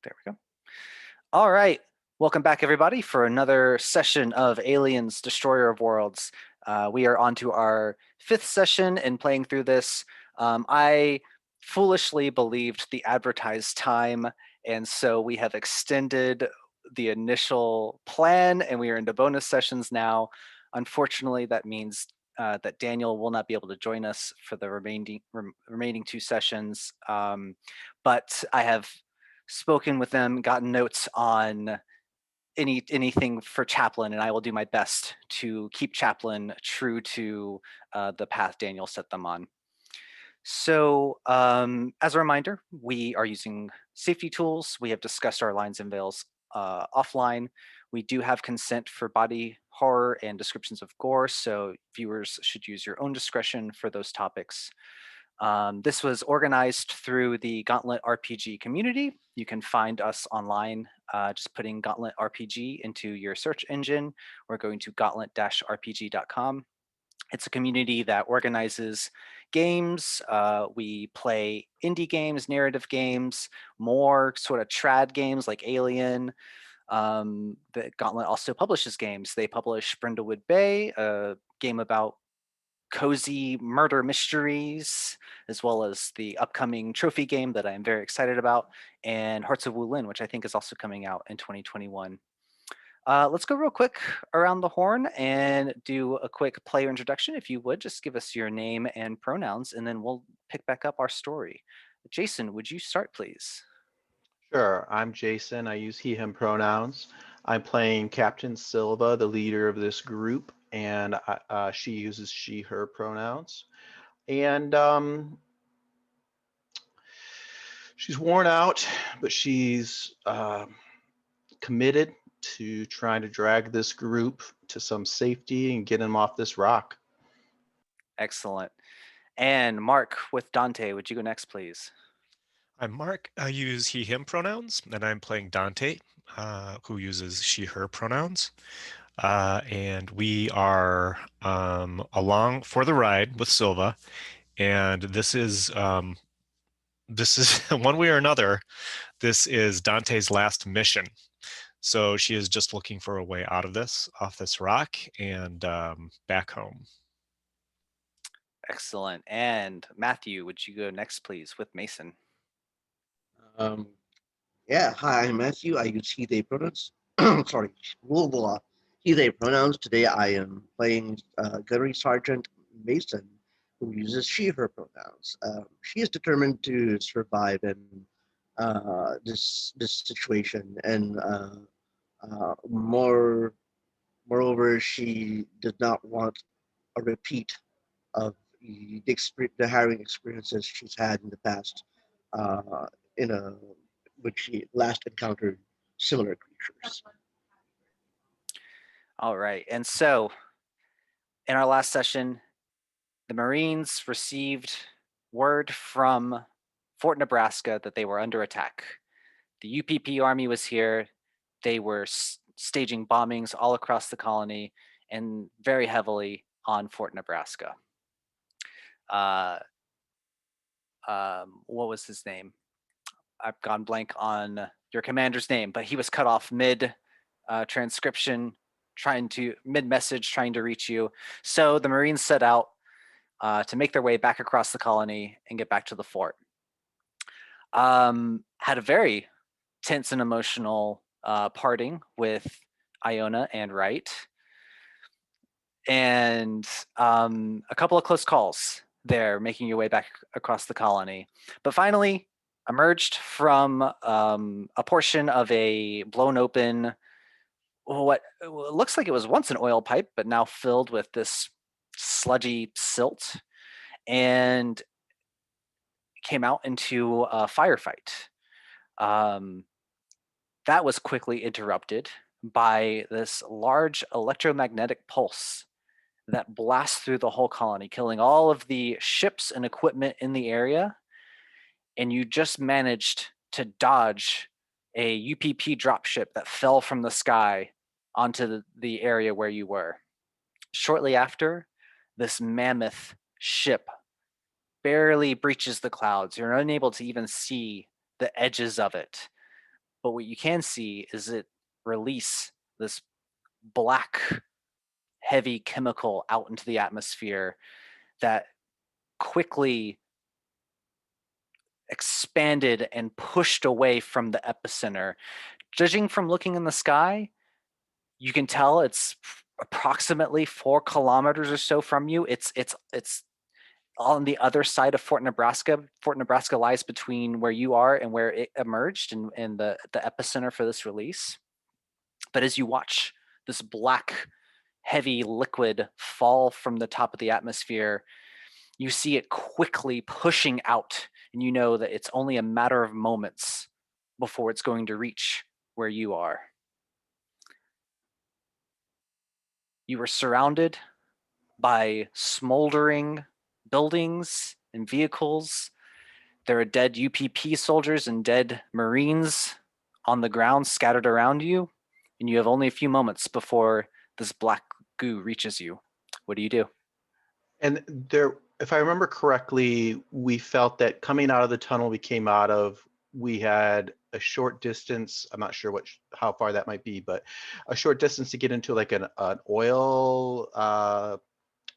There we go. All right. Welcome back, everybody, for another session of Aliens Destroyer of Worlds. We are on to our fifth session in playing through this. I foolishly believed the advertised time, and so we have extended the initial plan, and we are into bonus sessions now. Unfortunately, that means that Daniel will not be able to join us for the remaining two sessions. But I have spoken with them, gotten notes on anything for Chaplin, and I will do my best to keep Chaplin true to the path Daniel set them on. So, as a reminder, we are using safety tools. We have discussed our lines and veils offline. We do have consent for body horror and descriptions of gore, so viewers should use your own discretion for those topics. This was organized through the Gauntlet RPG community. You can find us online just putting Gauntlet RPG into your search engine or going to gauntlet-rpg.com. It's a community that organizes games. We play indie games, narrative games, more sort of trad games like Alien. The Gauntlet also publishes games. They publish Brindlewood Bay, a game about cozy murder mysteries, as well as the upcoming trophy game that I'm very excited about, and Hearts of Wulin, which I think is also coming out in 2021. Let's go real quick around the horn and do a quick player introduction. If you would, just give us your name and pronouns, and then we'll pick back up our story. Jason, would you start, please? Sure, I'm Jason. I use he, him pronouns. I'm playing Captain Silva, the leader of this group, and she uses she, her pronouns. And she's worn out, but she's committed to trying to drag this group to some safety and get them off this rock. Excellent. And Mark with Dante, would you go next, please? I'm Mark. I use he, him pronouns, and I'm playing Dante, who uses she, her pronouns. And we are along for the ride with Silva. And this is one way or another, this is Dante's last mission. So she is just looking for a way out of this, off this rock, and back home. Excellent. And Matthew, would you go next, please, with Mason? Um, yeah, hi, I'm Matthew. I use he, they pronouns. Sorry, blah, blah. He, they pronouns. Today I am playing Gunnery Sergeant Mason, who uses she, her pronouns. She is determined to survive in this situation, and moreover, she did not want a repeat of the harrowing experiences she's had in the past. Uh, in a which she last encountered similar creatures. All right. And so, in our last session, the Marines received word from Fort Nebraska that they were under attack. The UPP army was here. They were staging bombings all across the colony and very heavily on Fort Nebraska. What was his name? I've gone blank on your commander's name, but he was cut off mid transcription, mid message, trying to reach you. So the Marines set out to make their way back across the colony and get back to the fort. Had a very tense and emotional parting with Iona and Wright, and a couple of close calls there, making your way back across the colony. But finally, emerged from a portion of a blown open, what looks like it was once an oil pipe, but now filled with this sludgy silt, and came out into a firefight. That was quickly interrupted by this large electromagnetic pulse that blasts through the whole colony, killing all of the ships and equipment in the area. And you just managed to dodge a UPP dropship that fell from the sky onto the area where you were. Shortly after, this mammoth ship barely breaches the clouds. You're unable to even see the edges of it. but what you can see is it release this black, heavy chemical out into the atmosphere that quickly expanded and pushed away from the epicenter. Judging from looking in the sky, you can tell it's approximately 4 kilometers or so from you. It's on the other side of Fort Nebraska. Fort Nebraska lies between where you are and where it emerged and the epicenter for this release. But as you watch this black, heavy liquid fall from the top of the atmosphere, you see it quickly pushing out, and you know that it's only a matter of moments before it's going to reach where you are. You were surrounded by smoldering buildings and vehicles. There are dead UPP soldiers and dead Marines on the ground scattered around you, and you have only a few moments before this black goo reaches you. What do you do? And there, if I remember correctly, we felt that coming out of the tunnel we came out of, we had a short distance. I'm not sure how far that might be, but a short distance to get into like an oil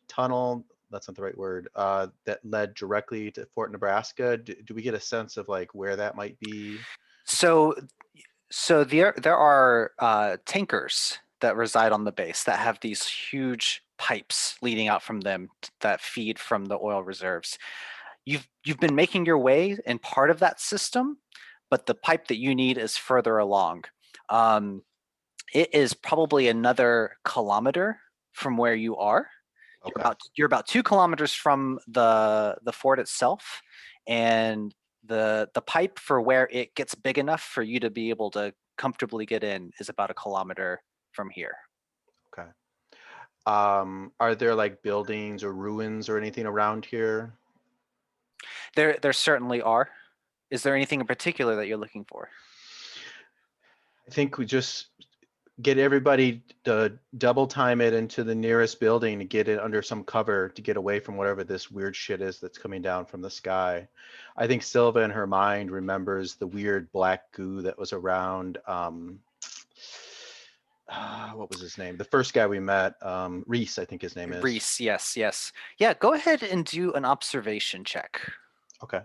tunnel. That's not the right word. That led directly to Fort Nebraska. Do we get a sense of like where that might be? So there are tankers that reside on the base that have these huge pipes leading out from them that feed from the oil reserves. You've been making your way in part of that system, but the pipe that you need is further along. It is probably another kilometer from where you are. Okay. You're about 2 kilometers from the fort itself, and the pipe for where it gets big enough for you to be able to comfortably get in is about a kilometer from here. Okay. Are there like buildings or ruins or anything around here? There certainly are. Is there anything in particular that you're looking for? I think we just get everybody to double time it into the nearest building to get it under some cover to get away from whatever this weird shit is that's coming down from the sky. I think Silva in her mind remembers the weird black goo that was around. What was his name? The first guy we met, Reese, I think his name is. Reese, yes. Yeah, go ahead and do an observation check. Okay.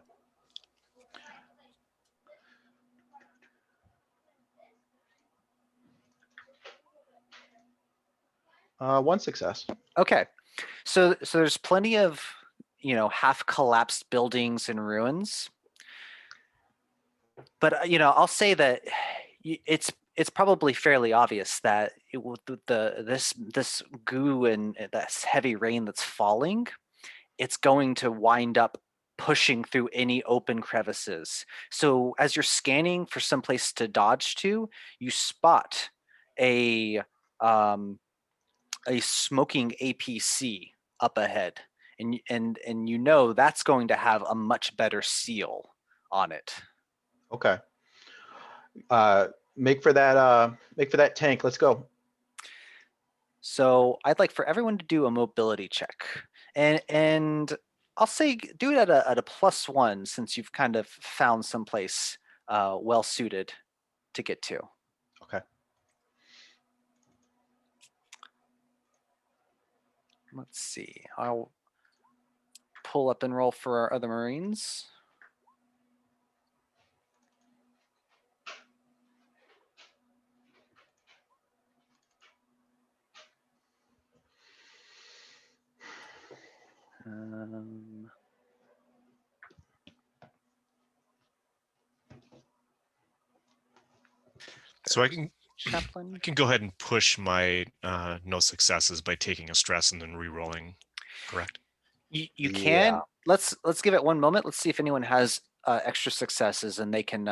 One success. Okay. So there's plenty of, half collapsed buildings and ruins. But I'll say that it's probably fairly obvious that this goo and this heavy rain that's falling, it's going to wind up pushing through any open crevices. So as you're scanning for some place to dodge to, you spot a smoking APC up ahead, and you know that's going to have a much better seal on it. Okay. Make for that tank. Let's go. So I'd like for everyone to do a mobility check, and I'll say do it at a +1 since you've kind of found someplace well suited to get to. Okay. Let's see. I'll pull up and roll for our other Marines. So I can Chaplain. go ahead and push my no successes by taking a stress and then re-rolling, correct? You can. Yeah. Let's give it one moment. Let's see if anyone has extra successes, and they can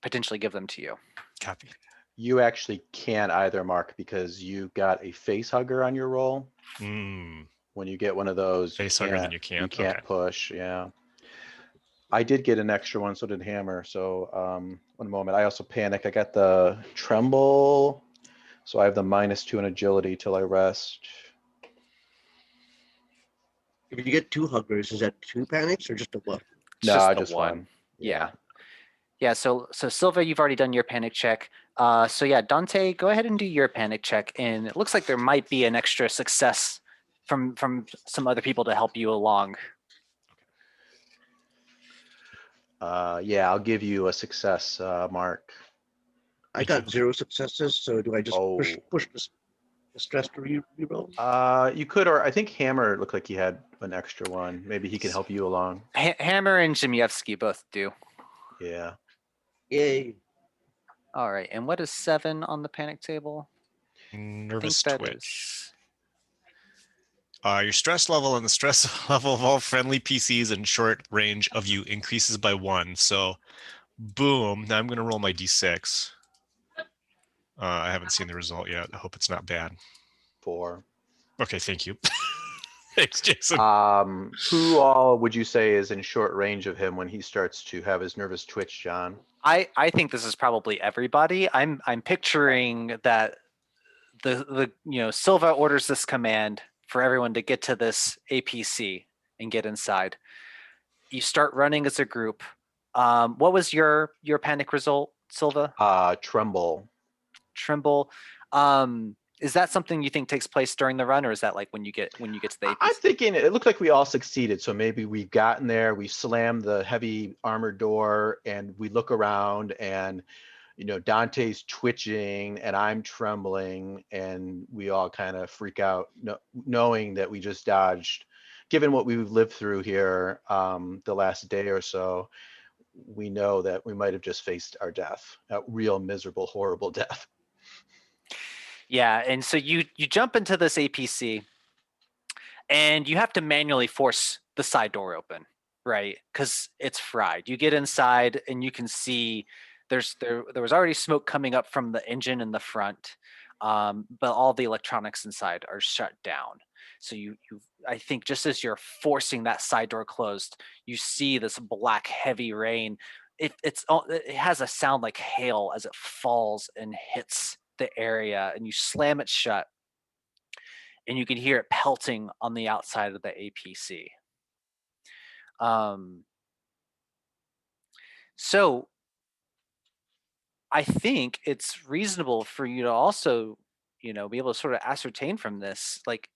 potentially give them to you. Copy. You actually can't either, Mark, because you got a face hugger on your roll. When you get one of those, face hugger, then you can't. You can't okay. push. Yeah. I did get an extra one, so did Hammer. So one moment. I also panic. I got the tremble, so I have the -2 in agility till I rest. If you get 2 huggers, is that 2 panics or just a one? It's No, the just one. Yeah. Yeah, so Silva, you've already done your panic check. So yeah, Dante, go ahead and do your panic check. And it looks like there might be an extra success from some other people to help you along. Yeah, I'll give you a success, Mark. I Thank you. got 0 successes, so do I just push Oh. the stress to reroll? You could, or I think Hammer looked like he had an extra one. Maybe he can help you along. Hammer and Zimyevsky both do. Yeah. Yay. All right, and what is 7 on the panic table? I Nervous think that twitch. is. Your stress level and the stress level of all friendly PCs in short range of you increases by 1. So, boom. Now I'm going to roll my d6. I haven't seen the result yet. I hope it's not bad. 4. Okay, thank you. Thanks, Jason. Who all would you say is in short range of him when he starts to have his nervous twitch, John? I think this is probably everybody. I'm picturing that the Silva orders this command for everyone to get to this APC and get inside. You start running as a group. What was your panic result, Silva? Tremble. Tremble. Is that something you think takes place during the run, or is that like when you get to the APC? I'm thinking it looked like we all succeeded. So maybe we've gotten there, we slammed the heavy armored door, and we look around, and Dante's twitching, and I'm trembling, and we all kind of freak out, knowing that we just dodged. Given what we've lived through here the last day or so, we know that we might have just faced our death, a real miserable, horrible death. Yeah, and so you jump into this APC, and you have to manually force the side door open, right? Because it's fried. You get inside, and you can see there was already smoke coming up from the engine in the front, but all the electronics inside are shut down. So I think just as you're forcing that side door closed, you see this black heavy rain. It has a sound like hail as it falls and hits the area, and you slam it shut, and you can hear it pelting on the outside of the APC. So I think it's reasonable for you to also, be able to sort of ascertain from this. Like,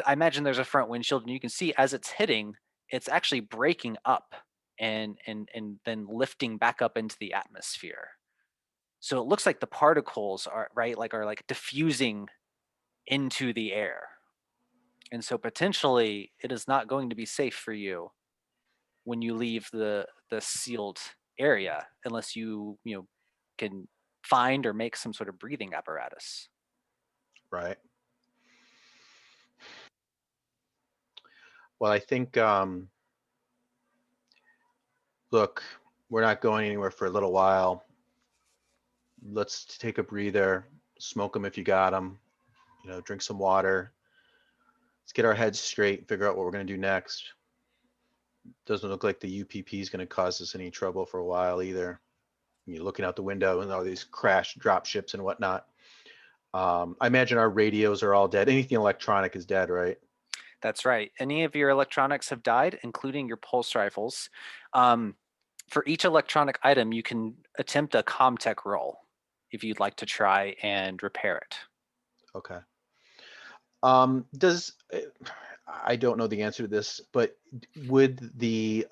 I imagine there's a front windshield, and you can see as it's hitting, it's actually breaking up and then lifting back up into the atmosphere. So it looks like the particles are diffusing into the air. And so potentially it is not going to be safe for you when you leave the sealed area unless you can find or make some sort of breathing apparatus. Right. Well, I think, look, we're not going anywhere for a little while. Let's take a breather, smoke them if you got them, drink some water. Let's get our heads straight, figure out what we're going to do next. Doesn't look like the UPP is going to cause us any trouble for a while either. You're looking out the window and all these crash drop ships and whatnot. I imagine our radios are all dead. Anything electronic is dead, right? That's right. Any of your electronics have died, including your pulse rifles. For each electronic item, you can attempt a Comtech roll if you'd like to try and repair it. Okay. I don't know the answer to this, but would the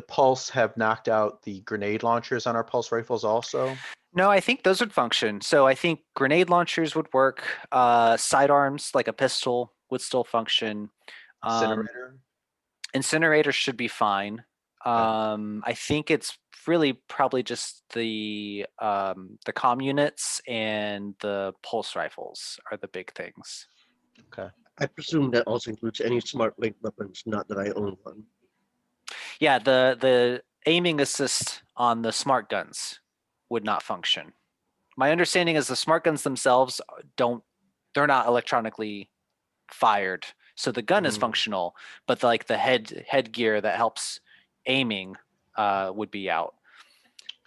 pulse have knocked out the grenade launchers on our pulse rifles also? No, I think those would function. So I think grenade launchers would work. Sidearms, like a pistol, would still function. Incinerator? Incinerator should be fine. I think it's really probably just the comm units and the pulse rifles are the big things. Okay. I presume that also includes any smart link weapons, not that I own one. Yeah, the aiming assist on the smart guns would not function. My understanding is the smart guns themselves they're not electronically fired. So the gun is functional, but like the headgear that helps aiming would be out.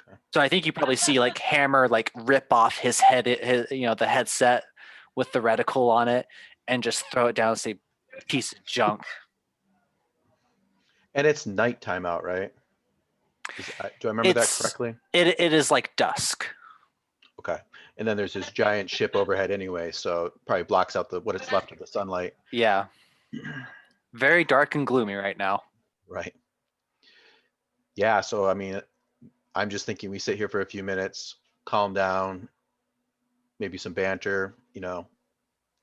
Okay. So I think you probably see like Hammer like rip off his head, the headset with the reticle on it, and just throw it down and say, piece of junk. And it's nighttime out, right? Do I remember that It's correctly? it is like dusk. Okay. And then there's this giant ship overhead anyway, so it probably blocks out what is left of the sunlight. Yeah, very dark and gloomy right now. Right. Yeah. So, I mean, I'm just thinking we sit here for a few minutes, calm down, maybe some banter,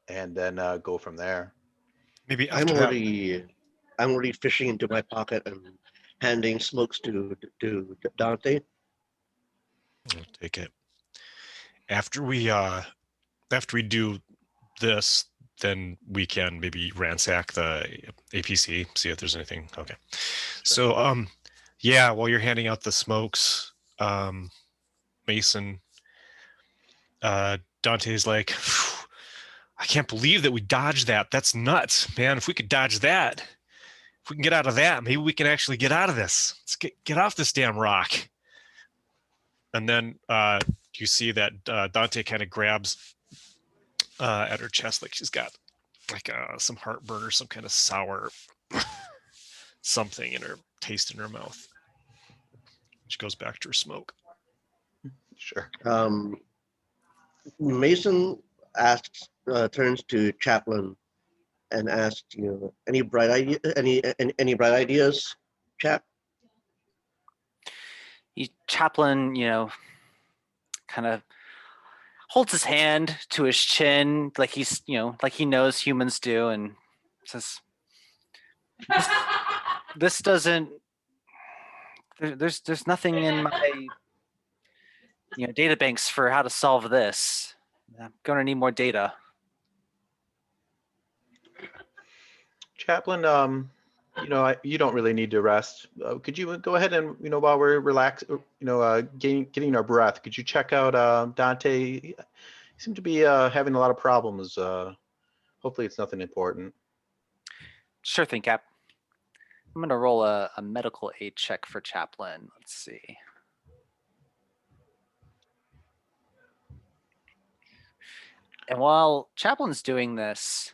and then go from there. Maybe I'm after that, already fishing into my pocket and handing smokes to Dante. I'll take it. After we do this, then we can maybe ransack the APC, see if there's anything. Okay. So yeah, while you're handing out the smokes, Mason, Dante's like, I can't believe that we dodged that. That's nuts, man. If we could dodge that, if we can get out of that, maybe we can actually get out of this. Let's get off this damn rock. And then you see that Dante kind of grabs at her chest, like she's got like some heartburn or some kind of sour something in her taste in her mouth. She goes back to her smoke. Sure. Mason turns to Chaplin and asks, any any bright ideas, chap? Chaplin, kind of holds his hand to his chin, like he's, like he knows humans do, and says, "This doesn't. There's nothing in my, data banks for how to solve this. I'm gonna need more data." Chaplain, you don't really need to rest. Could you go ahead and, while we're relaxed, getting our breath, could you check out Dante? He seemed to be having a lot of problems. Hopefully it's nothing important. Sure thing, Cap. I'm gonna roll a medical aid check for Chaplin. Let's see. And while Chaplin's doing this,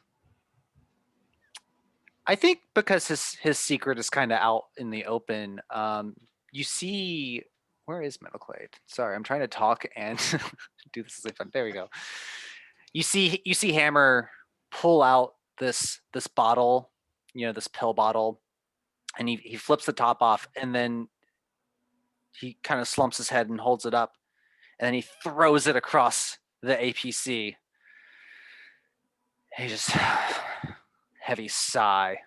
I think because his secret is kind of out in the open, you see, where is medical aid? Sorry, I'm trying to talk and do this as if I'm, there we go. You see Hammer pull out this bottle, this pill bottle, and he flips the top off, and then he kind of slumps his head and holds it up, and then he throws it across the APC. He just heavy sigh.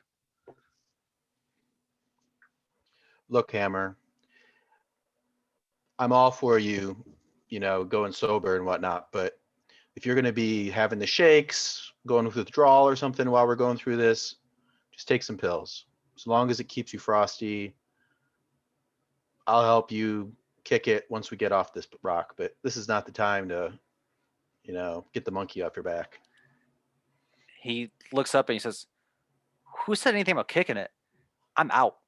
Look, Hammer, I'm all for you, going sober and whatnot, but if you're going to be having the shakes, going with withdrawal or something while we're going through this, just take some pills. As long as it keeps you frosty, I'll help you kick it once we get off this rock, but this is not the time to, get the monkey off your back. He looks up and he says, "Who said anything about kicking it? I'm out."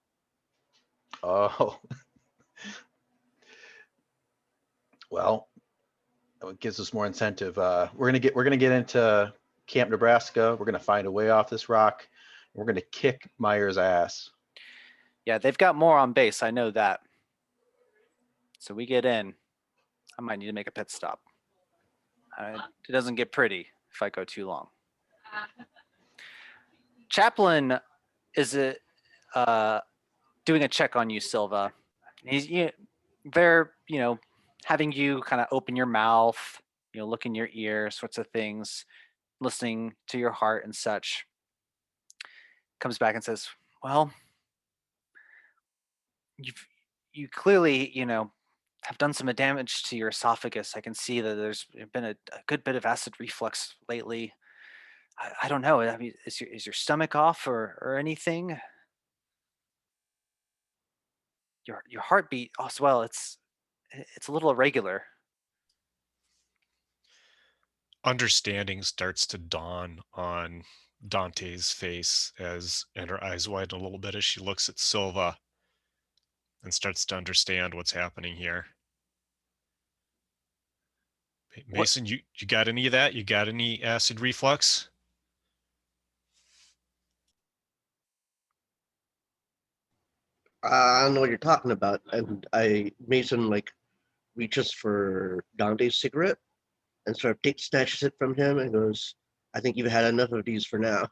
Oh, well, it gives us more incentive. We're gonna get into Camp Nebraska. We're gonna find a way off this rock. We're gonna kick Myers' ass. Yeah, they've got more on base. I know that. So we get in. I might need to make a pit stop. It doesn't get pretty if I go too long. Chaplin is doing a check on you, Silva. They're having you kind of open your mouth, look in your ear, sorts of things, listening to your heart and such. Comes back and says, "Well, you clearly have done some damage to your esophagus. I can see that there's been a good bit of acid reflux lately. I don't know. I mean, is your stomach off or anything? Your heartbeat as well. It's a little irregular." Understanding starts to dawn on Dante's face and her eyes widen a little bit as she looks at Silva and starts to understand what's happening here. Mason, you got any of that? You got any acid reflux? I don't know what you're talking about. And Mason like reaches for Dante's cigarette and sort of snatches it from him and goes, "I think you've had enough of these for now."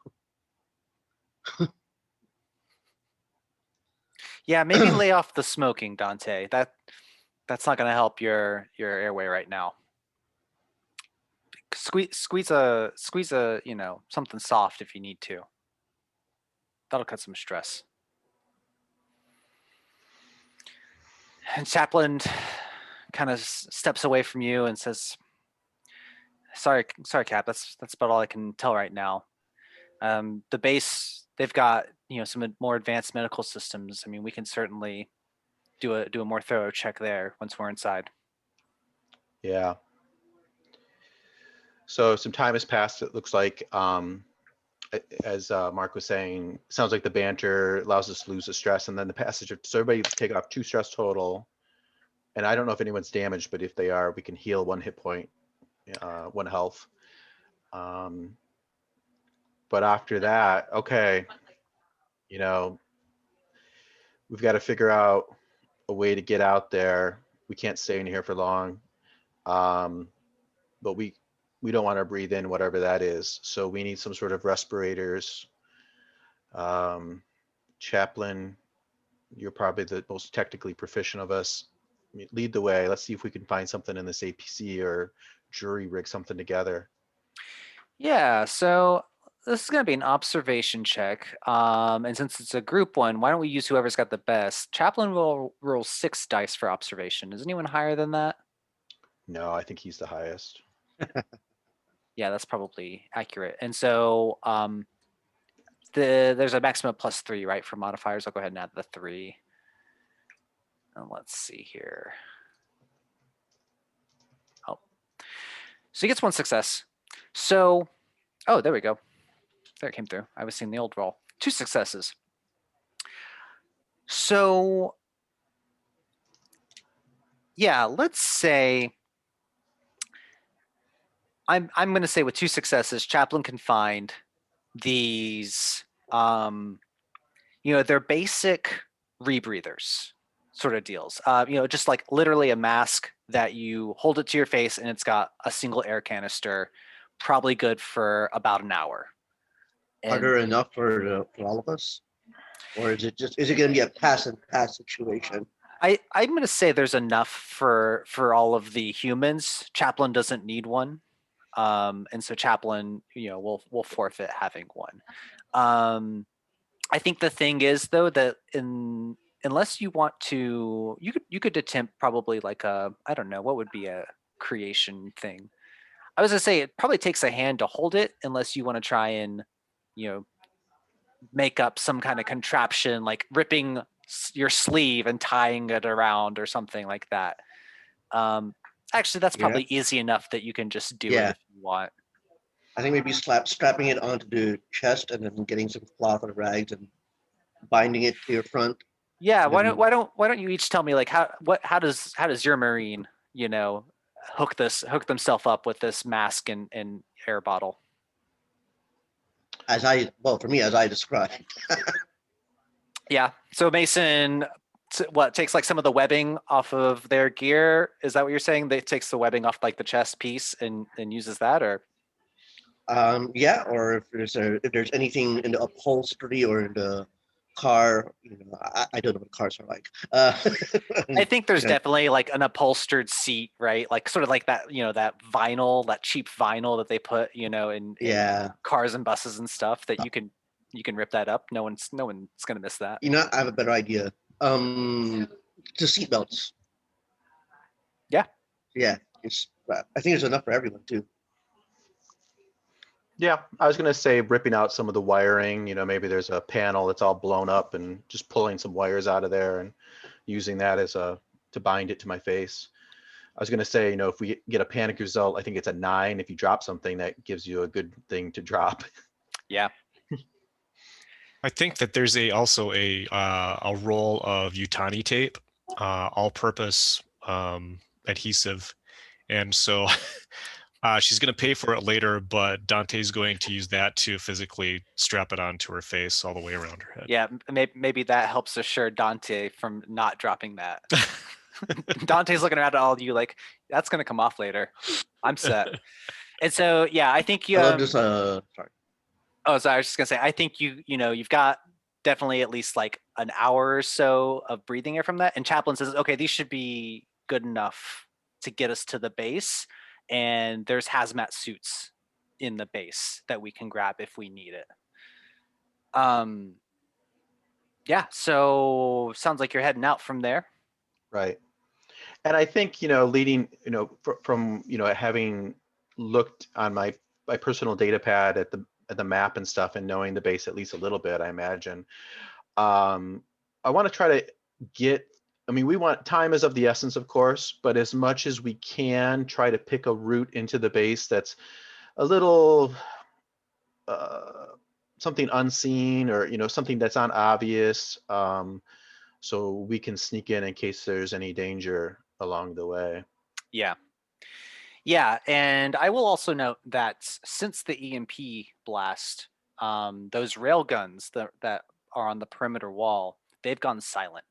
Yeah, maybe lay off the smoking, Dante. That's not going to help your airway right now. Squeeze a something soft if you need to. That'll cut some stress. And Chaplain kind of steps away from you and says, sorry, Cap. That's about all I can tell right now. The base, they've got some more advanced medical systems. I mean, we can certainly do a more thorough check there once we're inside. Yeah. So some time has passed. It looks like, as Mark was saying, sounds like the banter allows us to lose the stress, and then the passage. So everybody take off 2 stress total. And I don't know if anyone's damaged, but if they are, we can heal 1 hit point, 1 health. But after that, okay, we've got to figure out a way to get out there. We can't stay in here for long. But we don't want to breathe in whatever that is. So we need some sort of respirators. Chaplain, you're probably the most technically proficient of us. Lead the way. Let's see if we can find something in this APC or jury rig something together. Yeah, so this is going to be an observation check. And since it's a group one, why don't we use whoever's got the best? Chaplain will roll 6 dice for observation. Is anyone higher than that? No, I think he's the highest. Yeah, that's probably accurate. And so there's a maximum of +3, right, for modifiers. I'll go ahead and add the 3. And let's see here. Oh, so he gets 1 success. So, oh, there we go. There it came through. I was seeing the old roll. 2 successes. So, yeah, let's say I'm going to say with 2 successes, Chaplain can find these, they're basic rebreathers sort of deals. Just like literally a mask that you hold it to your face and it's got a single air canister, probably good for about an hour. Are there enough for all of us, or is it going to be a pass situation? I'm going to say there's enough for all of the humans. Chaplain doesn't need one, and so Chaplain, will forfeit having one. I think the thing is though that unless you want to, you could attempt probably like I don't know, what would be a creation thing. I was gonna say it probably takes a hand to hold it unless you want to try and make up some kind of contraption like ripping your sleeve and tying it around or something like that. Actually, that's probably easy enough that you can just do it if you want. I think maybe strapping it onto the chest and then getting some cloth or rags and binding it to your front. Yeah, why don't you each tell me like how does your Marine, hook themselves up with this mask and air bottle? For me, as I described. Yeah. So Mason, takes like some of the webbing off of their gear? Is that what you're saying? They takes the webbing off like the chest piece and uses that, or? Yeah, or if there's anything in the upholstery or in the car, I don't know what cars are like. I think there's definitely like an upholstered seat, right? Like sort of like that, that vinyl, that cheap vinyl that they put, in cars and buses and stuff that you can rip that up. No one's gonna miss that. I have a better idea. The seatbelts. Yeah. Yeah. I think there's enough for everyone too. Yeah, I was gonna say ripping out some of the wiring. Maybe there's a panel that's all blown up, and just pulling some wires out of there and using that to bind it to my face. I was gonna say, if we get a panic result, I think it's a 9. If you drop something, that gives you a good thing to drop. Yeah. I think that there's also a roll of Utani tape, all-purpose adhesive, and so She's going to pay for it later, but Dante's going to use that to physically strap it onto her face all the way around her head. Yeah, maybe that helps assure Dante from not dropping that. Dante's looking around at all of you like, that's going to come off later. I'm set. And so, yeah, I think you. I love this. Sorry. Oh, so I was just gonna say, I think you've got definitely at least like an hour or so of breathing air from that. And Chaplin says, okay, these should be good enough to get us to the base. And there's hazmat suits in the base that we can grab if we need it. Yeah, so sounds like you're heading out from there. Right. And I think, leading, from, having looked on my personal data pad at the map and stuff and knowing the base at least a little bit, I imagine, I want to try to we want, time is of the essence, of course, but as much as we can try to pick a route into the base that's a little something unseen, or something that's not obvious, so we can sneak in case there's any danger along the way. Yeah. Yeah, and I will also note that since the EMP blast, those rail guns that are on the perimeter wall, they've gone silent.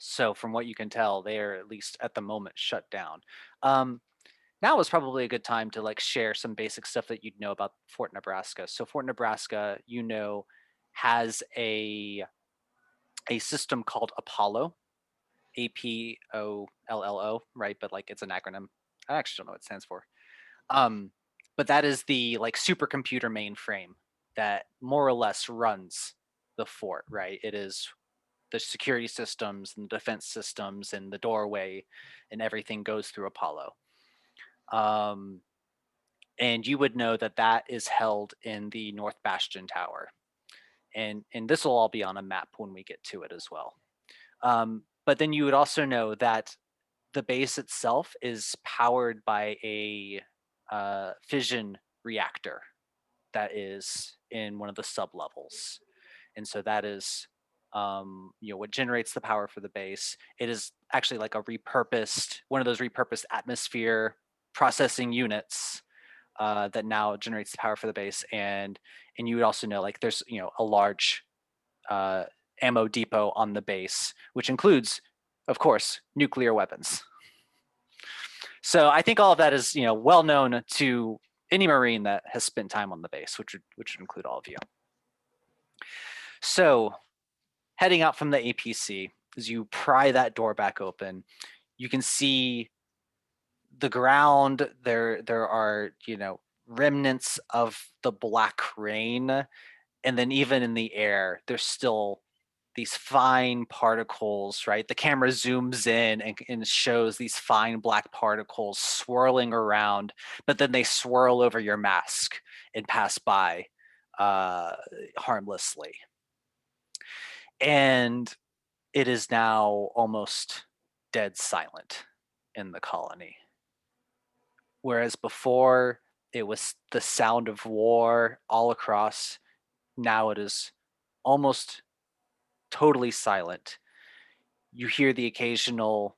So from what you can tell, they are at least at the moment shut down. Now is probably a good time to like share some basic stuff that you'd know about Fort Nebraska. So Fort Nebraska, has a system called Apollo, APOLLO, right? But like it's an acronym. I actually don't know what it stands for. But that is the like supercomputer mainframe that more or less runs the fort, right? It is the security systems and the defense systems and the doorway and everything goes through Apollo. And you would know that that is held in the North Bastion Tower. And this will all be on a map when we get to it as well. But then you would also know that the base itself is powered by a fission reactor that is in one of the sublevels. And so that is what generates the power for the base. It is actually like one of those repurposed atmosphere processing units that now generates the power for the base. And you would also know like there's a large ammo depot on the base, which includes, of course, nuclear weapons. So I think all of that is well known to any Marine that has spent time on the base, which would include all of you. So heading out from the APC, as you pry that door back open, you can see the ground. There are remnants of the black rain, and then even in the air, there's still these fine particles, right? The camera zooms in and shows these fine black particles swirling around, but then they swirl over your mask and pass by harmlessly. And it is now almost dead silent in the colony. Whereas before it was the sound of war all across, now it is almost totally silent. You hear the occasional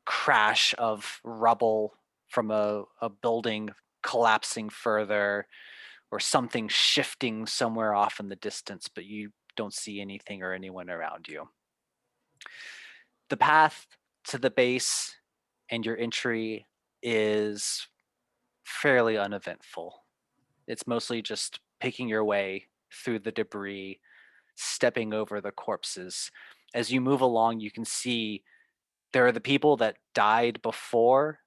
crash of rubble from a building collapsing further, or something shifting somewhere off in the distance, but you don't see anything or anyone around you. The path to the base and your entry is fairly uneventful. It's mostly just picking your way through the debris, stepping over the corpses. As you move along, you can see there are the people that died before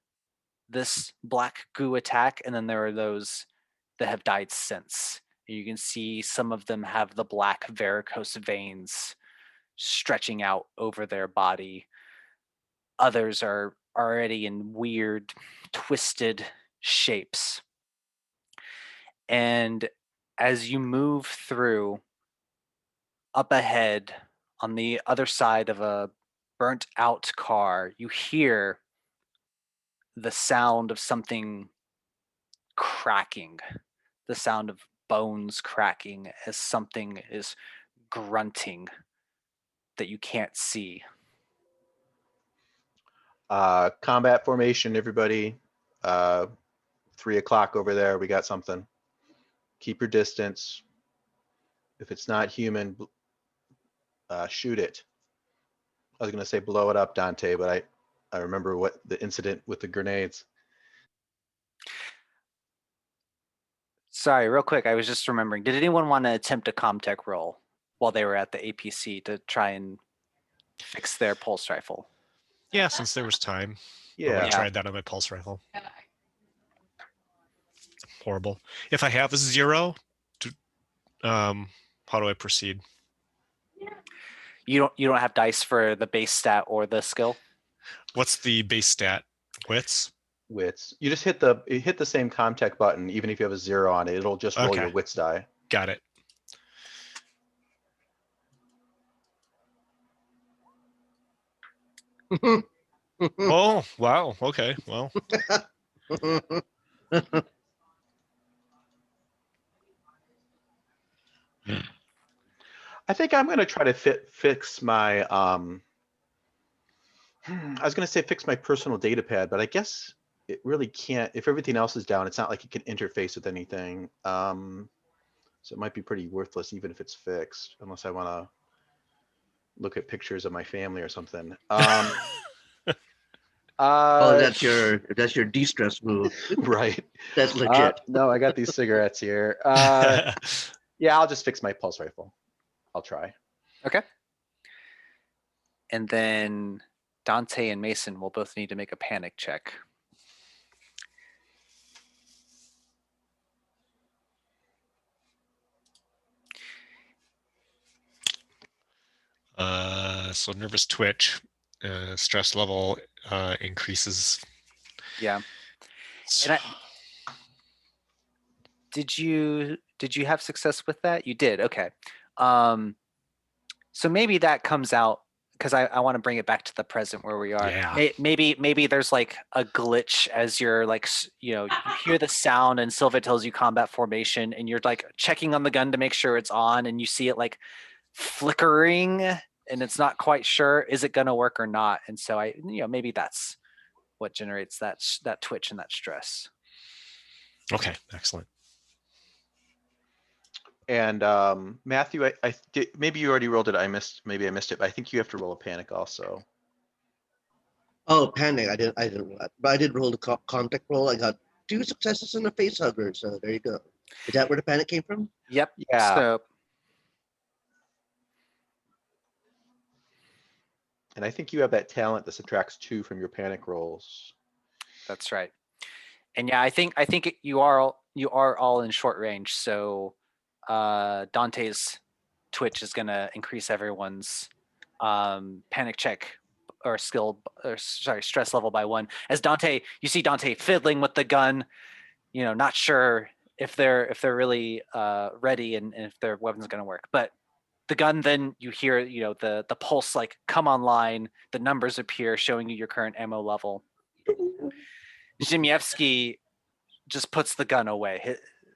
this black goo attack, and then there are those that have died since. You can see some of them have the black varicose veins stretching out over their body. Others are already in weird, twisted shapes. And as you move through, up ahead on the other side of a burnt out car, you hear the sound of something cracking, the sound of bones cracking as something is grunting that you can't see. Combat formation, everybody. 3 o'clock over there. We got something. Keep your distance. If it's not human, shoot it. I was going to say blow it up, Dante, but I remember what the incident with the grenades. Sorry, real quick. I was just remembering. Did anyone want to attempt a Comtech roll while they were at the APC to try and fix their pulse rifle? Yeah, since there was time. Yeah. I tried that on my pulse rifle. Horrible. If I have a 0, how do I proceed? You don't have dice for the base stat or the skill? What's the base stat? Wits? Wits. You just hit the same Comtech button, even if you have a 0 on it. It'll just roll your Okay. wits die. Got it. Oh, wow. Okay. Well, I think I'm going to try to fix my I was going to say fix my personal data pad, but I guess it really can't. If everything else is down, it's not like it can interface with anything. So it might be pretty worthless even if it's fixed, unless I want to look at pictures of my family or something. Oh, that's your de-stress move. Right. That's legit. No, I got these cigarettes here. Yeah, I'll just fix my pulse rifle. I'll try. Okay. And then Dante and Mason will both need to make a panic check. So nervous twitch, stress level increases. Yeah. And did you have success with that? You did. Okay. So maybe that comes out because I want to bring it back to the present where we are. Yeah. Maybe there's like a glitch as you're like, you hear the sound and Silva tells you combat formation and you're like checking on the gun to make sure it's on and you see it like flickering and it's not quite sure, is it going to work or not? And so maybe that's what generates that twitch and that stress. Okay, excellent. And Matthew, I did, maybe you already rolled it. Maybe I missed it, but I think you have to roll a panic also. Oh, panic! I didn't roll that, but I did roll the contact roll. I got 2 successes and a face hugger. So there you go. Is that where the panic came from? Yep. Yeah. So, and I think you have that talent that subtracts 2 from your panic rolls. That's right. And yeah, I think you are all in short range. So Dante's twitch is going to increase everyone's panic check or stress level by 1. As you see Dante fiddling with the gun, not sure if they're really ready and if their weapon's going to work. But the gun, then you hear the pulse like come online, the numbers appear showing you your current ammo level. Zimyevsky just puts the gun away.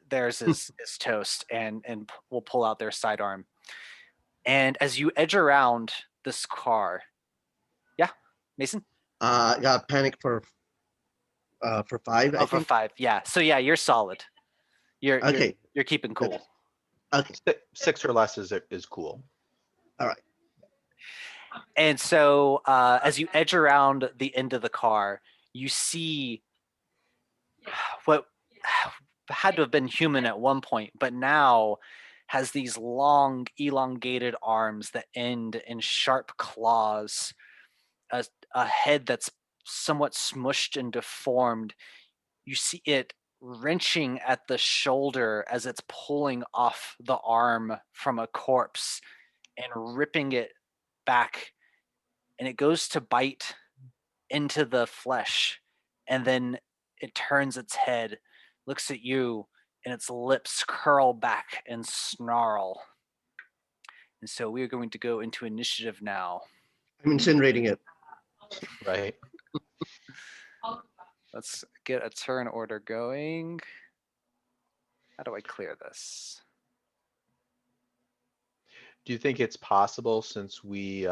Theirs is toast, and will pull out their sidearm. And as you edge around this car, yeah, Mason. I got panic for 5. Oh, for 5, yeah. So yeah, you're solid. You're okay. You're keeping cool. Okay. 6 or less is cool. All right. And so as you edge around the end of the car, you see what had to have been human at one point, but now has these long, elongated arms that end in sharp claws, a head that's somewhat smushed and deformed. You see it wrenching at the shoulder as it's pulling off the arm from a corpse and ripping it back, and it goes to bite into the flesh, and then it turns its head, looks at you, and its lips curl back and snarl. And so we are going to go into initiative now. I'm incinerating it. Right. Let's get a turn order going. How do I clear this? Do you think it's possible, since we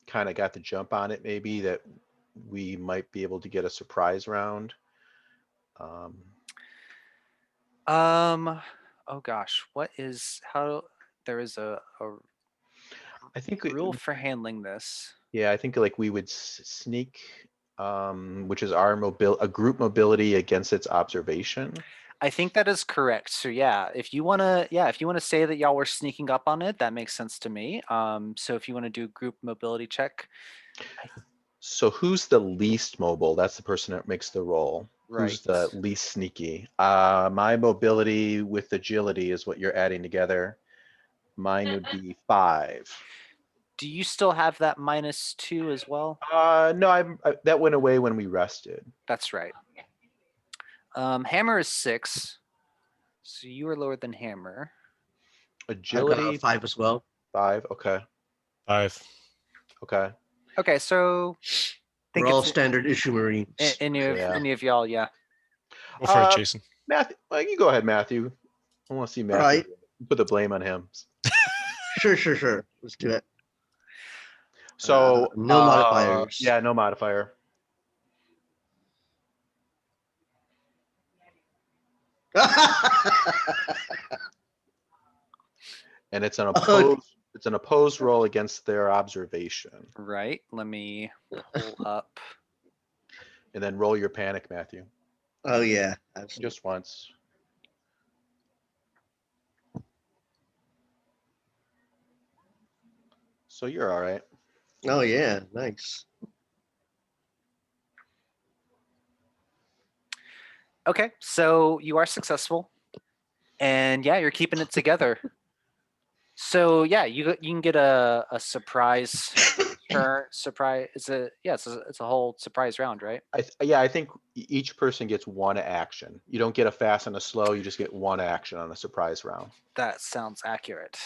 kind of got the jump on it, maybe that we might be able to get a surprise round? Oh gosh, what is how there is a I think, rule for handling this. yeah, I think like we would sneak, which is our a group mobility against its observation. I think that is correct. So yeah, if you wanna say that y'all were sneaking up on it, that makes sense to me. So if you want to do a group mobility check, I, So who's the least mobile? That's the person that makes the roll. Who's the right. least sneaky? My mobility with agility is what you're adding together. Mine would be 5. Do you still have that -2 as well? No, that went away when we rested. That's right. Hammer is 6, so you are lower than Hammer. I've got a Agility 5 as well. 5. Okay. 5. Okay. Okay, so I We're think all it's standard issue Marines. Yeah. any of y'all, yeah. Go for it, Uh, Jason. Matthew, well, you go ahead, Matthew. I want to see All Matthew. right. Put the blame on him. Sure. Let's do it. So No modifiers. yeah, no modifier. And it's an opposed roll against their observation. Right. Let me pull up. And then roll your panic, Matthew. Oh yeah, absolutely. Just once. So you're all right. Oh yeah, nice. Okay, so you are successful, and yeah, you're keeping it together. So yeah, you can get a surprise turn. Surprise. It's a whole surprise round, right? I think each person gets one action. You don't get a fast and a slow. You just get one action on a surprise round. That sounds accurate.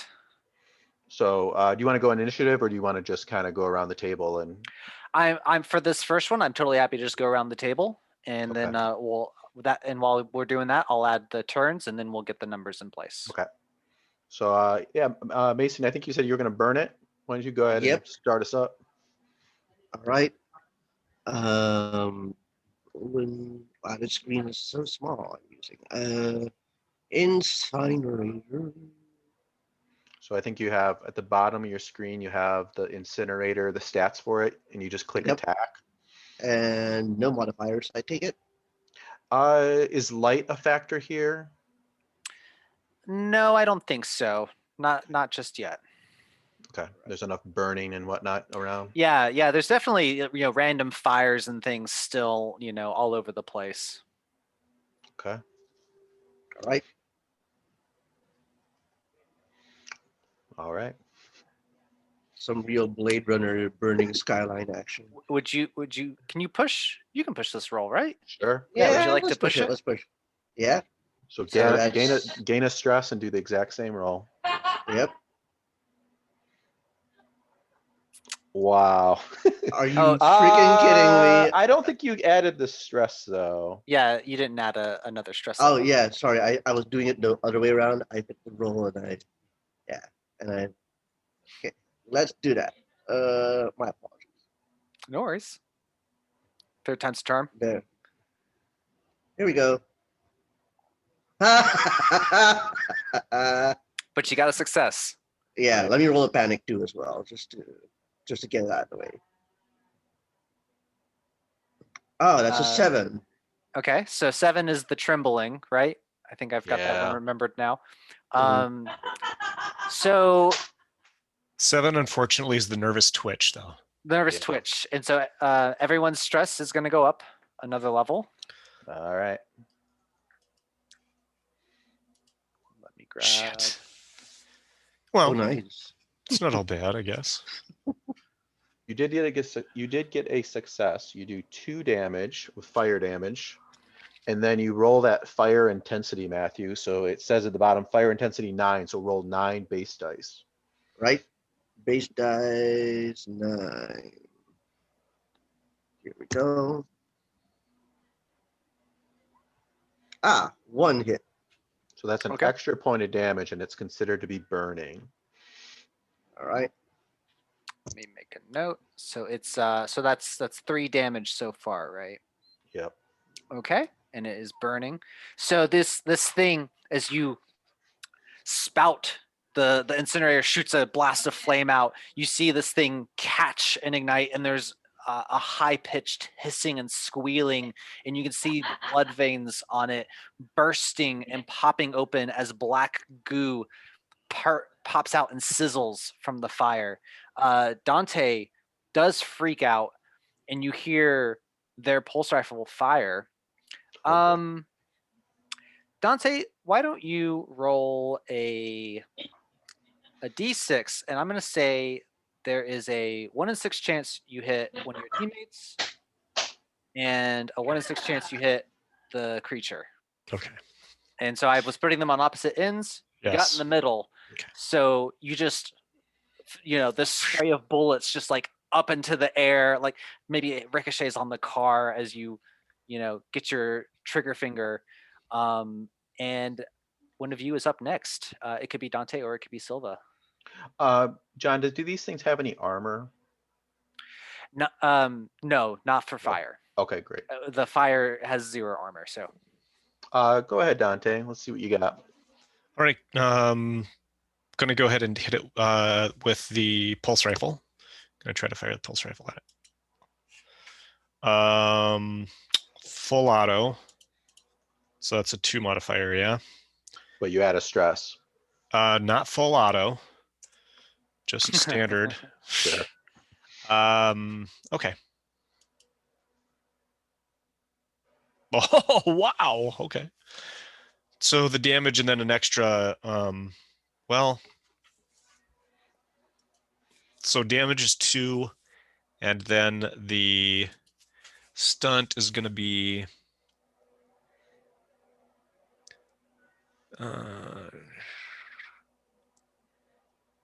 So do you want to go on initiative, or do you want to just kind of go around the table and? I'm for this first one. I'm totally happy to just go around the table, and then Okay. while we're doing that, I'll add the turns, and then we'll get the numbers in place. Okay. So Mason, I think you said you were going to burn it. Why don't you go ahead and Yep. start us up? All right. When the screen is so small, I'm using incinerator. So I think you have at the bottom of your screen, you have the incinerator, the stats for it, and you just click Yep. attack. And no modifiers. I take it. Is light a factor here? No, I don't think so. Not just yet. Okay, there's enough burning and whatnot around. Yeah. There's definitely random fires and things still all over the place. Okay. All right. All right. Some real Blade Runner burning skyline action. Can you push? You can push this roll, right? Sure. Yeah, would you like let's to push it? Let's push. Yeah. So So gain a stress and do the exact same roll. Yep. Wow. Are you freaking kidding me? I don't think you added the stress though. Yeah, you didn't add another stress Oh level. yeah, sorry. I was doing it the other way around. I hit the roll and I okay. Let's do that. My apologies. No worries. Third time's a charm. There. Here we go. yeah, But you got a success. let me roll a panic too as well, just to get it out of the way. Oh, that's a 7. Okay, so 7 is the trembling, right? I think I've got that one remembered now. So 7, unfortunately, is the nervous twitch, though. the nervous twitch, and so everyone's stress is going to go up another level. All right. Let me grab. Shit. Well, nice. It's not all bad, I guess. You did get a success. You do 2 damage with fire damage, and then you roll that fire intensity, Matthew. So it says at the bottom, fire intensity 9. So roll 9 base dice. Right. Base dice 9. Here we go. 1 hit. So that's an extra point of damage, and it's considered to be burning. All right. Let me make a note. So it's so that's 3 damage so far, right? Yep. Okay. and it is burning. So this thing, as you spout, the incinerator shoots a blast of flame out. You see this thing catch and ignite, and there's a high-pitched hissing and squealing, and you can see the blood veins on it bursting and popping open as black goo pops out and sizzles from the fire. Dante does freak out, and you hear their pulse rifle fire. Dante, why don't you roll a d6, and I'm going to say there is a 1 in 6 chance you hit one of your teammates, and a 1 in 6 chance you hit the creature. Okay. And so I was putting them on opposite ends. You got in the middle. Okay. So you just, this spray of bullets just like up into the air, like maybe it ricochets on the car as you get your trigger finger. And one of you is up next. It could be Dante or it could be Silva. John, do these things have any armor? No, not for fire. Okay, great. The fire has 0 armor, so. Go ahead, Dante. Let's see what you got. All right. Gonna go ahead and hit it with the pulse rifle. Gonna try to fire the pulse rifle at it. Full auto. So that's a 2 modifier, yeah. But you add a stress. Not full auto. Just standard. Sure. Okay. Oh, wow. Okay. So the damage and then an extra, so damage is 2, and then the stunt is going to be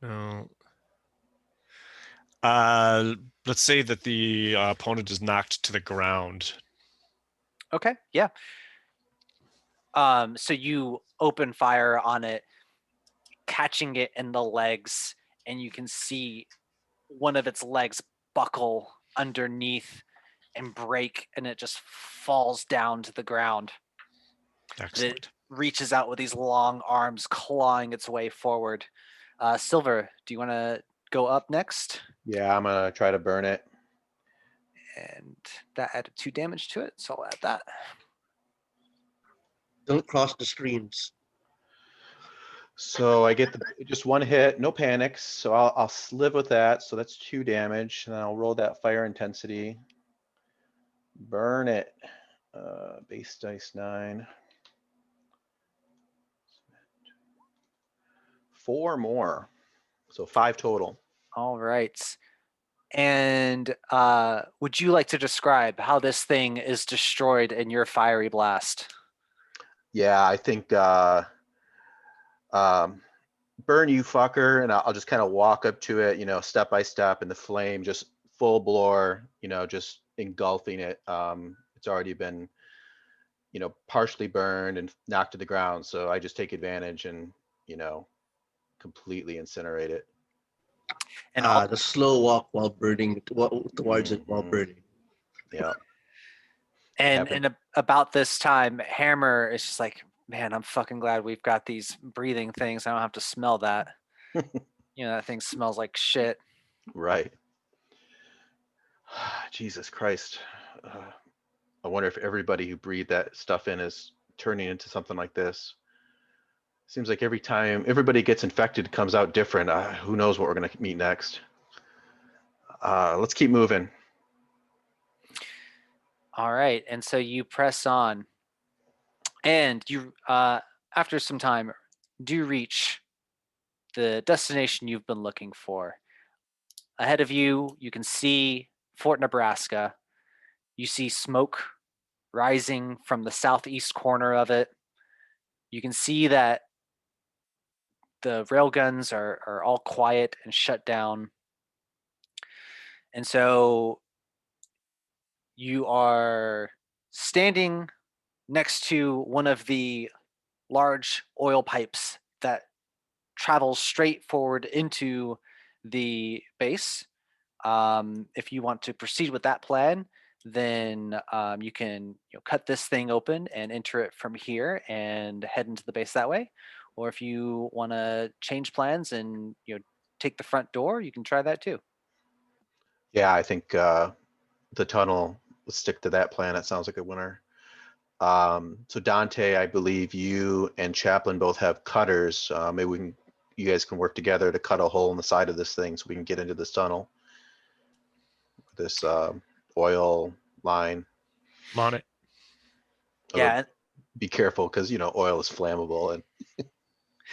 no. Let's say that the opponent is knocked to the ground. Okay, yeah. So you open fire on it, catching it in the legs, and you can see one of its legs buckle underneath and break, and it just falls down to the ground. Excellent. It reaches out with these long arms, clawing its way forward. Silver, do you want to go up next? Yeah, I'm gonna try to burn it. And that added 2 damage to it, so I'll add that. Don't cross the streams. So I get just 1 hit, no panics. So I'll live with that. So that's 2 damage, and then I'll roll that fire intensity. Burn it. Base dice 9. 4 more. So 5 total. All right. And would you like to describe how this thing is destroyed in your fiery blast? Yeah, I think burn you fucker, and I'll just kind of walk up to it, step by step, and the flame just full blower, just engulfing it. It's already been, partially burned and knocked to the ground. So I just take advantage and, completely incinerate it. And the slow walk while burning towards it while burning. Yeah. And about this time, Hammer is just like, man, I'm fucking glad we've got these breathing things. I don't have to smell that. That thing smells like shit. Right. Jesus Christ. I wonder if everybody who breathed that stuff in is turning into something like this. Seems like every time everybody gets infected, it comes out different. Who knows what we're going to meet next. Let's keep moving. All right. And so you press on. And you, after some time, do reach the destination you've been looking for. Ahead of you, you can see Fort Nebraska. You see smoke rising from the southeast corner of it. You can see that the railguns are all quiet and shut down. And so you are standing next to one of the large oil pipes that travels straight forward into the base. If you want to proceed with that plan, then you can cut this thing open and enter it from here and head into the base that way. Or if you want to change plans and take the front door, you can try that too. Yeah, I think the tunnel, let's stick to that plan. It sounds like a winner. So Dante, I believe you and Chaplin both have cutters. Maybe you guys can work together to cut a hole in the side of this thing so we can get into this tunnel. This oil line. I'm on it. Yeah. Be careful because oil is flammable and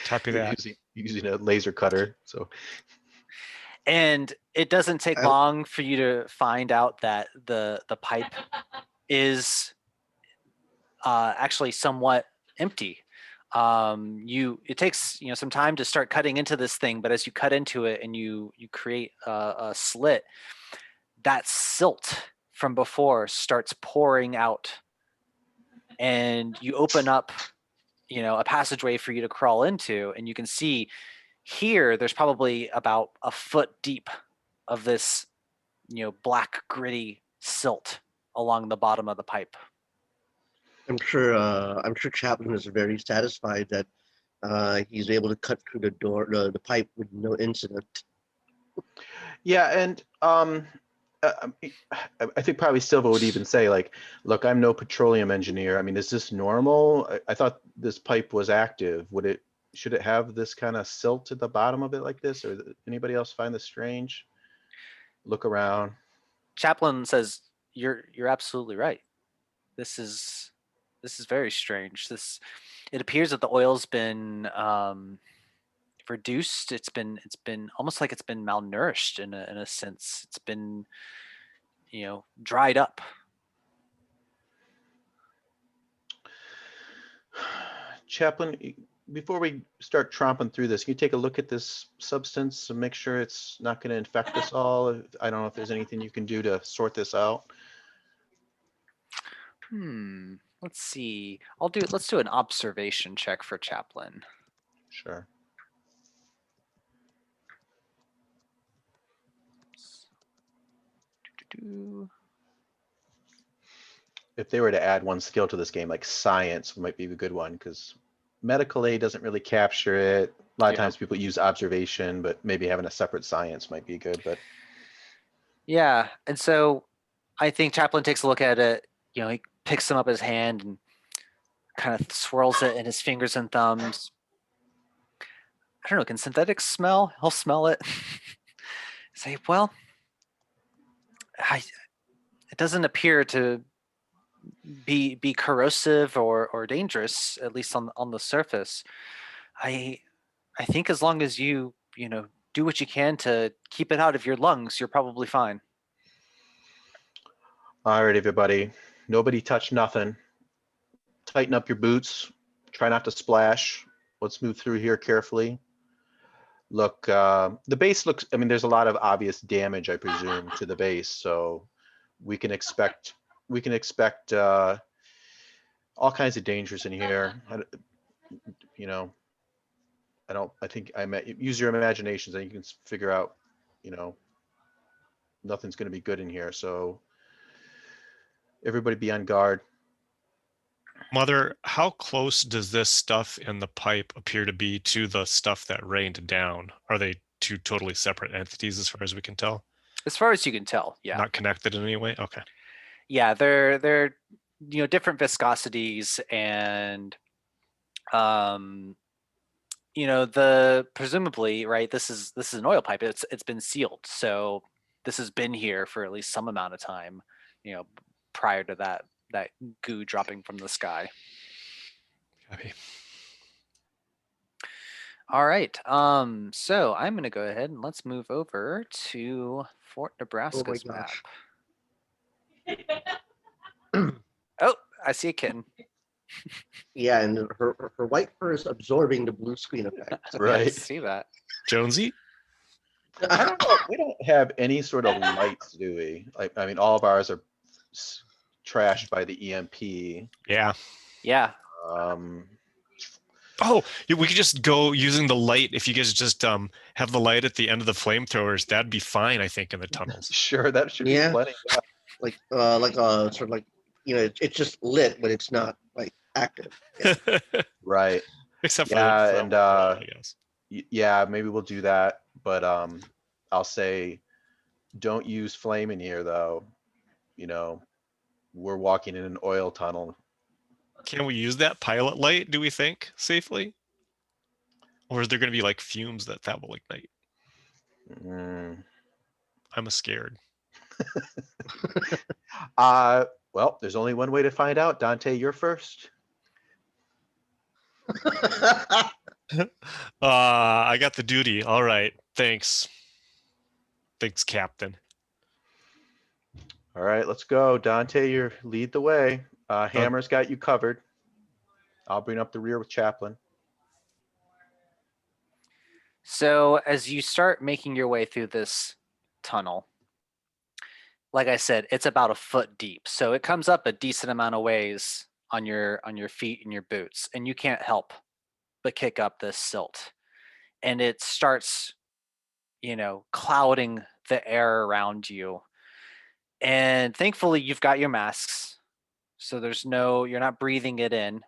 Copy you're that. using a laser cutter. So. And it doesn't take long for you to find out that the pipe is actually somewhat empty. It takes some time to start cutting into this thing, but as you cut into it and you create a slit, that silt from before starts pouring out, and you open up a passageway for you to crawl into, and you can see here there's probably about a foot deep of this black gritty silt along the bottom of the pipe. I'm sure Chaplin is very satisfied that he's able to cut through the pipe with no incident. Yeah, and I think probably Silva would even say, like, look, I'm no petroleum engineer. I mean, is this normal? I thought this pipe was active. Should it have this kind of silt at the bottom of it like this? Or anybody else find this strange? Look around. Chaplin says, you're absolutely right. This is very strange. It appears that the oil's been reduced. It's been almost like it's been malnourished in a sense. It's been dried up. Chaplin, before we start tromping through this, can you take a look at this substance and make sure it's not going to infect us all? I don't know if there's anything you can do to sort this out. Let's see. Let's do an observation check for Chaplin. Sure. If they were to add one skill to this game, like science might be a good one, because medical aid doesn't really capture it. A lot of times people use observation, but maybe having a separate science might be good. But yeah, and so I think Chaplin takes a look at it. He picks them up his hand and kind of swirls it in his fingers and thumbs. I don't know, can synthetics smell? He'll smell it. Say, well, it doesn't appear to be corrosive or dangerous, at least on the surface. I think as long as you do what you can to keep it out of your lungs, you're probably fine. All right, everybody. Nobody touch nothing. Tighten up your boots. Try not to splash. Let's move through here carefully. Look, the base looks, I mean, there's a lot of obvious damage, I presume, to the base. So we can expect all kinds of dangers in here. I think use your imaginations and you can figure out, nothing's going to be good in here. So everybody be on guard. Mother, how close does this stuff in the pipe appear to be to the stuff that rained down? Are they two totally separate entities as far as we can tell? As far as you can tell, yeah. Not connected in any way? Okay. Yeah, they're different viscosities, and the presumably, right, this is an oil pipe. It's been sealed. So this has been here for at least some amount of time, prior to that goo dropping from the sky. Copy. All right. So I'm going to go ahead and let's move over to Fort Nebraska's map. Oh, I see a kitten. Yeah, and her white fur is absorbing the blue screen effect. Right. I see that. Jonesy? I don't know. We don't have any sort of lights, do we? Like, I mean, all of ours are trashed by the EMP. Yeah. Yeah. Oh, we could just go using the light. If you guys just have the light at the end of the flamethrowers, that'd be fine, I think, in the tunnels. Sure, that should be plenty. Yeah. like a sort of like it's just lit, but it's not like active. Yeah. Right. Except for Yeah, the and roll, I guess. yeah, maybe we'll do that. But I'll say don't use flame in here though. You know, we're walking in an oil tunnel. Can we use that pilot light, do we think, safely? Or is there going to be like fumes that will ignite? Mm. I'm scared. Well, there's only one way to find out. Dante, you're first. I got the duty. All right. Thanks. Thanks, Captain. All right, let's go. Dante, you lead the way. Hammer's got you covered. I'll bring up the rear with Chaplain. So as you start making your way through this tunnel, like I said, it's about a foot deep. So it comes up a decent amount of ways on your feet and your boots, and you can't help but kick up this silt. And it starts, clouding the air around you. And thankfully you've got your masks. So you're not breathing it in.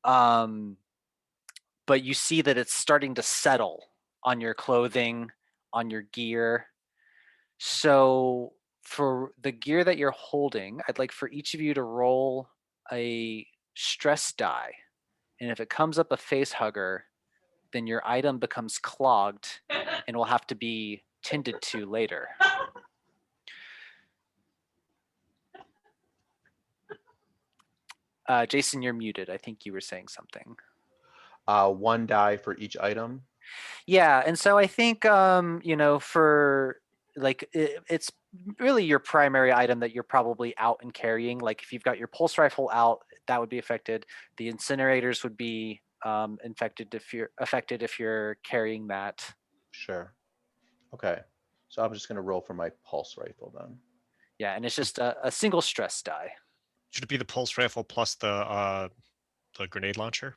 But you see that it's starting to settle on your clothing, on your gear. So for the gear that you're holding, I'd like for each of you to roll a stress die. And if it comes up a face hugger, then your item becomes clogged and will have to be tended to later. Jason, you're muted. I think you were saying something. 1 die for each item. Yeah, and so I think for like it's really your primary item that you're probably out and carrying. Like if you've got your pulse rifle out, that would be affected. The incinerators would be affected if you're carrying that. Sure. Okay. So I'm just going to roll for my pulse rifle then. Yeah, and it's just a single stress die. Should it be the pulse rifle plus the grenade launcher?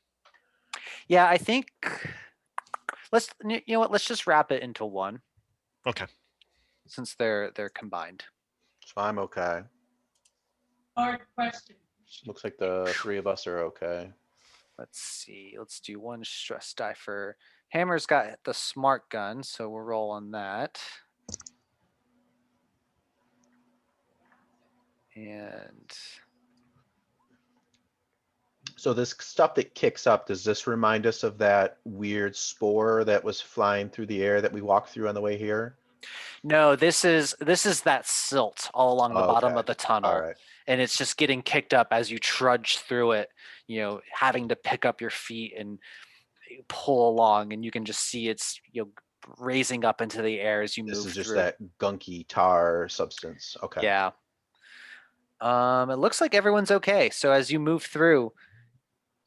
Yeah, I think let's just wrap it into one Okay. since they're combined. So I'm okay. Hard question. Looks like the 3 of us are okay. Let's see. Let's do one stress die for Hammer's got the smart gun, so we'll roll on that. And So this stuff that kicks up, does this remind us of that weird spore that was flying through the air that we walked through on the way here? no, this is that silt all along the bottom Okay. of the tunnel. All right. And it's just getting kicked up as you trudge through it, having to pick up your feet and pull along, and you can just see it's raising up into the air as you move This is just through. that gunky tar substance. Okay. Yeah. It looks like everyone's okay. So as you move through,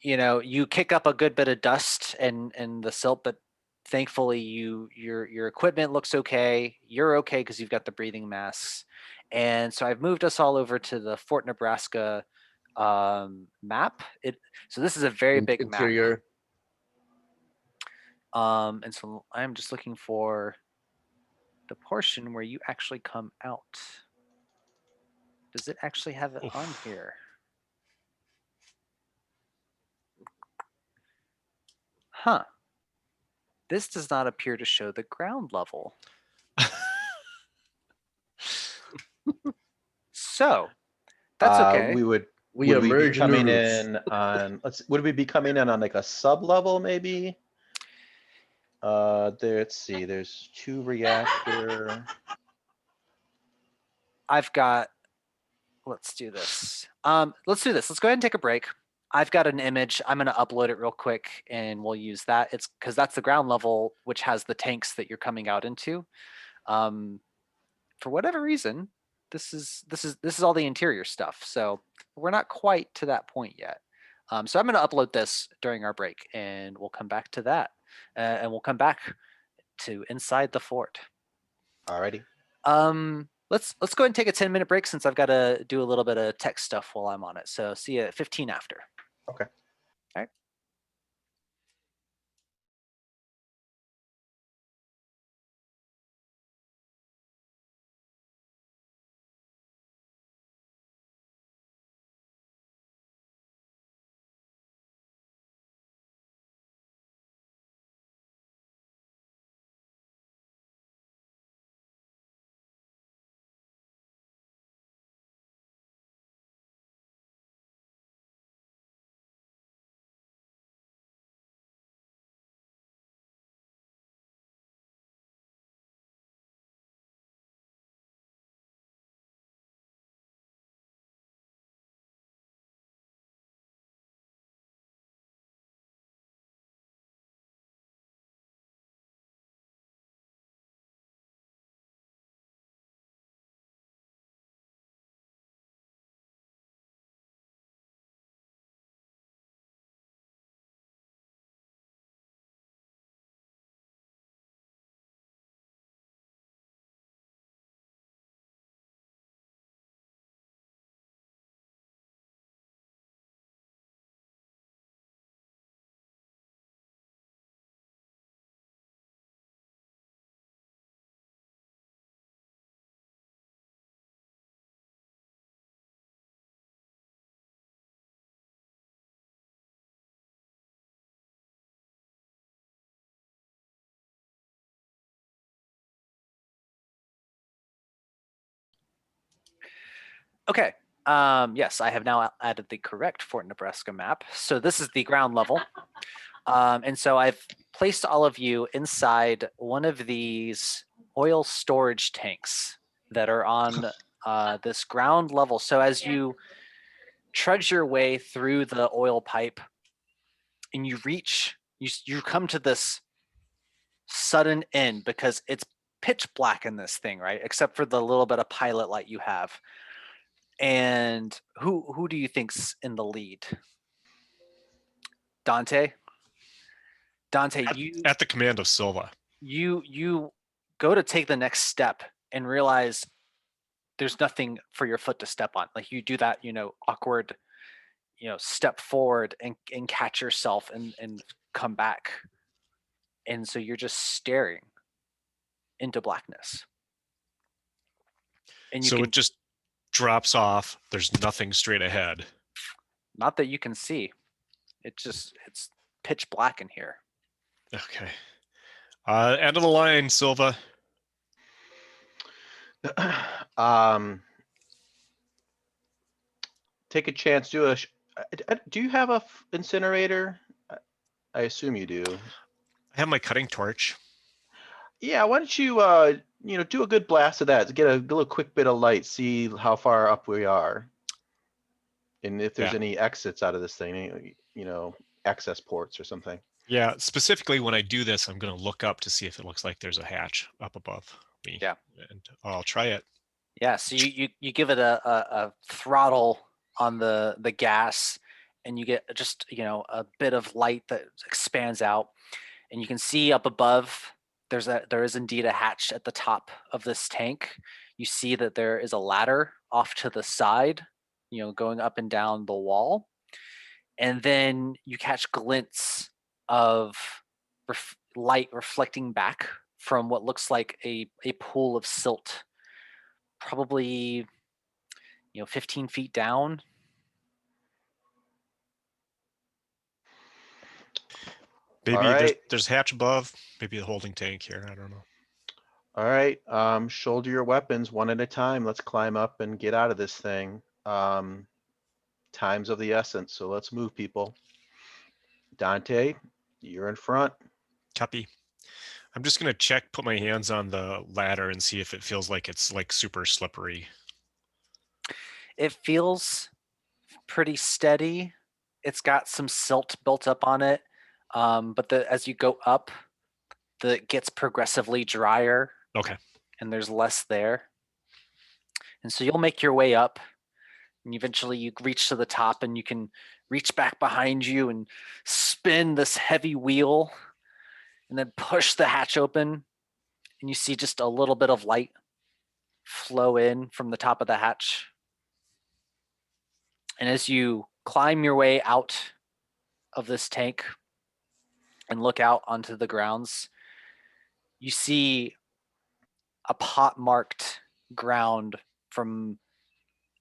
you kick up a good bit of dust and the silt, but thankfully your equipment looks okay. You're okay because you've got the breathing masks. And so I've moved us all over to the Fort Nebraska map. So this is a very big map. Interior. And so I'm just looking for the portion where you actually come out. Does it actually have it on here? Huh. This does not appear to show the ground level. So that's okay. Would We we be emerge in the coming roofs. in on would we be coming in on like a sub level maybe? Let's see, there's 2 reactor. I've got, let's do this. Let's do this. Let's go ahead and take a break. I've got an image. I'm going to upload it real quick and we'll use that. It's because that's the ground level, which has the tanks that you're coming out into. For whatever reason, this is all the interior stuff. So we're not quite to that point yet. So I'm going to upload this during our break and we'll come back to that. And we'll come back to inside the fort. Alrighty. Let's go ahead and take a 10-minute break since I've got to do a little bit of tech stuff while I'm on it. So see you at 15 after. Okay. All right. Okay. Yes, I have now added the correct Fort Nebraska map. So this is the ground level. And so I've placed all of you inside one of these oil storage tanks that are on this ground level. So as you trudge your way through the oil pipe and you come to this sudden end because it's pitch black in this thing, right? Except for the little bit of pilot light you have. And who do you think's in the lead? Dante? Dante, At the command of Silva. you go to take the next step and realize there's nothing for your foot to step on. Like you do that, awkward, step forward and catch yourself and come back. And so you're just staring into blackness. And you So can, it just drops off. There's nothing straight ahead. not that you can see. It's pitch black in here. Okay. End of the line, Silva. Take a chance. Do you have a incinerator? I assume you do. I have my cutting torch. Yeah, why don't you do a good blast of that to get a little quick bit of light, see how far up we are, and if there's Yeah. any exits out of this thing, access ports or something. Yeah, specifically when I do this, I'm going to look up to see if it looks like there's a hatch up above me. Yeah. And I'll try it. Yeah, so you give it a throttle on the gas, and you get just a bit of light that expands out, and you can see up above there is indeed a hatch at the top of this tank. You see that there is a ladder off to the side, going up and down the wall, and then you catch glints of light reflecting back from what looks like a pool of silt, probably 15 feet down. Maybe All right. there's a hatch above, maybe a holding tank here. I don't know. All right, shoulder your weapons one at a time. Let's climb up and get out of this thing. Time's of the essence, so let's move, people. Dante, you're in front. Copy. I'm just going to put my hands on the ladder and see if it feels like it's like super slippery. It feels pretty steady. It's got some silt built up on it, but as you go up, it gets progressively drier. Okay. And there's less there. And so you'll make your way up, and eventually you reach to the top, and you can reach back behind you and spin this heavy wheel and then push the hatch open, and you see just a little bit of light flow in from the top of the hatch. And as you climb your way out of this tank and look out onto the grounds, you see a pot-marked ground from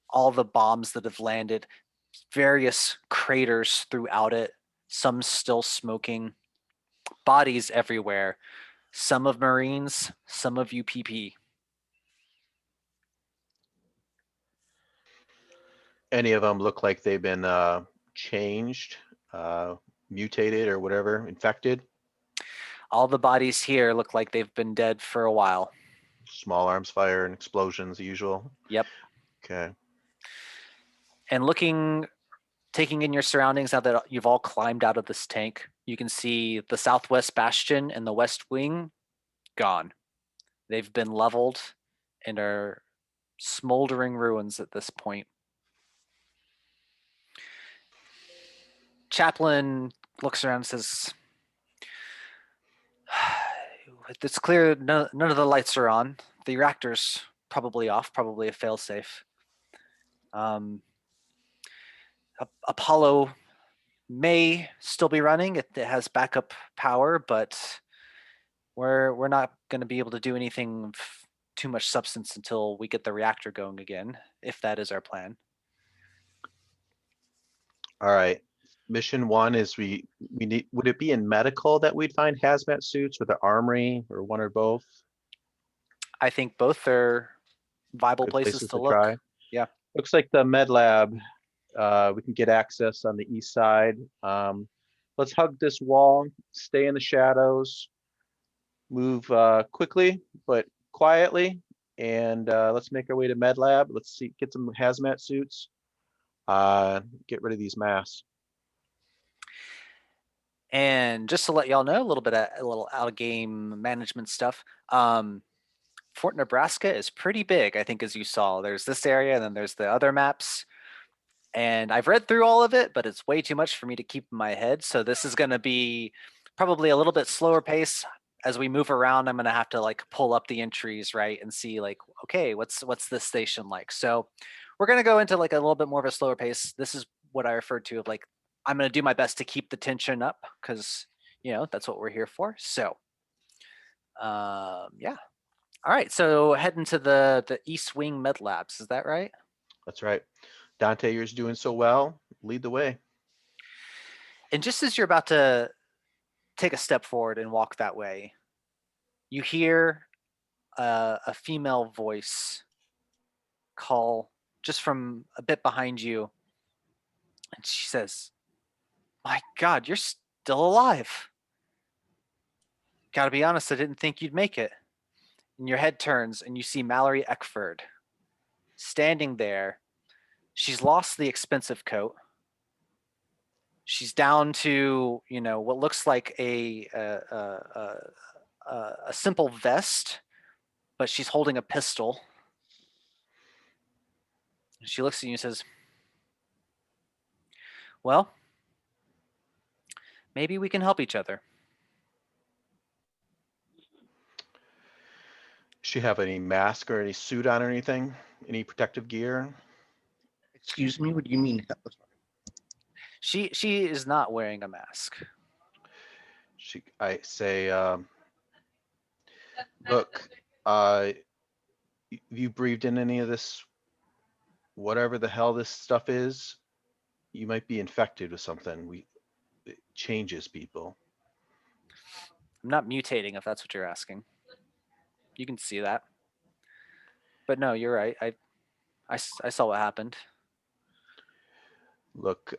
all the bombs that have landed, various craters throughout it, some still smoking, bodies everywhere, some of Marines, some of UPP. Any of them look like they've been changed, mutated or whatever, infected? All the bodies here look like they've been dead for a while. Small arms fire and explosions, the usual? Yep. Okay. And taking in your surroundings now that you've all climbed out of this tank, you can see the southwest bastion and the west wing gone. They've been leveled and are smoldering ruins at this point. Chaplain looks around and says, it's clear none of the lights are on. The reactor's probably off, probably a failsafe. Apollo may still be running. It has backup power, but we're not going to be able to do anything of too much substance until we get the reactor going again, if that is our plan. All right. Mission one is we need, would it be in medical that we'd find hazmat suits, or the armory, or one or both? I think both are viable Good places to look. try. Yeah. Looks like the med lab, we can get access on the east side. Let's hug this wall, stay in the shadows, move quickly but quietly, and let's make our way to med lab. Let's see, get some hazmat suits, get rid of these masks. And just to let y'all know a little out of game management stuff. Fort Nebraska is pretty big, I think, as you saw. There's this area, and then there's the other maps. And I've read through all of it, but it's way too much for me to keep in my head. So this is going to be probably a little bit slower pace. As we move around, I'm going to have to like pull up the entries, right, and see like, okay, what's this station like? So we're going to go into like a little bit more of a slower pace. This is what I referred to of like, I'm going to do my best to keep the tension up because, you know, that's what we're here for. So, yeah. All right. So heading to the East Wing Med Labs. Is that right? That's right. Dante, you're doing so well. Lead the way. And just as you're about to take a step forward and walk that way, you hear a female voice call just from a bit behind you. And she says, "My God, you're still alive. Gotta be honest, I didn't think you'd make it." And your head turns and you see Mallory Eckford standing there. She's lost the expensive coat. She's down to, you know, what looks like a simple vest, but she's holding a pistol. She looks at you and says, "Well, maybe we can help each other." She have any mask or any suit on or anything? Any protective gear? Excuse me, what do you mean? She is not wearing a mask. I say, look, you breathed in any of this, whatever the hell this stuff is, you might be infected with something. It changes people. I'm not mutating, if that's what you're asking. You can see that. But no, you're right. I saw what happened. Look,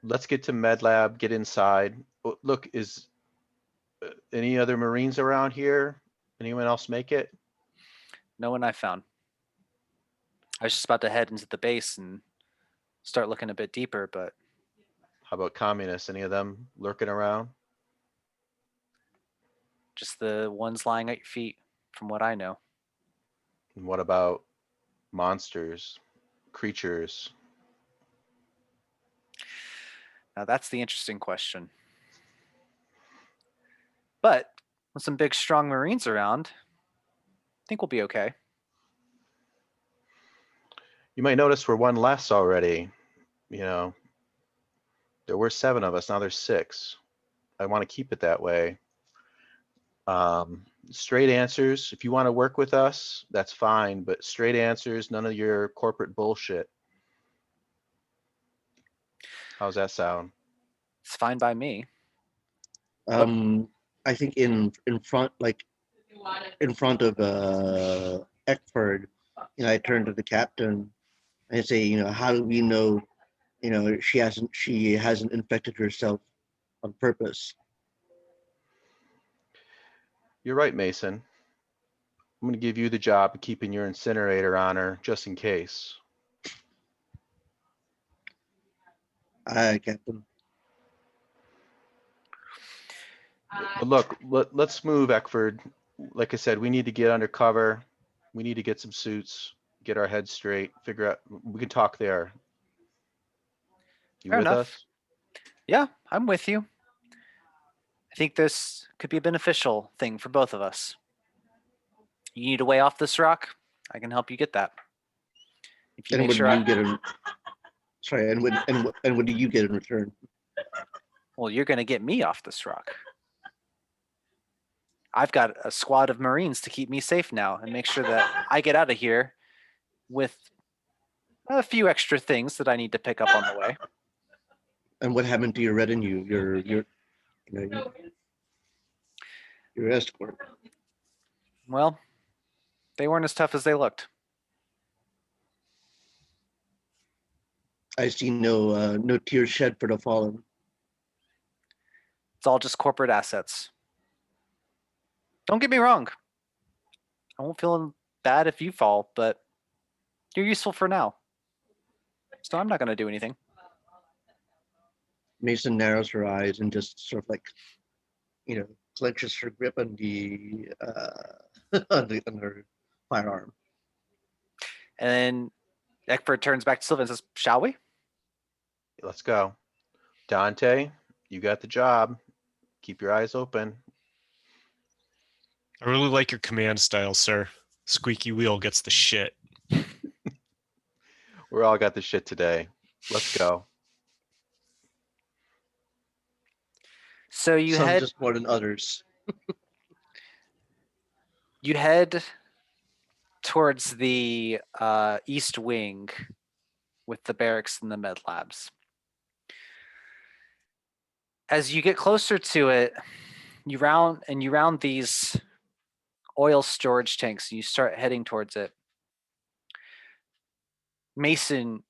let's get to med lab, get inside. Look, is any other Marines around here? Anyone else make it? No one I found. I was just about to head into the base and start looking a bit deeper, but How about communists? Any of them lurking around? just the ones lying at your feet, from what I know. And what about monsters, creatures? Now that's the interesting question. But with some big, strong Marines around, I think we'll be okay. You might notice we're one less already. You know, there were 7 of us, now there's 6. I want to keep it that way. Straight answers. If you want to work with us, that's fine, but straight answers, none of your corporate bullshit. How's that sound? It's fine by me. I think in front, like in front of Eckford, you know, I turn to the captain and I say, you know, how do we know, you know, she hasn't infected herself on purpose? You're right, Mason. I'm going to give you the job of keeping your incinerator on her, just in case. Aye, Captain. But look, let's move, Eckford. Like I said, we need to get undercover. We need to get some suits, get our heads straight, figure out, we can talk there. You Fair with enough. us? Yeah, I'm with you. I think this could be a beneficial thing for both of us. You need a way off this rock? I can help you get that. If you And make what sure do you get in? Sorry, and what do you get in return? well, you're going to get me off this rock. I've got a squad of Marines to keep me safe now and make sure that I get out of here with a few extra things that I need to pick up on the way. And what happened to your retinue? You know, your escort. Well, they weren't as tough as they looked. I see no tears shed for the fallen. It's all just corporate assets. Don't get me wrong. I won't feel bad if you fall, but you're useful for now. So I'm not going to do anything. Mason narrows her eyes and just sort of like, clenches her grip on the on her firearm. And then Eckford turns back to Sylvan and says, shall we? Let's go. Dante, you got the job. Keep your eyes open. I really like your command style, sir. Squeaky wheel gets the shit. We're all got the shit today. Let's go. So you Some head just more than others. towards the east wing with the barracks and the med labs. As you get closer to it, you round these oil storage tanks and you start heading towards it. Mason,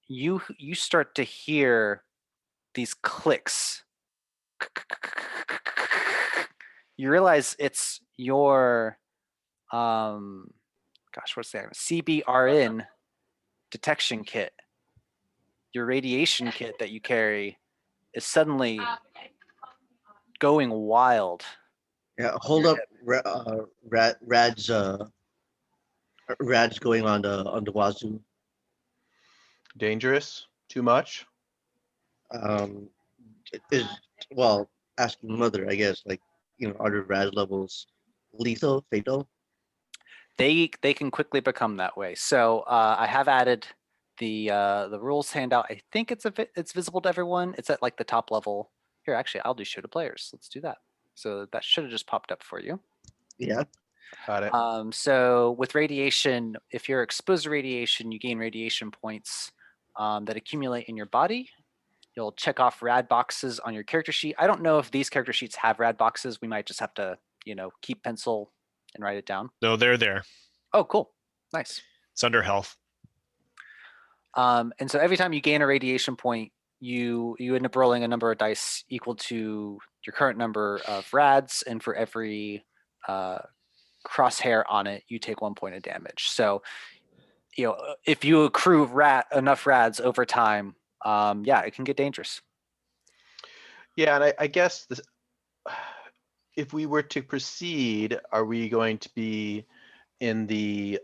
you start to hear these clicks. You realize it's your what's that? CBRN detection kit. Your radiation kit that you carry is suddenly going wild. Yeah, hold up, Rad's going on the wazoo. Dangerous? Too much? Is well, asking mother, I guess, like, are the Rad levels lethal, fatal? They can quickly become that way. So I have added the rules handout. I think it's visible to everyone. It's at like the top level. Here, actually, I'll do show to players. Let's do that. So that should have just popped up for you. Yeah. Got it. So with radiation, if you're exposed to radiation, you gain radiation points that accumulate in your body. You'll check off rad boxes on your character sheet. I don't know if these character sheets have rad boxes. We might just have to, keep pencil and write it down. No, they're there. Oh, cool. Nice. It's under health. And so every time you gain a radiation point, you end up rolling a number of dice equal to your current number of rads, and for every crosshair on it, you take 1 point of damage. So, if you accrue enough rads over time, it can get dangerous. Yeah, and I guess if we were to proceed, are we going to be in the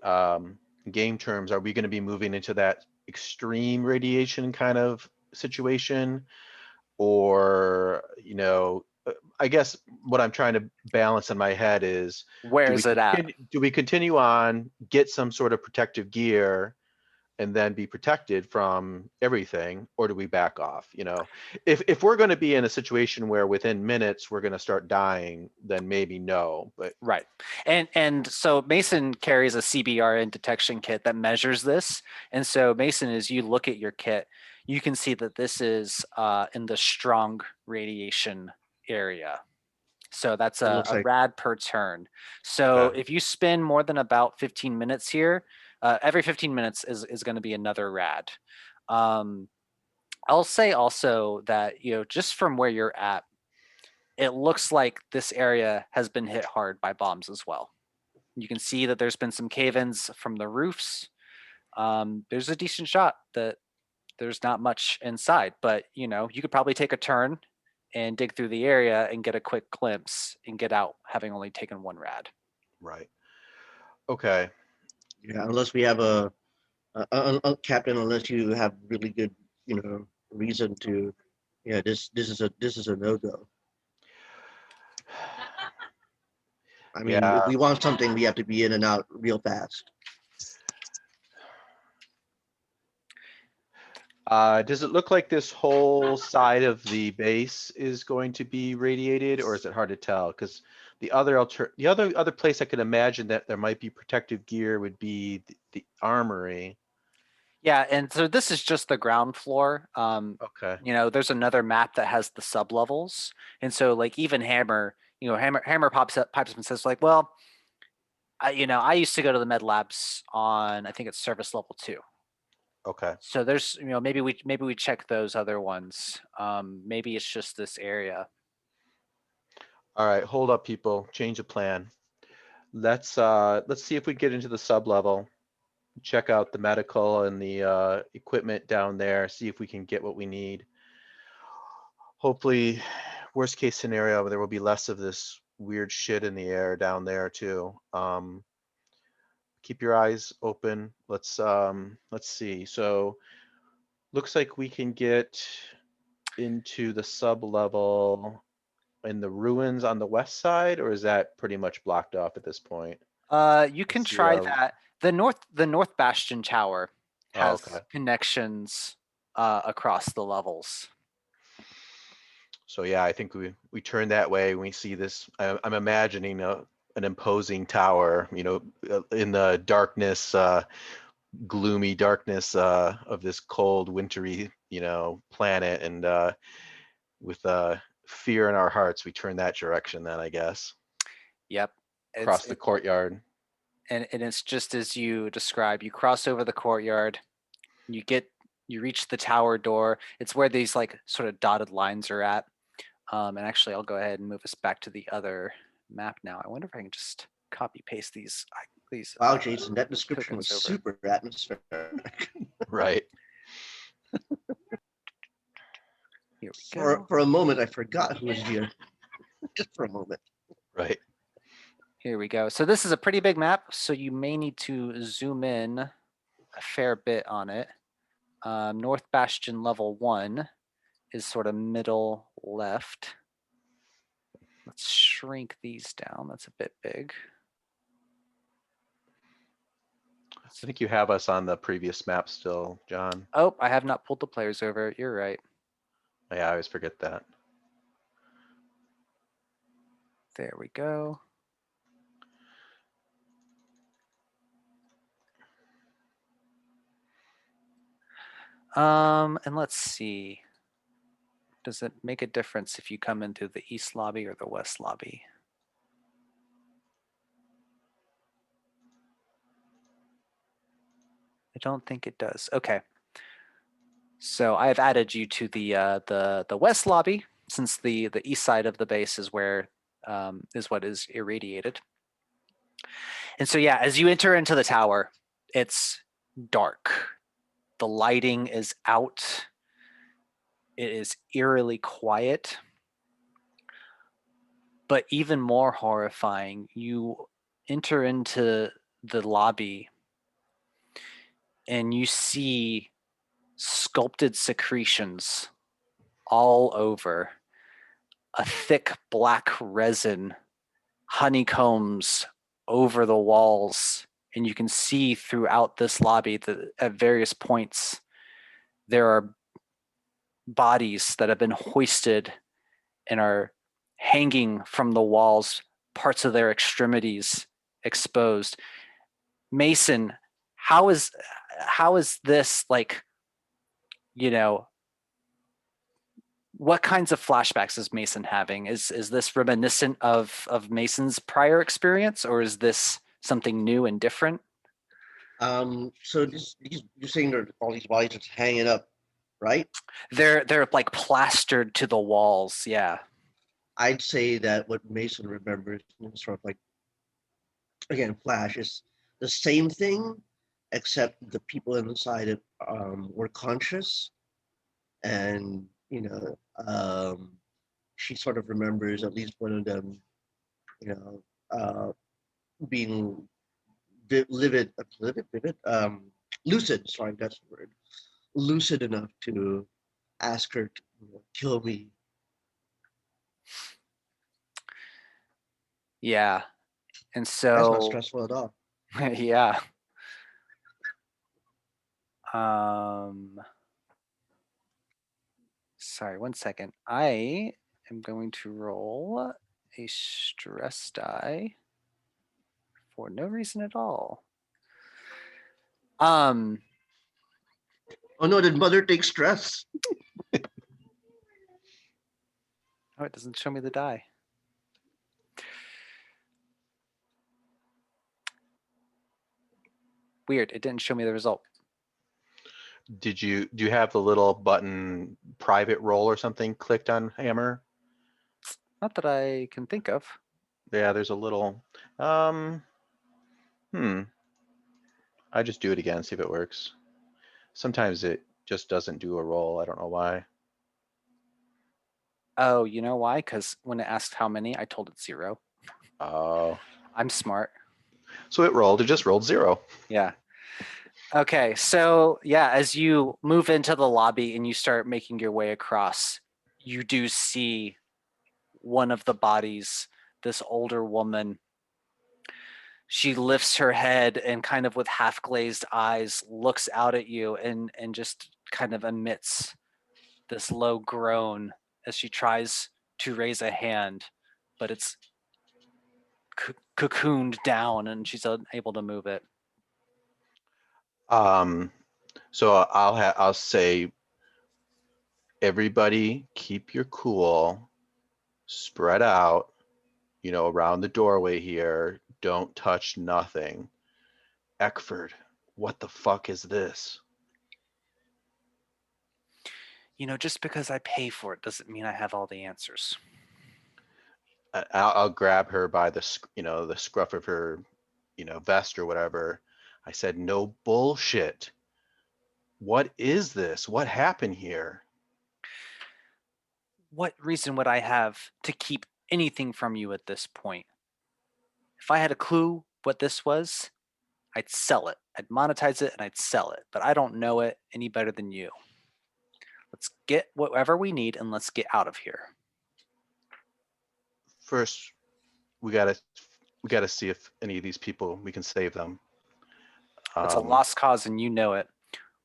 game terms? Are we going to be moving into that extreme radiation kind of situation, or I guess what I'm trying to balance in my head is Where is it at? do we continue on, get some sort of protective gear, and then be protected from everything, or do we back off? If we're going to be in a situation where within minutes we're going to start dying, then maybe no. But right, and so Mason carries a CBRN detection kit that measures this, and so Mason, as you look at your kit, you can see that this is in the strong radiation area. So that's a rad per turn. So if you spend more than about 15 minutes here, every 15 minutes is going to be another rad. I'll say also that, just from where you're at, it looks like this area has been hit hard by bombs as well. You can see that there's been some cave-ins from the roofs. There's a decent shot that there's not much inside, but you could probably take a turn and dig through the area and get a quick glimpse and get out having only taken one rad. Right. Okay. Yeah, unless we have a captain, unless you have really good, reason to, this is a no-go. I mean, if we want something, we have to be in and out real fast. Does it look like this whole side of the base is going to be radiated, or is it hard to tell? Because the other place I could imagine that there might be protective gear would be the armory. Yeah, and so this is just the ground floor. Okay. There's another map that has the sub levels, and so like even Hammer, Hammer pipes up and says like, well, I used to go to the med labs on, I think it's service level 2. Okay. So there's, maybe we check those other ones. Maybe it's just this area. All right, hold up, people. Change of plan. Let's see if we get into the sub level. Check out the medical and the equipment down there. See if we can get what we need. Hopefully, worst case scenario, there will be less of this weird shit in the air down there too. Keep your eyes open. Let's see. So looks like we can get into the sub level in the ruins on the west side, or is that pretty much blocked off at this point? You can Let's see, try that. The North Bastion Tower oh, has okay. connections across the levels. So yeah, I think we turn that way. We see this. I'm imagining an imposing tower, in the darkness, gloomy darkness of this cold, wintry, planet, and with fear in our hearts, we turn that direction. Then I guess Yep. across the courtyard. And it's just as you describe. You cross over the courtyard. You reach the tower door. It's where these like sort of dotted lines are at. And actually, I'll go ahead and move us back to the other map now. I wonder if I can just copy paste these. Wow, Jason, that description was tokens over. super atmospheric. Right. Here we go. For a moment, I forgot who was here. Just for a moment. Right. Here we go. So this is a pretty big map, so you may need to zoom in a fair bit on it. North Bastion level 1 is sort of middle left. Let's shrink these down. That's a bit big. I think you have us on the previous map still, John. Oh, I have not pulled the players over. You're right. Yeah, I always forget that. There we go. And let's see. Does it make a difference if you come in through the east lobby or the west lobby? I don't think it does. Okay. So I have added you to the west lobby, since the east side of the base is where is what is irradiated. And so yeah, as you enter into the tower, it's dark. The lighting is out. It is eerily quiet. But even more horrifying, you enter into the lobby and you see sculpted secretions all over. A thick black resin honeycombs over the walls, and you can see throughout this lobby that at various points there are bodies that have been hoisted and are hanging from the walls, parts of their extremities exposed. Mason, how is this, like, what kinds of flashbacks is Mason having? Is this reminiscent of Mason's prior experience, or is this something new and different? So you're saying there are all these bodies just hanging up, right? They're like plastered to the walls. Yeah. I'd say that what Mason remembers is sort of like, again, Flash is the same thing, except the people inside it were conscious, and she sort of remembers at least one of them, being lucid. Sorry, that's the word. Lucid enough to ask her to kill me. Yeah. And That's so not stressful at all. yeah. Sorry, 1 second. I am going to roll a stress die for no reason at all. Oh no, did mother take stress? Oh, it doesn't show me the die. Weird, it didn't show me the result. do you have the little button private role or something clicked on Hammer? Not that I can think of. Yeah, there's a little, um, I just do it again, see if it works. Sometimes it just doesn't do a roll. I don't know why. Oh, you know why? Because when it asked how many, I told it 0. Oh, I'm smart. so it rolled. It just rolled 0. Yeah. Okay, so yeah, as you move into the lobby and you start making your way across, you do see one of the bodies, this older woman. She lifts her head and kind of with half glazed eyes looks out at you and just kind of emits this low groan as she tries to raise a hand, but it's cocooned down and she's unable to move it. So I'll say, everybody keep your cool, spread out, around the doorway here. Don't touch nothing. Eckford, what the fuck is this? Just because I pay for it doesn't mean I have all the answers. I'll grab her by the scruff of her, vest or whatever. I said, no bullshit. What is this? What happened here? What reason would I have to keep anything from you at this point? If I had a clue what this was, I'd sell it. I'd monetize it and I'd sell it, but I don't know it any better than you. Let's get whatever we need and let's get out of here. First, we gotta see if any of these people, we can save them. It's a lost cause and you know it.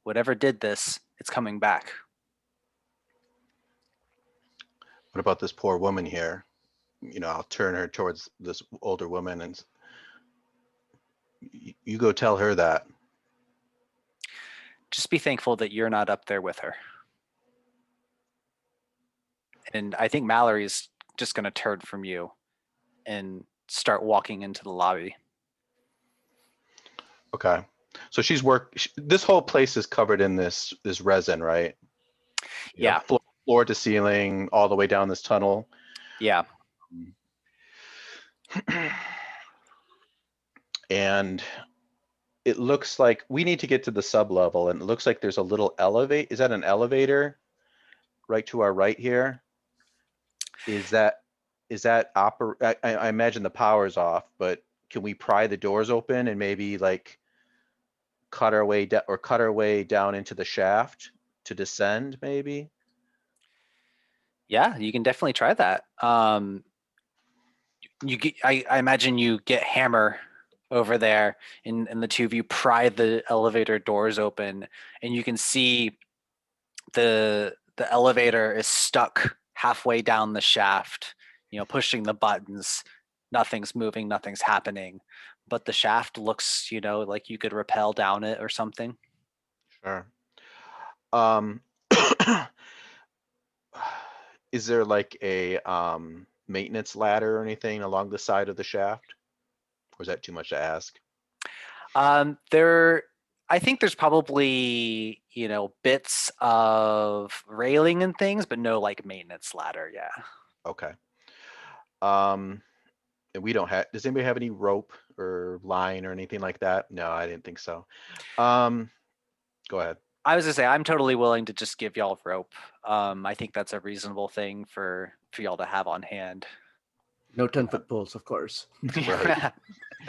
Whatever did this, it's coming back. What about this poor woman here? I'll turn her towards this older woman and you go tell her that. Just be thankful that you're not up there with her. And I think Mallory's just going to turn from you and start walking into the lobby. Okay. So this whole place is covered in this resin, right? Yeah. Floor to ceiling, all the way down this tunnel. Yeah. And it looks like we need to get to the sub level, and it looks like there's a little elevate. Is that an elevator right to our right here? I imagine the power's off, but can we pry the doors open and maybe like cut our way down into the shaft to descend maybe? Yeah, you can definitely try that. I imagine you get Hammer over there and the two of you pry the elevator doors open and you can see the elevator is stuck halfway down the shaft, pushing the buttons. Nothing's moving, nothing's happening. But the shaft looks, like you could rappel down it or something. Sure. Is there like a maintenance ladder or anything along the side of the shaft? Or is that too much to ask? I think there's probably, bits of railing and things, but no like maintenance ladder. Yeah. Okay. And we don't have, does anybody have any rope or line or anything like that? No, I didn't think so. Go ahead. I was gonna say I'm totally willing to just give y'all rope. I think that's a reasonable thing for y'all to have on hand. No 10-foot poles, of course. Right.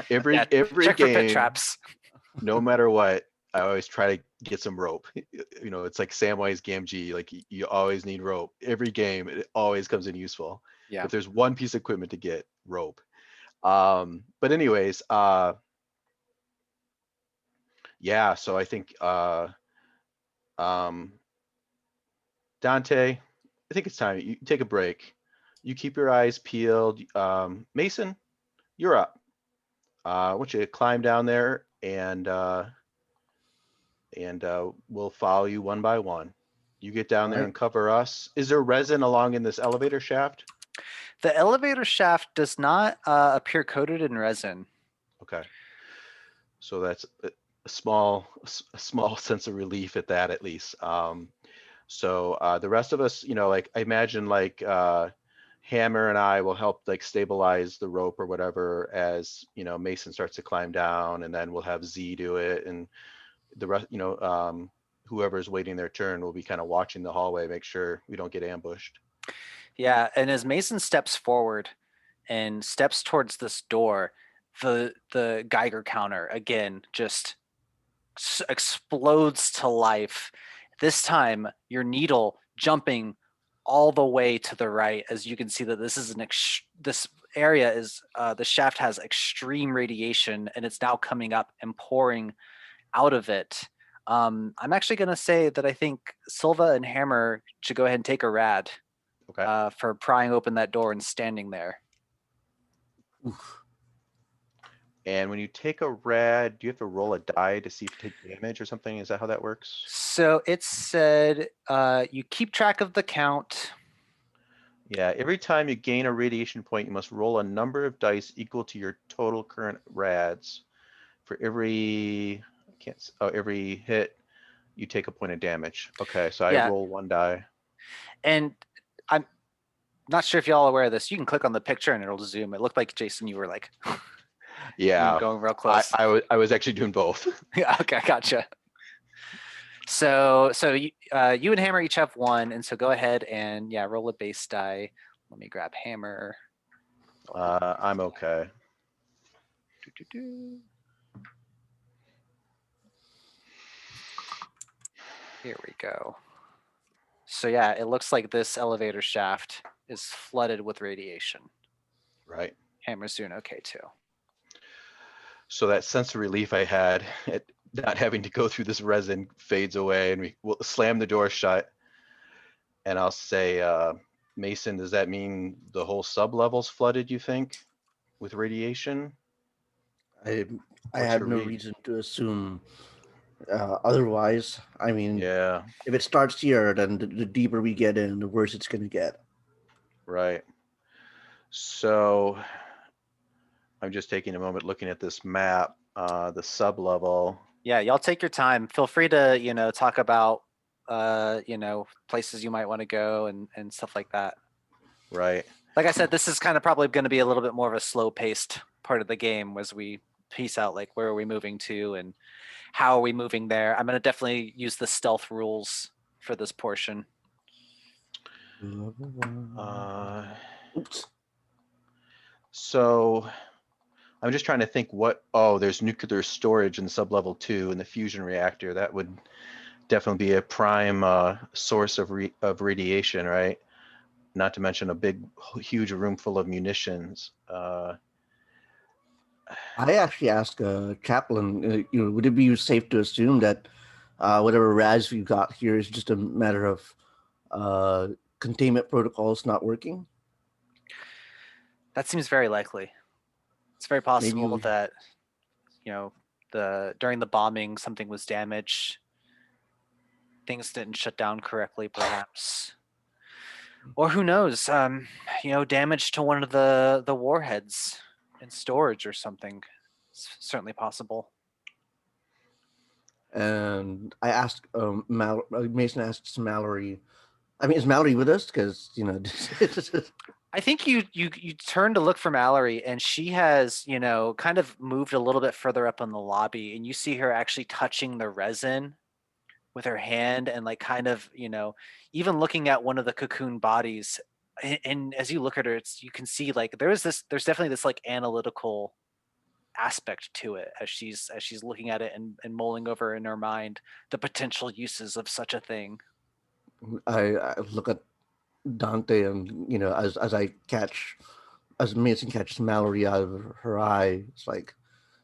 Every Yeah, every check for pit game, traps. no matter what, I always try to get some rope. It's like Samwise Gamgee, like you always need rope. Every game, it always comes in useful. Yeah. If there's one piece of equipment to get, rope. But anyways, yeah, so I think Dante, I think it's time you take a break. You keep your eyes peeled. Mason, you're up. I want you to climb down there and we'll follow you one by one. You get down there Alright. and cover us. Is there resin along in this elevator shaft? The elevator shaft does not appear coated in resin. Okay. So that's a small sense of relief at that, at least. So the rest of us, like I imagine like Hammer and I will help like stabilize the rope or whatever as, Mason starts to climb down, and then we'll have Z do it, and the rest, whoever's waiting their turn will be kind of watching the hallway, make sure we don't get ambushed. Yeah, and as Mason steps forward and steps towards this door, the Geiger counter again just explodes to life. This time, your needle jumping all the way to the right, as you can see that this is this area is the shaft has extreme radiation, and it's now coming up and pouring out of it. I'm actually going to say that I think Silva and Hammer should go ahead and take a rad Okay. for prying open that door and standing there. Oof. And when you take a rad, do you have to roll a die to see if you take damage or something? Is that how that works? So it said you keep track of the count. Yeah, every time you gain a radiation point, you must roll a number of dice equal to your total current rads. For every every hit, you take a point of damage. Okay, so I Yeah. roll one die. And I'm not sure if y'all are aware of this. You can click on the picture and it'll zoom. It looked like, Jason, you were like Yeah, going real close. I was actually doing both. Yeah, okay, gotcha. So you and Hammer each have one, and so go ahead and roll a base die. Let me grab Hammer. I'm okay. Doo-doo-doo. Here we go. So yeah, it looks like this elevator shaft is flooded with radiation. Right. Hammer's doing okay too. So that sense of relief I had at not having to go through this resin fades away, and we will slam the door shut. And I'll say, Mason, does that mean the whole sub-level's flooded, you think, with radiation? I What's had your no read? reason to assume otherwise. I mean, Yeah, if it starts here, then the deeper we get in, the worse it's going to get. right. So I'm just taking a moment looking at this map, the sub-level. Yeah, y'all take your time. Feel free to, talk about, places you might want to go and stuff like that. Right. Like I said, this is kind of probably going to be a little bit more of a slow-paced part of the game as we piece out like where are we moving to and how are we moving there. I'm going to definitely use the stealth rules for this portion. Oops. So I'm just trying to think there's nuclear storage in sub-level 2 in the fusion reactor. That would definitely be a prime source of radiation, right? Not to mention a huge room full of munitions. I actually asked Chaplain, would it be safe to assume that whatever RAS you got here is just a matter of containment protocols not working? That seems very likely. It's very possible Maybe that, during the bombing, something was damaged. Things didn't shut down correctly, perhaps. Or who knows, damage to one of the warheads in storage or something. It's certainly possible. And I asked Mason asks Mallory. I mean, is Mallory with us? Because I think you turn to look for Mallory, and she has kind of moved a little bit further up in the lobby, and you see her actually touching the resin with her hand, and like kind of even looking at one of the cocoon bodies. And as you look at her, you can see like there's definitely this like analytical aspect to it as she's looking at it and mulling over in her mind the potential uses of such a thing. I look at Dante, and as Mason catches Mallory out of her eye, it's like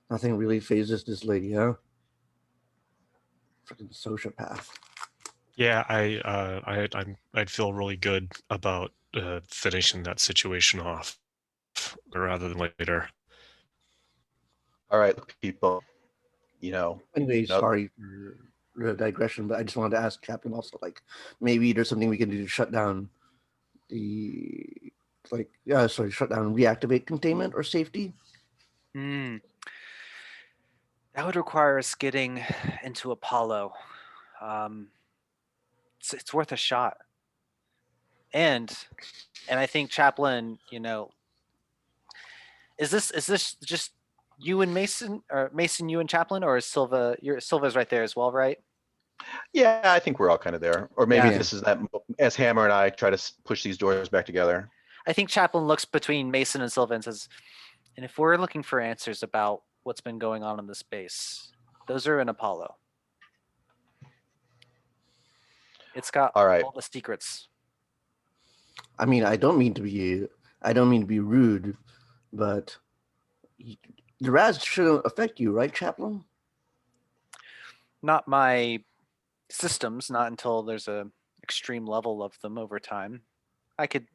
nothing really phases this lady, huh? Freaking sociopath. Yeah, I'd feel really good about finishing that situation off rather than later. All right, people. Anyway, Nope. sorry for the digression, but I just wanted to ask Chaplain also, like, maybe there's something we can do to shut down reactivate containment or safety. That would require us getting into Apollo. Um, it's worth a shot. And I think Chaplain, is this just you and Mason, or Mason, you and Chaplain, or is Silva? Silva's right there as well, right? Yeah, I think we're all kind of there. Or maybe Yeah. this is that as Hammer and I try to push these doors back together. I think Chaplain looks between Mason and Silva and says, "And if we're looking for answers about what's been going on in the space, those are in Apollo. It's got All right. all the secrets." I mean, I don't mean to be rude, but the rats shouldn't affect you, right, Chaplain? Not my systems, not until there's a extreme level of them over time. I could,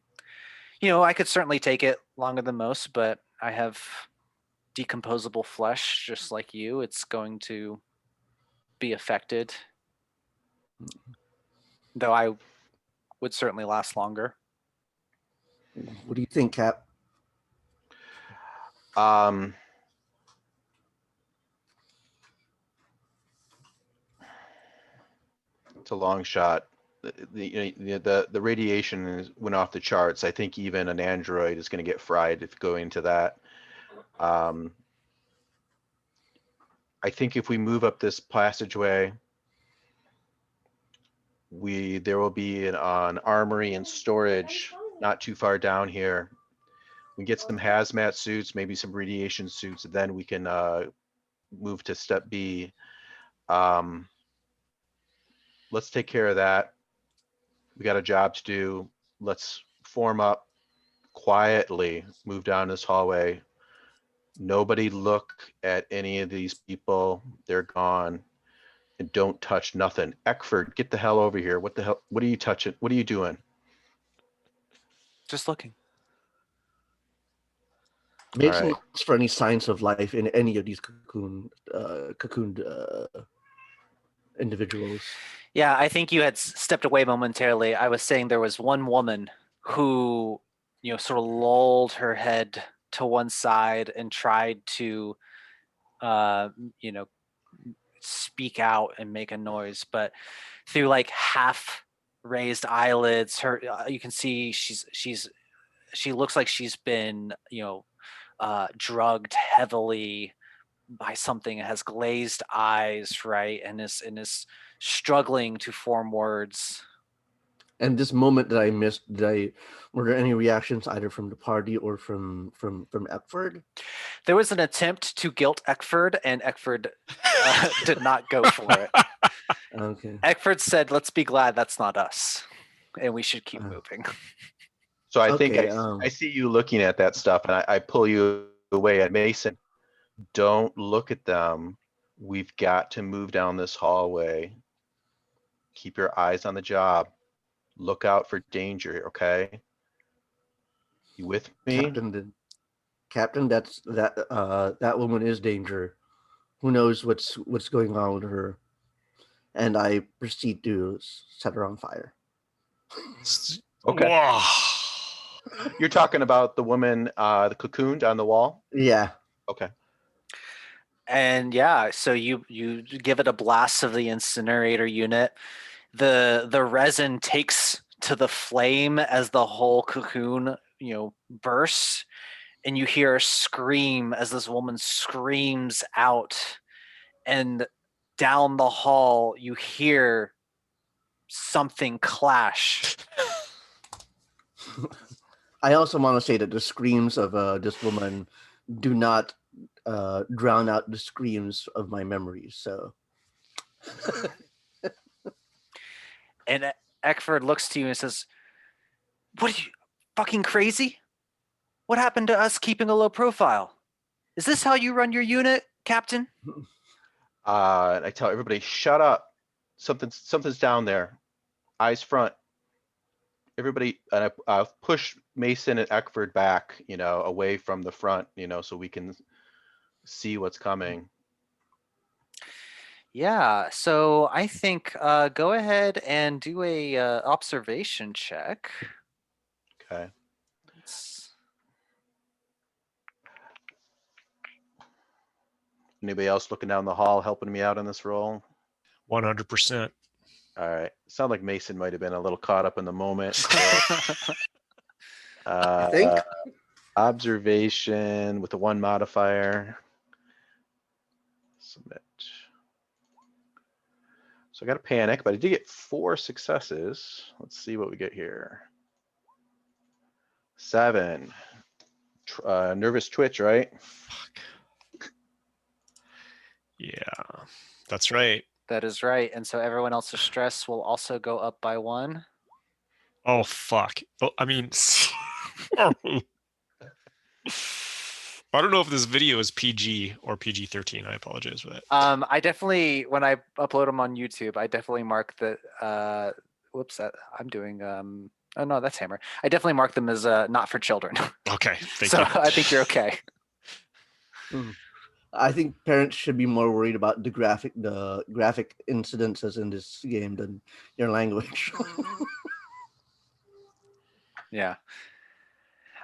I could certainly take it longer than most, but I have decomposable flesh just like you. It's going to be affected, though I would certainly last longer. What do you think, Cap? It's a long shot. The radiation went off the charts. I think even an android is going to get fried if going into that. I think if we move up this passageway, there will be an armory and storage not too far down here. We get some hazmat suits, maybe some radiation suits, and then we can move to step B. Let's take care of that. We got a job to do. Let's form up quietly, move down this hallway. Nobody look at any of these people. They're gone. And don't touch nothing. Eckford, get the hell over here. What the hell? What are you touching? What are you doing? Just looking. Mason right. looks for any signs of life in any of these cocooned individuals. Yeah, I think you had stepped away momentarily. I was saying there was one woman who, sort of lolled her head to one side and tried to, speak out and make a noise, but through like half raised eyelids, you can see she looks like she's been, drugged heavily by something. It has glazed eyes, right, and is struggling to form words. And this moment that I missed, were there any reactions either from the party or from Eckford? There was an attempt to guilt Eckford, and Eckford did not go for it. Okay. Eckford said, "Let's be glad that's not us, and we should keep moving." So I think Okay, I see you looking at that stuff, and I pull you away at Mason. Don't look at them. We've got to move down this hallway. Keep your eyes on the job. Look out for danger, okay? You with me? Captain, that woman is danger. Who knows what's going on with her? And I proceed to set her on fire. Okay. Whoa. You're talking about the woman, the cocooned on the wall? Yeah. Okay. And yeah, so you give it a blast of the incinerator unit. The resin takes to the flame as the whole cocoon, bursts, and you hear a scream as this woman screams out, and down the hall you hear something clash. I also want to say that the screams of this woman do not drown out the screams of my memories. So, And Eckford looks to you and says, "What are you, fucking crazy? What happened to us keeping a low profile? Is this how you run your unit, Captain?" I tell everybody, shut up. Something's down there. Eyes front. Everybody, and I push Mason and Eckford back, away from the front, so we can see what's coming. Yeah, so I think go ahead and do a observation check. Okay. It's Anybody else looking down the hall helping me out on this roll? 100%. All right. Sound like Mason might have been a little caught up in the moment. So, I think. Observation with the 1 modifier. Submit. So I got a panic, but I did get 4 successes. Let's see what we get here. 7. Nervous twitch, right? Fuck. Yeah, that's right. That is right. And so everyone else's stress will also go up by 1. Oh, fuck. Oh, I mean, I don't know if this video is PG or PG-13. I apologize for that. I definitely, when I upload them on YouTube, I definitely mark that. Whoops, I'm doing. Oh no, that's Hammer. I definitely mark them as not for children. Okay, thank So you. I think you're okay. I think parents should be more worried about the graphic incidences in this game than your language. Yeah.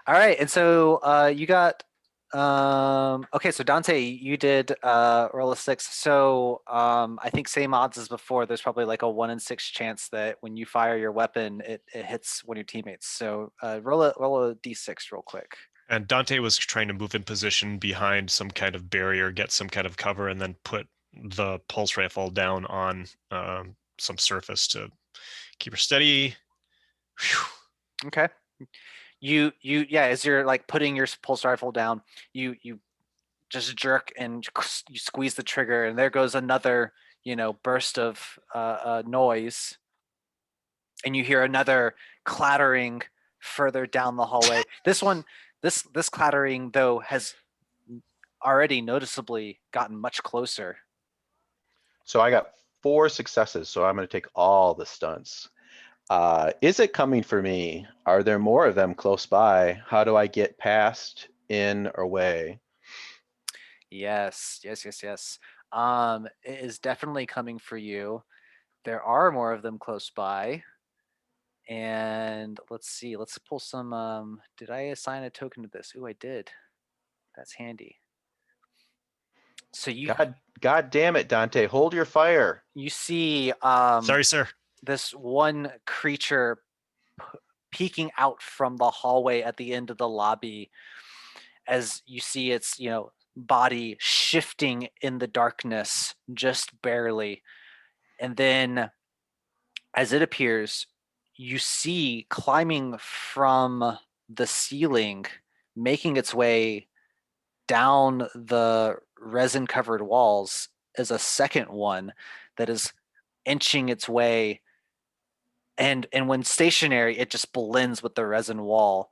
All right, and so you got. Okay, so Dante, you did roll a 6. So I think same odds as before. There's probably like a 1 in 6 chance that when you fire your weapon, it hits one of your teammates. So roll a d6 real quick. And Dante was trying to move in position behind some kind of barrier, get some kind of cover, and then put the pulse rifle down on some surface to keep her steady. Whew. Okay. You yeah, as you're like putting your pulse rifle down, you just jerk and you squeeze the trigger, and there goes another burst of noise, and you hear another clattering further down the hallway. This clattering though has already noticeably gotten much closer. So I got 4 successes, so I'm going to take all the stunts. Is it coming for me? Are there more of them close by? How do I get past, in, or away? Yes. It is definitely coming for you. There are more of them close by. And let's see, let's pull some, did I assign a token to this? Ooh, I did. That's handy. So God damn it, Dante, hold your fire. you see Sorry, sir. this one creature peeking out from the hallway at the end of the lobby, as you see its body shifting in the darkness just barely, and then as it appears, you see climbing from the ceiling, making its way down the resin covered walls, is a second one that is inching its way, and when stationary it just blends with the resin wall,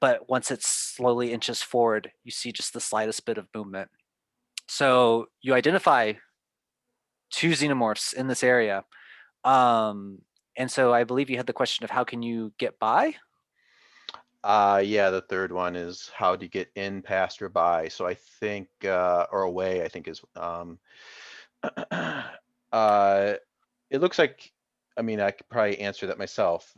but once it slowly inches forward you see just the slightest bit of movement. So you identify 2 xenomorphs in this area, and so I believe you had the question of how can you get by. Yeah, the third one is how to get in, past, or by. So I think, or away, I think is, it looks like, I mean, I could probably answer that myself.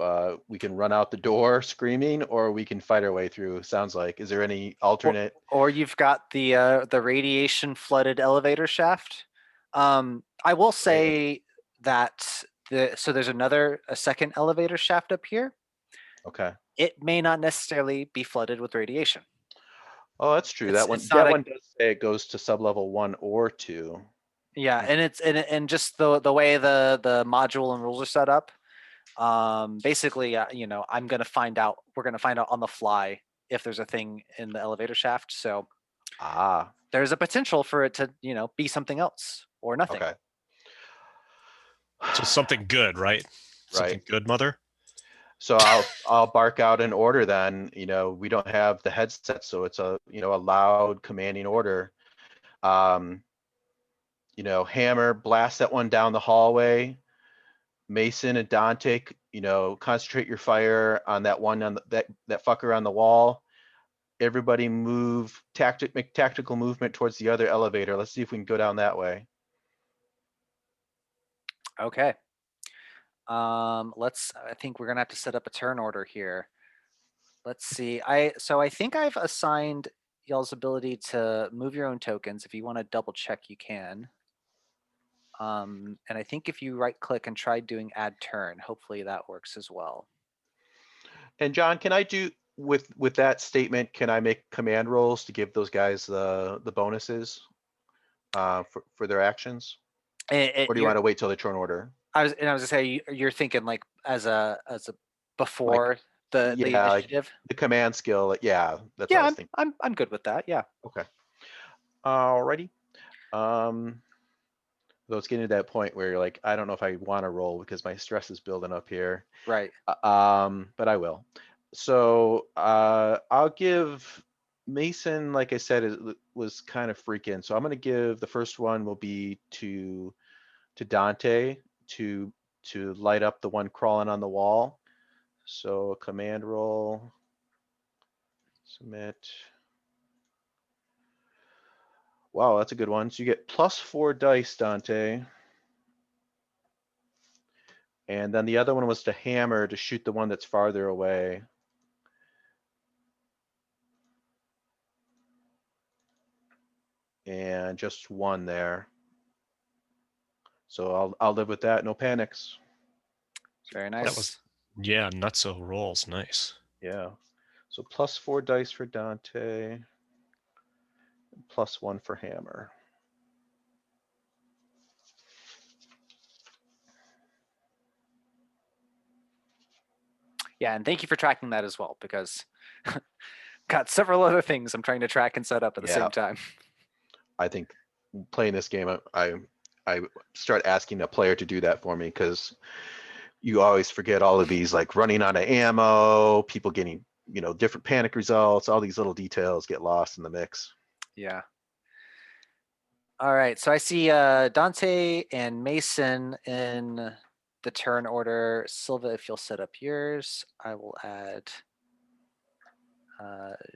We can run out the door screaming, or we can fight our way through. Sounds like. Is there any alternate? Or you've got the radiation flooded elevator shaft. I will say that so there's a second elevator shaft up here. Okay. It may not necessarily be flooded with radiation. Oh, that's true. It's One not does say it goes to sublevel 1 or 2. Yeah, and it's and just the way the module and rules are set up. Basically, we're gonna find out on the fly if there's a thing in the elevator shaft. So there's a potential for it to be something else or nothing. Okay. So something good, right? Something Right. good, mother. So I'll bark out an order then. We don't have the headset, so it's a loud commanding order. Hammer, blast that one down the hallway. Mason and Dante, concentrate your fire on that one on that fucker on the wall. Everybody make tactical movement towards the other elevator. Let's see if we can go down that way. Okay. I think we're gonna have to set up a turn order here. Let's see. I think I've assigned y'all's ability to move your own tokens. If you want to double check, you can. And I think if you right click and try doing add turn, hopefully that works as well. And John, can I do with that statement? Can I make command rolls to give those guys the bonuses for their actions, or do you want to wait till the turn order? I was gonna say you're thinking like as a before the Yeah, like initiative. the command skill. Yeah, that's what I Yeah, was thinking. I'm good with that. Yeah. Okay. Alrighty. Though it's getting to that point where you're like, I don't know if I want to roll because my stress is building up here. Right. But I will. So I'll give Mason, like I said, was kind of freaking. So I'm gonna give the first one will be to Dante to light up the one crawling on the wall. So command roll, submit. Wow, that's a good one. So you get +4 dice, Dante. And then the other one was to hammer to shoot the one that's farther away. And just one there. So I'll live with that. No panics. Very nice. That was, yeah, nutso rolls. Nice. Yeah. So +4 dice for Dante. +1 for hammer. Yeah, and thank you for tracking that as well, because got several other things I'm trying to track and set up at the same time. I think playing this game, I start asking a player to do that for me, because you always forget all of these, like running out of ammo, people getting, different panic results, all these little details get lost in the mix. Yeah. All right, so I see Dante and Mason in the turn order. Silva, if you'll set up yours, I will add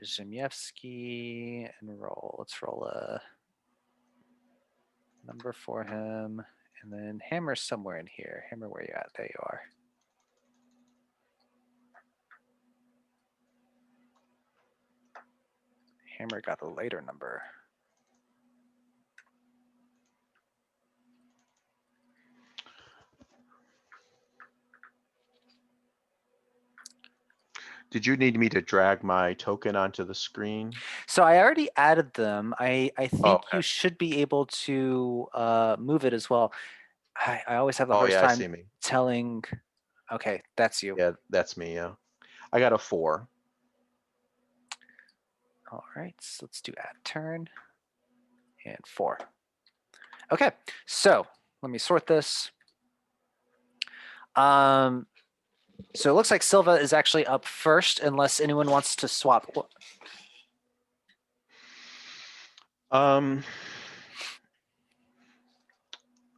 Zimyevsky and roll. Let's roll a number for him. And then Hammer's somewhere in here. Hammer, where you at? There you are. Hammer got a later number. Did you need me to drag my token onto the screen? So I already added them. I think okay. you should be able to move it as well. I always have the Oh hardest yeah, I time see me. telling. Okay, that's you. Yeah, that's me. Yeah, I got a 4. All right, so let's do add turn and 4. Okay, so let me sort this. So it looks like Silva is actually up first, unless anyone wants to swap. I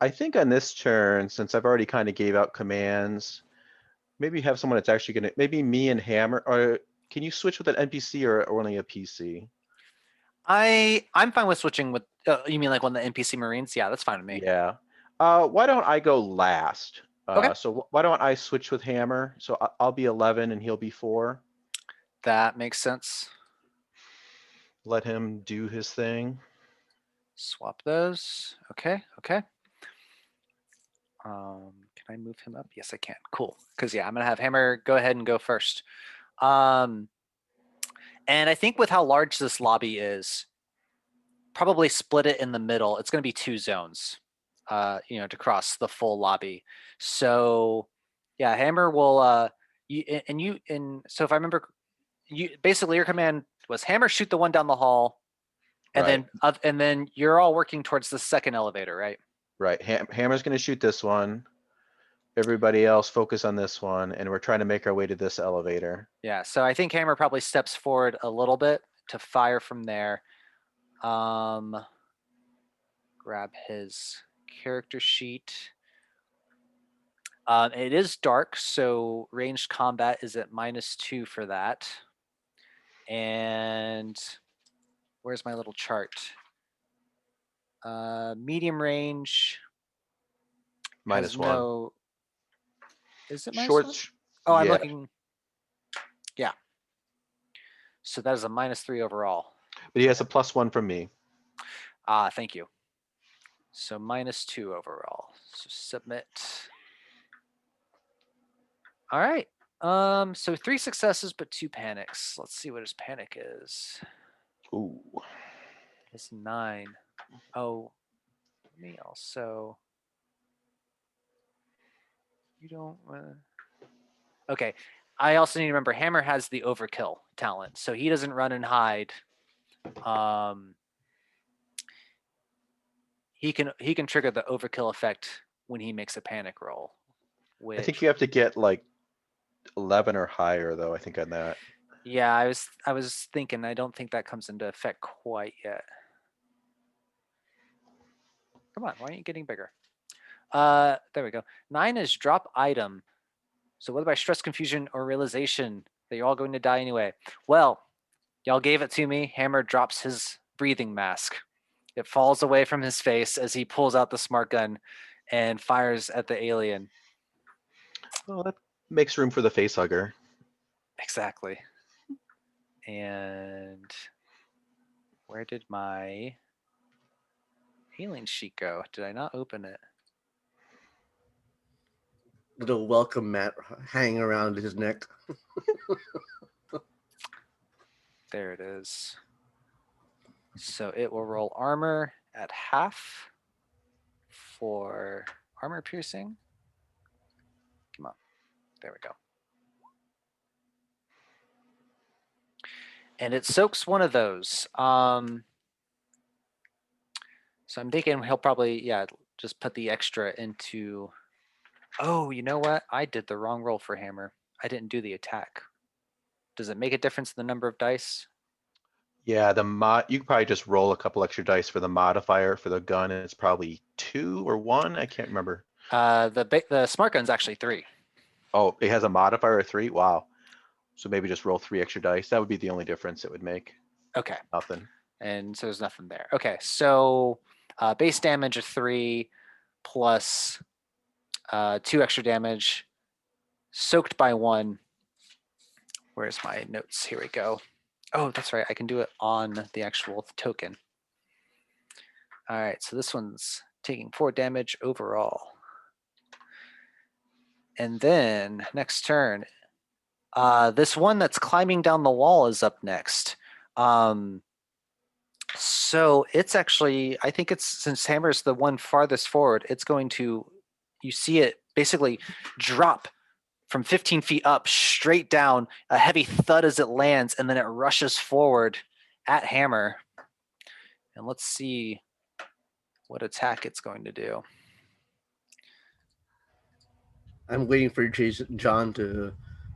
think on this turn, since I've already kind of gave out commands, maybe have someone that's actually gonna, maybe me and Hammer, or can you switch with an NPC or only a PC? I'm fine with switching with. You mean like one of the NPC Marines? Yeah, that's fine with me. Yeah. Why don't I go last? Okay. So why don't I switch with Hammer? So I'll be 11 and he'll be 4. That makes sense. Let him do his thing. Swap those. Okay. Okay. Can I move him up? Yes, I can. Cool. Because yeah, I'm gonna have Hammer go ahead and go first. And I think with how large this lobby is, probably split it in the middle. It's gonna be 2 zones, to cross the full lobby. So yeah, Hammer will so if I remember, you basically your command was Hammer shoot the one down the hall, and Right. then you're all working towards the second elevator, right? Right. Hammer's gonna shoot this one. Everybody else focus on this one, and we're trying to make our way to this elevator. Yeah, so I think Hammer probably steps forward a little bit to fire from there. Grab his character sheet. It is dark, so ranged combat is at -2 for that. And where's my little chart? Medium range has -1. no. Is it -1? Short. Oh, I'm yeah. looking. Yeah. So that is a -3 overall. But he has a +1 from me. Ah, thank you. So -2 overall. So submit. All right. So 3 successes, but 2 panics. Let's see what his panic is. Ooh. It's 9. Oh, let me also. You don't. Okay. I also need to remember Hammer has the overkill talent, so he doesn't run and hide. He can trigger the overkill effect when he makes a panic roll. I think Which, you have to get like 11 or higher, though. I think on that. yeah, I was thinking. I don't think that comes into effect quite yet. Come on, why aren't you getting bigger? There we go. 9 is drop item. So whether by stress, confusion, or realization that you're all going to die anyway. Well, y'all gave it to me. Hammer drops his breathing mask. It falls away from his face as he pulls out the smart gun and fires at the alien. Well, that makes room for the face hugger. Exactly. And where did my alien sheet go? Did I not open it? Little welcome mat hanging around his neck. There it is. So it will roll armor at half for armor piercing. Come on. There we go. And it soaks one of those. So I'm thinking he'll probably, yeah, just put the extra into. Oh, you know what? I did the wrong roll for Hammer. I didn't do the attack. Does it make a difference in the number of dice? Yeah, you could probably just roll a couple extra dice for the modifier for the gun, and it's probably 2 or 1. I can't remember. The smart gun's actually 3. Oh, it has a modifier of 3. Wow. So maybe just roll 3 extra dice. That would be the only difference it would make. Okay. Nothing. And so there's nothing there. Okay, so base damage of 3 plus 2 extra damage, soaked by 1. Where's my notes? Here we go. Oh, that's right. I can do it on the actual token. All right, so this one's taking 4 damage overall. And then next turn, this one that's climbing down the wall is up next. So it's actually, I think it's, since Hammer's the one farthest forward, it's going to, you see it basically drop from 15 feet up straight down, a heavy thud as it lands, and then it rushes forward at Hammer. And let's see what attack it's going to do. I'm waiting for John to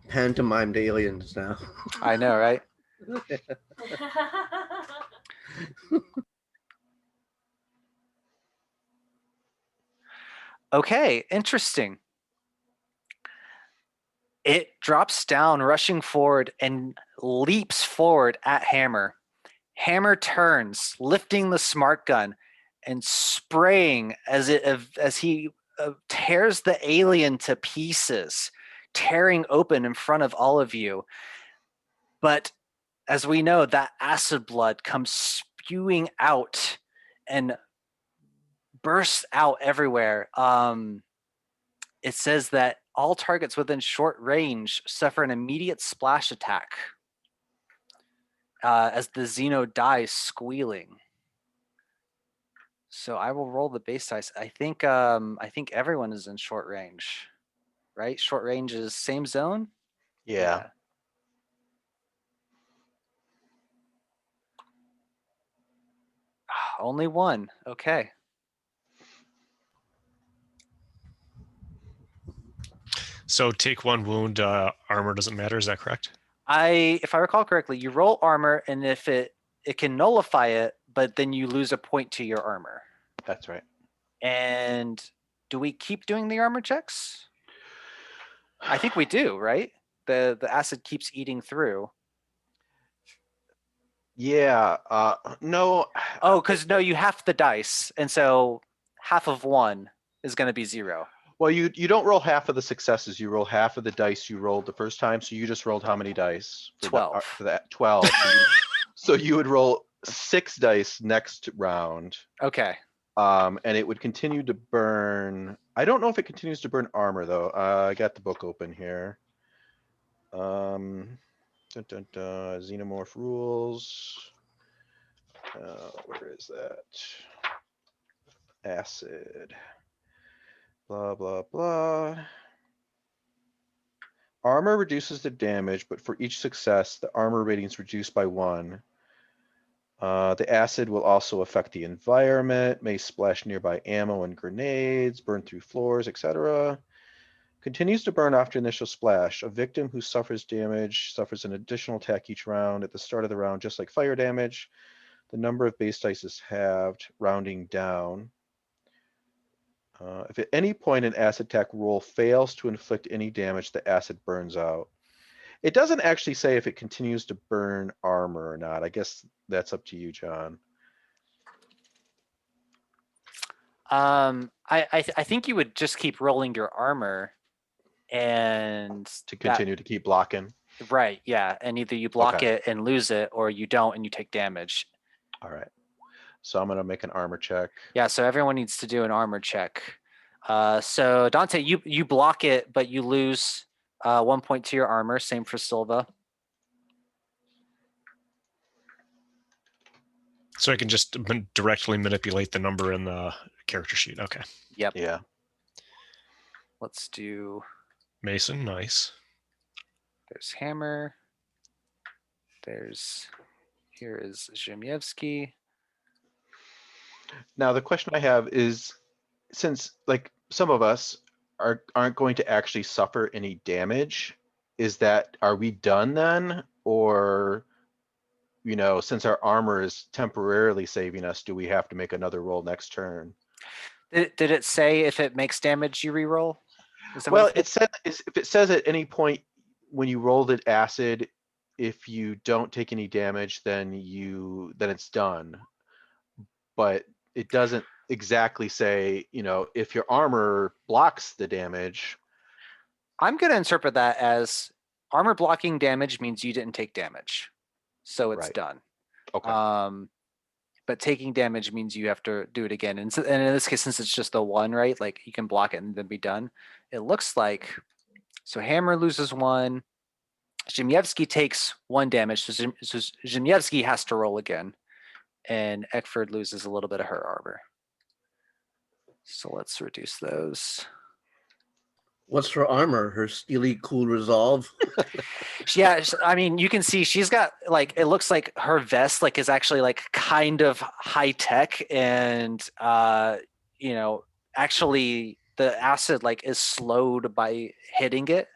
pantomime the aliens now. I know, right? Okay, interesting. It drops down, rushing forward, and leaps forward at Hammer. Hammer turns, lifting the smart gun and spraying as he tears the alien to pieces, tearing open in front of all of you. But as we know, that acid blood comes spewing out and bursts out everywhere. It says that all targets within short range suffer an immediate splash attack as the Xeno dies squealing. So I will roll the base dice. I think everyone is in short range, right? Short range is same zone. Yeah. Only one. Okay. So take 1 wound, armor doesn't matter. Is that correct? If I recall correctly, you roll armor, and if it can nullify it, but then you lose a point to your armor. That's right. And do we keep doing the armor checks? I think we do, right? The acid keeps eating through. Yeah. No. Oh, because no, you half the dice, and so half of 1 is going to be 0. Well, you don't roll half of the successes. You roll half of the dice you rolled the first time. So you just rolled how many dice? For 12. For that 12. So you would roll 6 dice next round. Okay. And it would continue to burn. I don't know if it continues to burn armor though. I got the book open here. Dun, dun, dun, Xenomorph rules. Where is that? Acid. Blah, blah, blah. Armor reduces the damage, but for each success, the armor rating is reduced by 1. The acid will also affect the environment, may splash nearby ammo and grenades, burn through floors, etc. Continues to burn after initial splash. A victim who suffers damage suffers an additional attack each round. At the start of the round, just like fire damage, the number of base dice is halved, rounding down. If at any point an acid attack roll fails to inflict any damage, the acid burns out. It doesn't actually say if it continues to burn armor or not. I guess that's up to you, John. I think you would just keep rolling your armor and To continue to keep blocking. right, yeah. And either you block Okay. it and lose it, or you don't and you take damage. All right. So I'm gonna make an armor check. Yeah, so everyone needs to do an armor check. So Dante, you block it, but you lose 1 point to your armor. Same for Silva. So I can just directly manipulate the number in the character sheet. Okay. Yep. Yeah. Let's do. Mason, nice. There's Hammer. Here is Zhimyevsky. Now the question I have is, since like some of us aren't going to actually suffer any damage, are we done then? Or, since our armor is temporarily saving us, do we have to make another roll next turn? Did it say if it makes damage you reroll? Well, it said if it says at any point when you rolled it acid, if you don't take any damage, then it's done. But it doesn't exactly say, if your armor blocks the damage. I'm going to interpret that as armor blocking damage means you didn't take damage, so it's Right. done. Okay. But taking damage means you have to do it again. And in this case, since it's just the 1, right? Like you can block it and then be done. It looks like, so Hammer loses 1. Zhimyevsky takes 1 damage. So Zhimyevsky has to roll again. And Eckford loses a little bit of her armor. So let's reduce those. What's her armor? Her steely cool resolve? Yeah, I mean, you can see she's got like, it looks like her vest like is actually like kind of high tech, and actually the acid like is slowed by hitting it.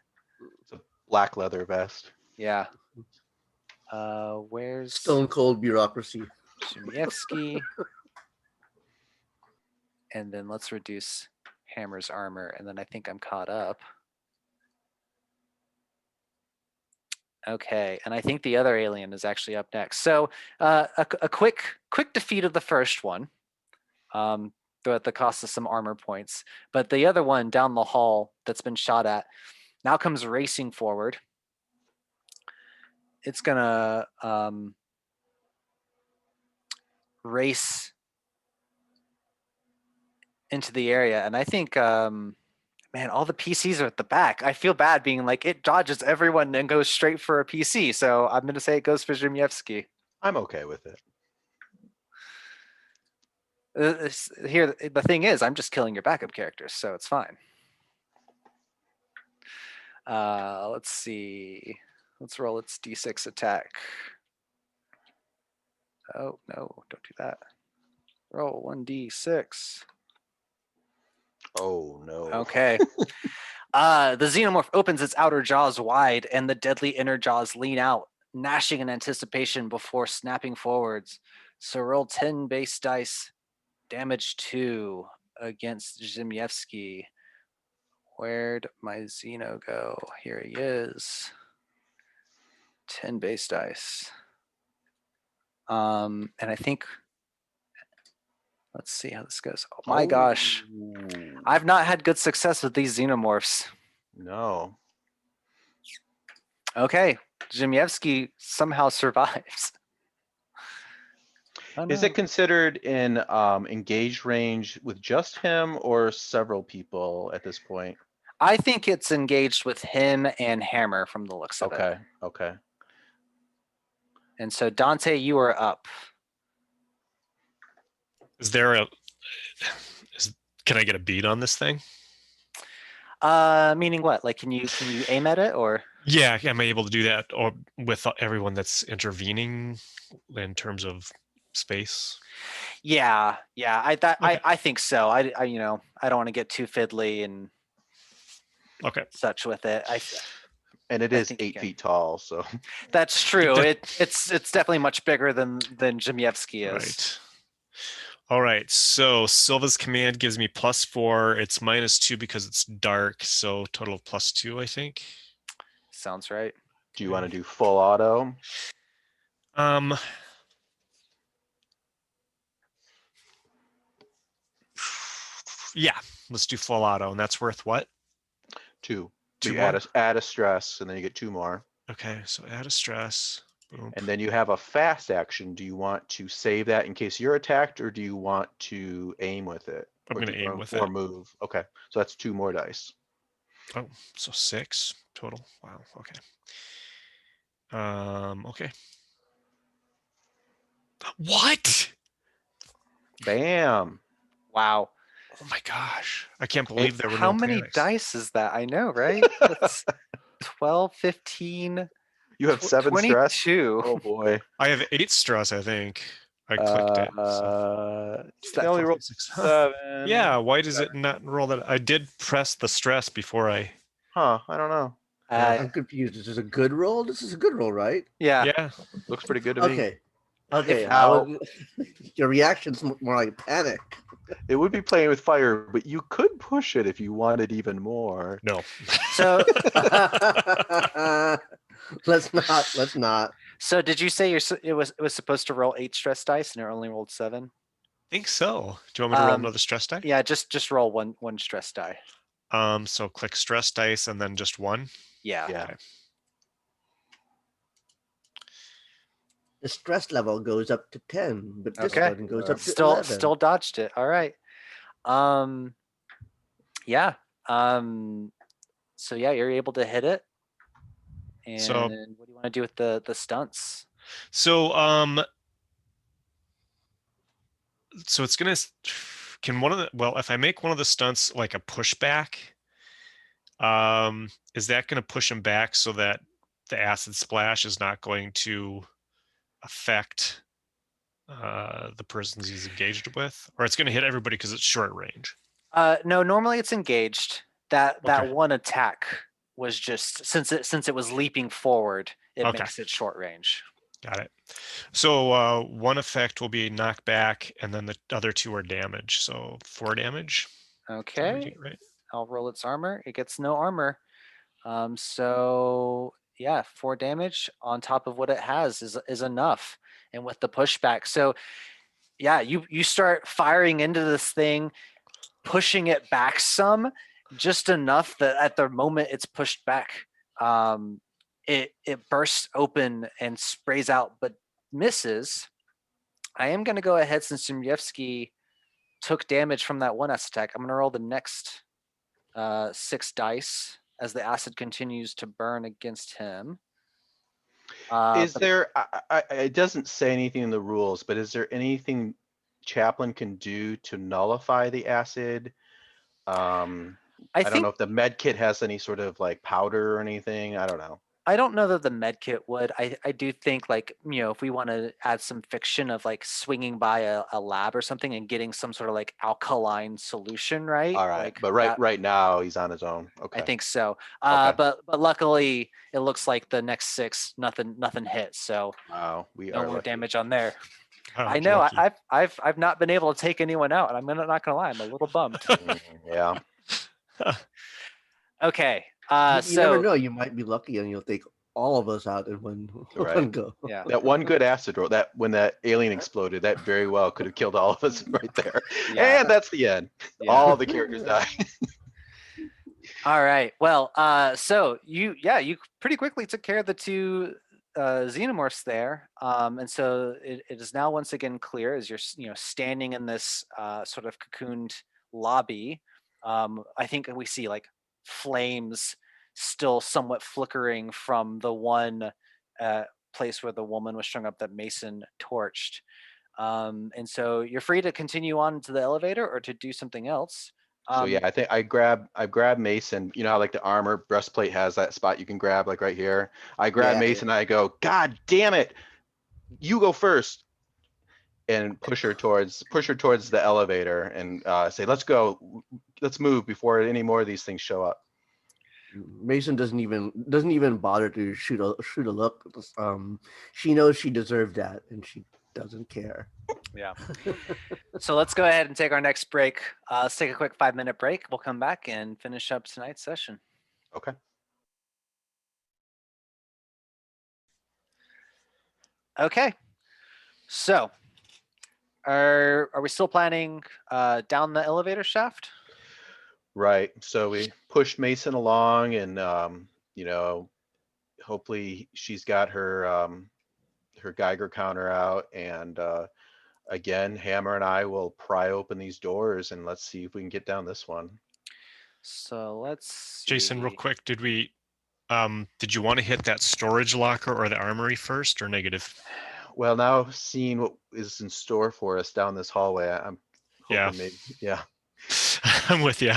It's a black leather vest. Yeah. Where's Stone cold bureaucracy. Zhimyevsky? And then let's reduce Hammer's armor, and then I think I'm caught up. Okay, and I think the other alien is actually up next. So a quick defeat of the first one, though at the cost of some armor points. But the other one down the hall that's been shot at now comes racing forward. It's gonna race into the area, and I think man, all the PCs are at the back. I feel bad being like, it dodges everyone and goes straight for a PC. So I'm going to say it goes for Zhimyevsky. I'm okay with it. Here, the thing is, I'm just killing your backup characters, so it's fine. Let's see. Let's roll its D6 attack. Oh, no, don't do that. Roll 1d6. Oh, no. Okay. The xenomorph opens its outer jaws wide, and the deadly inner jaws lean out, gnashing in anticipation before snapping forwards. So roll 10 base dice, damage 2 against Zhimyevsky. Where'd my Xeno go? Here he is. 10 base dice. And I think, let's see how this goes. Oh my gosh. I've not had good success with these xenomorphs. No. Okay, Zhimyevsky somehow survives. Oh, Is no. it considered in engaged range with just him or several people at this point? I think it's engaged with him and Hammer from the looks of it. Okay, okay. And so Dante, you are up. Is there a? Can I get a beat on this thing? Meaning what? Like, can you aim at it or? Yeah, am I able to do that, or with everyone that's intervening in terms of space? Yeah. Okay. I think so. I I don't want to get too fiddly and Okay. such with it. And it I is think you 8 can. feet tall, so That's true. It's definitely much bigger than Zhemyevsky is. Right. All right. So Silva's command gives me +4. It's -2 because it's dark. So total of +2, I think. Sounds right. do you want to do full auto? Um. Yeah, let's do full auto, and that's worth what? 2. Two You more? add a stress, and then you get 2 more. Okay, so add a stress. Boom. And then you have a fast action. Do you want to save that in case you're attacked, or do you want to aim with it? I'm Or gonna do- aim with or it. move. Okay, so that's 2 more dice. Oh, so 6 total. Wow. Okay. Okay. What? Bam. Wow. Oh my gosh. I can't believe there were How no many panics. dice is that? I know, right? That's 12, 15, You have 7 stress. 22. Oh boy. I have 8 stress, I think. I clicked it. So. that They only rolled 6. Huh. 7. Yeah, why does it not roll that? I did press the stress before I. Huh, I don't know. I'm confused. Is this a good roll? This is a good roll, right? yeah. Yeah. Looks pretty good to me. Okay. Okay. Now- Your reaction's more like panic. It would be playing with fire, but you could push it if you wanted even more. No. So Let's not. Let's not. so did you say it was supposed to roll 8 stress dice and it only rolled 7? I think so. Do you want me to roll Um, another stress die? Yeah, just roll one stress die. So click stress dice and then just 1. Yeah. Yeah. Okay. The stress level goes up to 10, but this Okay. one goes up to Still 11. dodged it. All right. Yeah. So yeah, you're able to hit it. And So- what do you want to do with the stunts? So so it's gonna can one of the if I make one of the stunts like a pushback, is that gonna push him back so that the acid splash is not going to affect the persons he's engaged with, or it's gonna hit everybody because it's short range? No, normally it's engaged. That Okay. one attack was just since it was leaping forward, it Okay. makes it short range. Got it. So one effect will be knockback, and then the other 2 are damage. So 4 damage. Okay. Right. I'll roll its armor. It gets no armor. So yeah, 4 damage on top of what it has is enough. And with the pushback, so yeah, you start firing into this thing, pushing it back some, just enough that at the moment it's pushed back, it bursts open and sprays out, but misses. I am going to go ahead since Zhemyevsky took damage from that one acid attack. I'm going to roll the next 6 dice as the acid continues to burn against him. Is But there, it doesn't say anything in the rules, but is there anything Chaplain can do to nullify the acid? I I don't think know if the med kit has any sort of like powder or anything. I don't know. I don't know that the med kit would. I do think, like, if we want to add some fiction of like swinging by a lab or something and getting some sort of like alkaline solution, right? All right, Like but that, right now he's on his own. Okay. I think so. Okay. But luckily it looks like the next 6 nothing hit, so Wow, we no are more lucky. damage on there. Oh, I know. lucky. I've not been able to take anyone out, and I'm not gonna lie, I'm a little bummed. Yeah. Okay. You never know. You might be lucky and you'll take all of us out in one Right. go. Yeah. That one good acid roll, that when that alien exploded, that very well could have killed all of us right there. Yeah. And that's the end. Yeah. All the characters die. All right. Well, so you pretty quickly took care of the 2 xenomorphs there, and so it is now once again clear as you're standing in this sort of cocooned lobby. I think we see like flames still somewhat flickering from the one place where the woman was strung up that Mason torched. And so you're free to continue on to the elevator or to do something else. So yeah, I think I grab Mason. You know how like the armor breastplate has that spot you can grab like right here. I grab Yeah, Mason and I go, God damn it, you go first, and push her towards the elevator and say, let's go, let's move before any more of these things show up. Mason doesn't even bother to shoot a look. She knows she deserved that, and she doesn't care. Yeah. So let's go ahead and take our next break. Let's take a quick 5-minute break. We'll come back and finish up tonight's session. Okay. Okay. So are we still planning down the elevator shaft? Right. So we pushed Mason along, and hopefully she's got her her Geiger counter out, and again, Hammer and I will pry open these doors and let's see if we can get down this one. So let's see. Jason, real quick, did you want to hit that storage locker or the armory first, or negative? Well, now seeing what is in store for us down this hallway, I'm hoping maybe, yeah. I'm with you.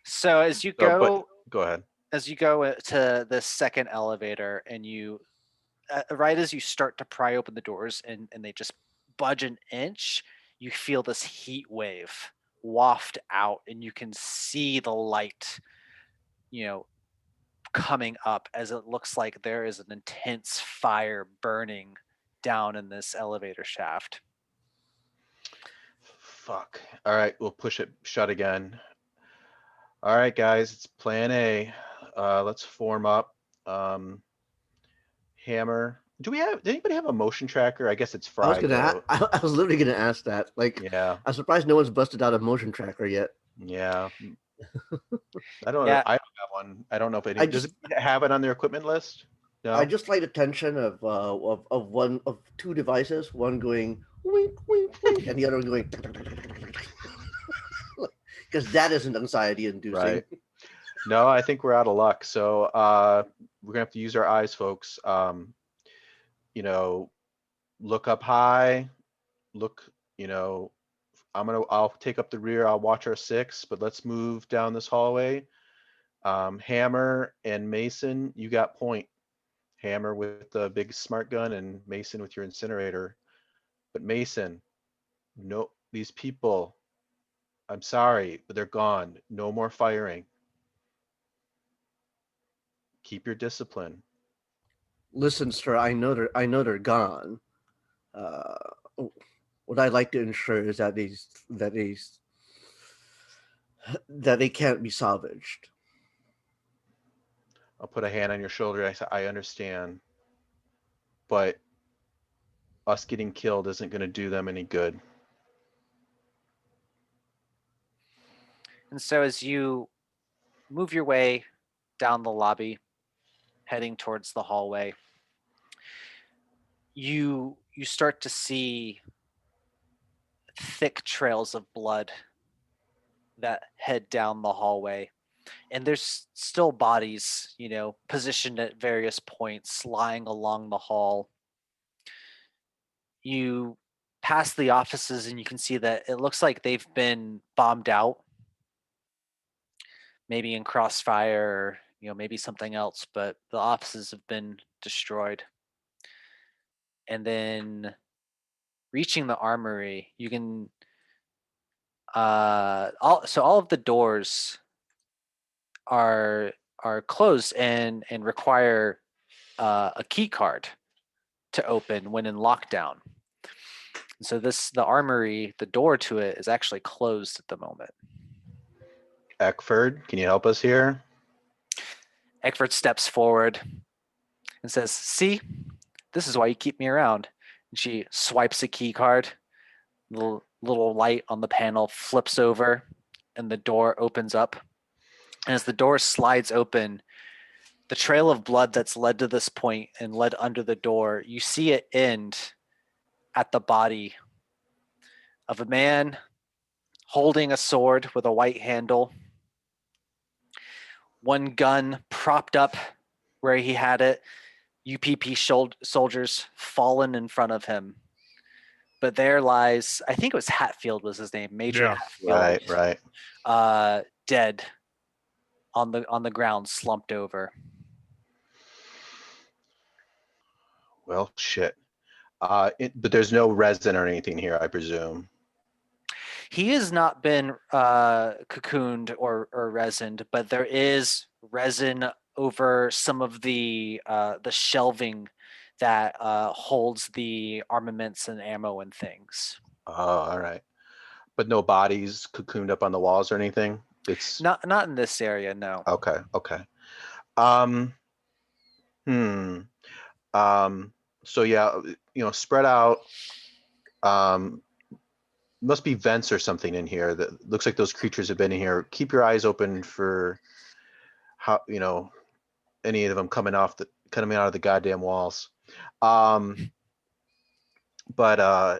So as you So, go, but go ahead. as you go to the second elevator, and you right as you start to pry open the doors and they just budge an inch, you feel this heat wave waft out, and you can see the light coming up as it looks like there is an intense fire burning down in this elevator shaft. Fuck. All right, we'll push it shut again. All right, guys, it's plan A. Let's form up. Hammer. Did anybody have a motion tracker? I guess it's fried. I was literally gonna ask that. Like, yeah. I'm surprised no one's busted out a motion tracker yet. Yeah. I don't Yeah. I don't have one. I don't know if it does it have it on their equipment list? No. I just like the tension of one of two devices, one going wink wink wink, and the other one going because that isn't anxiety inducing. Right. No, I think we're out of luck. So we're gonna have to use our eyes, folks. Look up high, look, I'll take up the rear, I'll watch our 6, but let's move down this hallway. Hammer and Mason, you got point. Hammer with the big smart gun and Mason with your incinerator. But Mason, no, these people, I'm sorry, but they're gone. No more firing. Keep your discipline. Listen, sir, I know they're gone. What I'd like to ensure is that they can't be salvaged. I'll put a hand on your shoulder. I say, I understand, but us getting killed isn't going to do them any good. And so as you move your way down the lobby, heading towards the hallway, you start to see thick trails of blood that head down the hallway. And there's still bodies, positioned at various points, lying along the hall. You pass the offices and you can see that it looks like they've been bombed out, maybe in crossfire, or maybe something else, but the offices have been destroyed. And then reaching the armory, you can all of the doors are closed and require a key card to open when in lockdown. And so the armory, the door to it is actually closed at the moment. Eckford, can you help us here? Eckford steps forward and says, "See, this is why you keep me around." And she swipes a key card. The little light on the panel flips over and the door opens up. And as the door slides open, the trail of blood that's led to this point and led under the door, you see it end at the body of a man holding a sword with a white handle. One gun propped up where he had it. UPP soldiers fallen in front of him. But there lies, I think it was Hatfield was his name, Major Yeah. Hatfield. Right. Dead on the ground, slumped over. Well, shit. But there's no resin or anything here, I presume. He has not been cocooned or resined, but there is resin over some of the shelving that holds the armaments and ammo and things. Oh, all right. But no bodies cocooned up on the walls or anything? It's Not in this area, no. okay. Okay. Um, hmm. So yeah, spread out. Must be vents or something in here. That looks like those creatures have been in here. Keep your eyes open for how any of them coming out of the goddamn walls. But I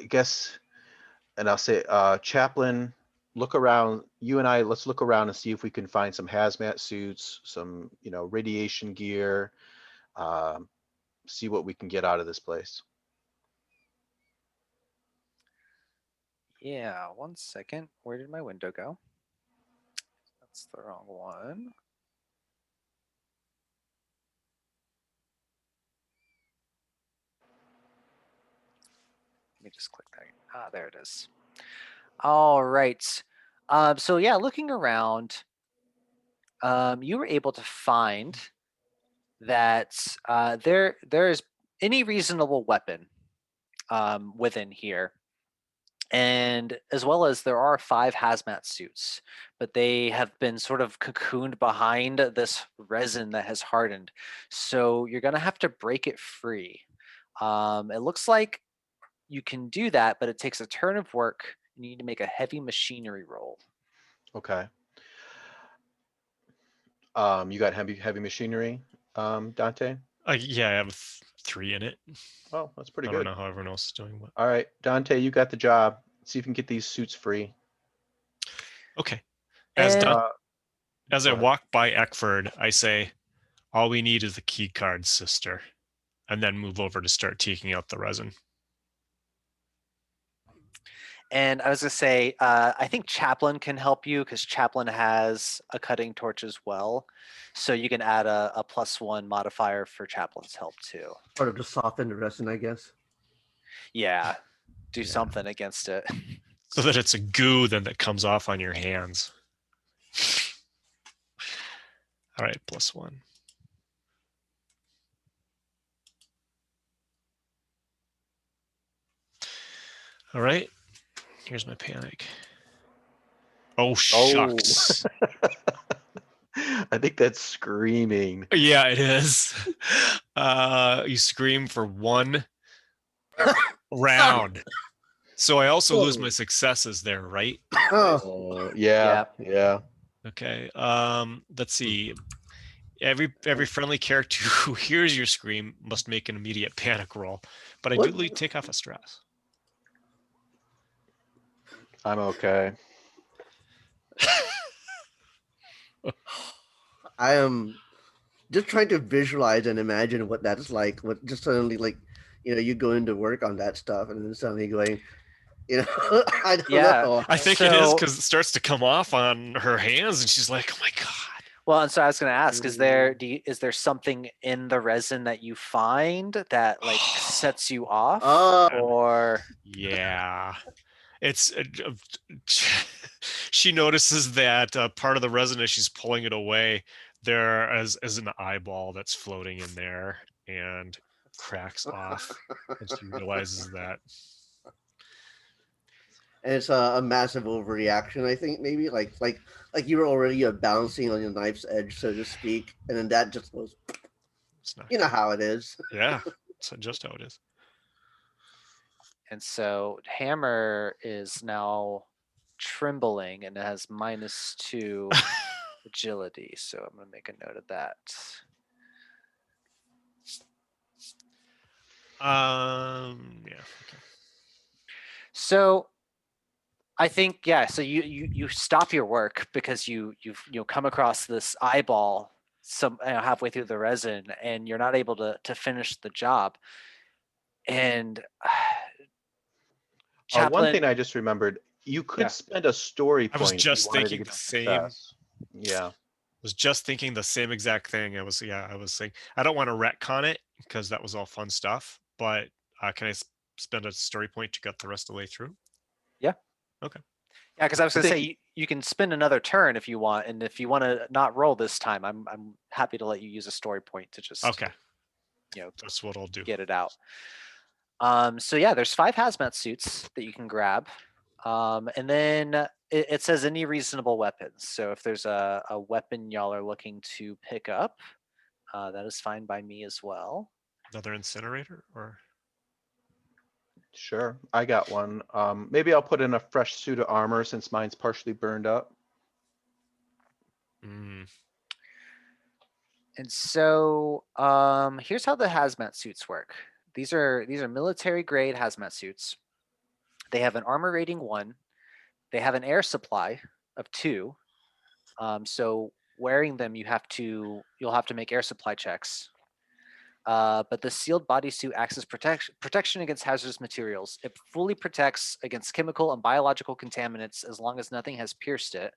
guess, and I'll say, Chaplain, look around. You and I, let's look around and see if we can find some hazmat suits, some radiation gear. See what we can get out of this place. Yeah, 1 second. Where did my window go? That's the wrong one. Let me just click that. Ah, there it is. All right. So yeah, looking around, you were able to find that there is any reasonable weapon within here, and as well as there are 5 hazmat suits, but they have been sort of cocooned behind this resin that has hardened. So you're gonna have to break it free. It looks like you can do that, but it takes a turn of work. You need to make a heavy machinery roll. Okay. You got heavy machinery, Dante? Yeah, I have 3 in it. Oh, that's pretty I good. don't know how everyone else is doing what. All right, Dante, you got the job. See if you can get these suits free. Okay. As And- as Go I ahead. walk by Eckford, I say, all we need is the key card, sister. And then move over to start taking out the resin. And I was gonna say, I think Chaplain can help you because Chaplain has a cutting torch as well, so you can add a +1 modifier for Chaplain's help too. Sort of to soften the resin, I guess. Yeah, do Yeah. something against it. So that it's a goo then that comes off on your hands. All right, +1. All right, here's my panic. Oh, shucks. I think that's screaming. Yeah, it is. You scream for 1 round. So I also lose my successes there, right? Yeah. Okay. Let's see. Every friendly character who hears your scream must make an immediate panic roll. But I do take off a stress. I'm okay. I am just trying to visualize and imagine what that's like. What just suddenly you go into work on that stuff and then suddenly going, I don't know. I think it is So- because it starts to come off on her hands, and she's like, "Oh my god!" Well, and so I was gonna ask, is there something in the resin that you find that like sets you off, or Yeah, it's. She notices that part of the resin as she's pulling it away, there is an eyeball that's floating in there and cracks off, and she realizes that. And it's a massive overreaction. I think maybe like you were already balancing on your knife's edge, so to speak, and then that just goes. It's not. You know how it is. Yeah, it's just how it is. and so Hammer is now trembling and has -2 agility. So I'm going to make a note of that. Yeah. Okay. So I think, yeah, so you stop your work because you've come across this eyeball some halfway through the resin, and you're not able to finish the job. And One Chaplain, thing I just remembered, you could yeah, spend a story I was point if you just wanted to thinking get the a same. success. Yeah. Was just thinking the same exact thing. I was saying I don't want to retcon it because that was all fun stuff. But can I spend a story point to get the rest of the way through? yeah, Okay. yeah, because I was I going to say think you can spend another turn if you want, and if you want to not roll this time, I'm happy to let you use a story point to just Okay. you know That's what I'll do. get it out. So yeah, there's 5 hazmat suits that you can grab. And then it says any reasonable weapons. So if there's a weapon y'all are looking to pick up, that is fine by me as well. Another incinerator or sure, I got one. Maybe I'll put in a fresh suit of armor since mine's partially burned up. And so here's how the hazmat suits work. These are military grade hazmat suits. They have an armor rating 1. They have an air supply of 2. So wearing them, you'll have to make air supply checks. But the sealed bodysuit acts as protection against hazardous materials. It fully protects against chemical and biological contaminants as long as nothing has pierced it.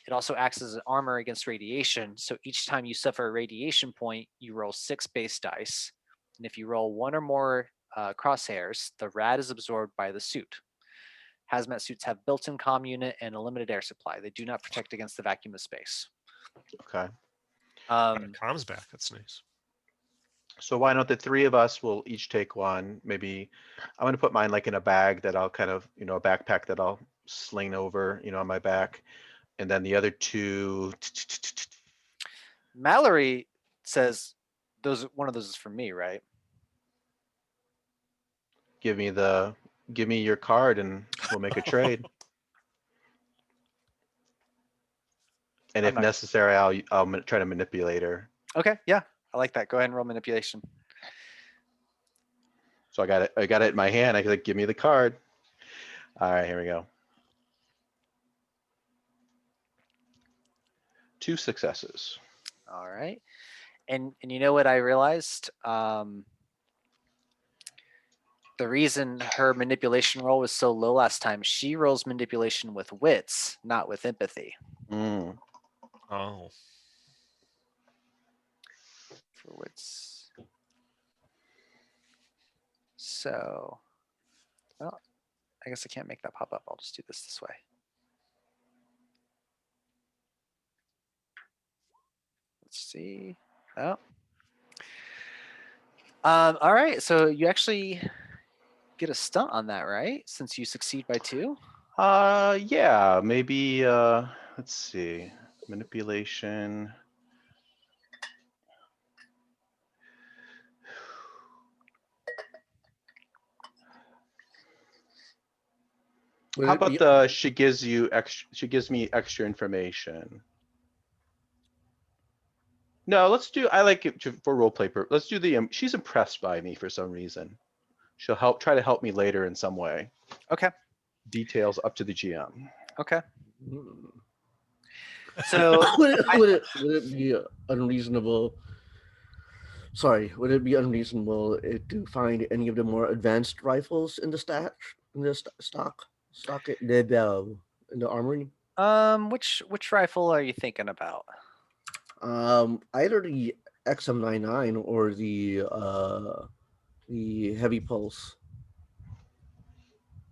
It also acts as an armor against radiation. So each time you suffer a radiation point, you roll 6 base dice. And if you roll 1 or more crosshairs, the rad is absorbed by the suit. Hazmat suits have built-in comm unit and a limited air supply. They do not protect against the vacuum of space. Okay. got a comms back. That's nice. So why don't the 3 of us will each take one? Maybe I'm gonna put mine like in a bag that I'll kind of, a backpack that I'll sling over, on my back. And then the other 2, Mallory says one of those is for me, right? give me your card and we'll make a trade. And I'm if not necessary, I'll try to manipulate her. okay. Yeah, I like that. Go ahead and roll manipulation. So I got it in my hand. I like, give me the card. All right, here we go. 2 successes. All right, and you know what I realized? The reason her manipulation roll was so low last time, she rolls manipulation with wits, not with empathy. Mm. Oh. For wits. So, well, I guess I can't make that pop up. I'll just do this way. Let's see. Oh. All right. So you actually get a stunt on that, right? Since you succeed by 2. Yeah, maybe. Let's see. Manipulation. How about the she gives me extra information? No, let's do. I like it for role play. Let's do the. She's impressed by me for some reason. She'll try to help me later in some way. Okay. Details up to the GM. Okay. Hmm. So would it be unreasonable? Sorry, would it be unreasonable to find any of the more advanced rifles in the stock in the armory? which rifle are you thinking about? Either the XM99 or the heavy pulse.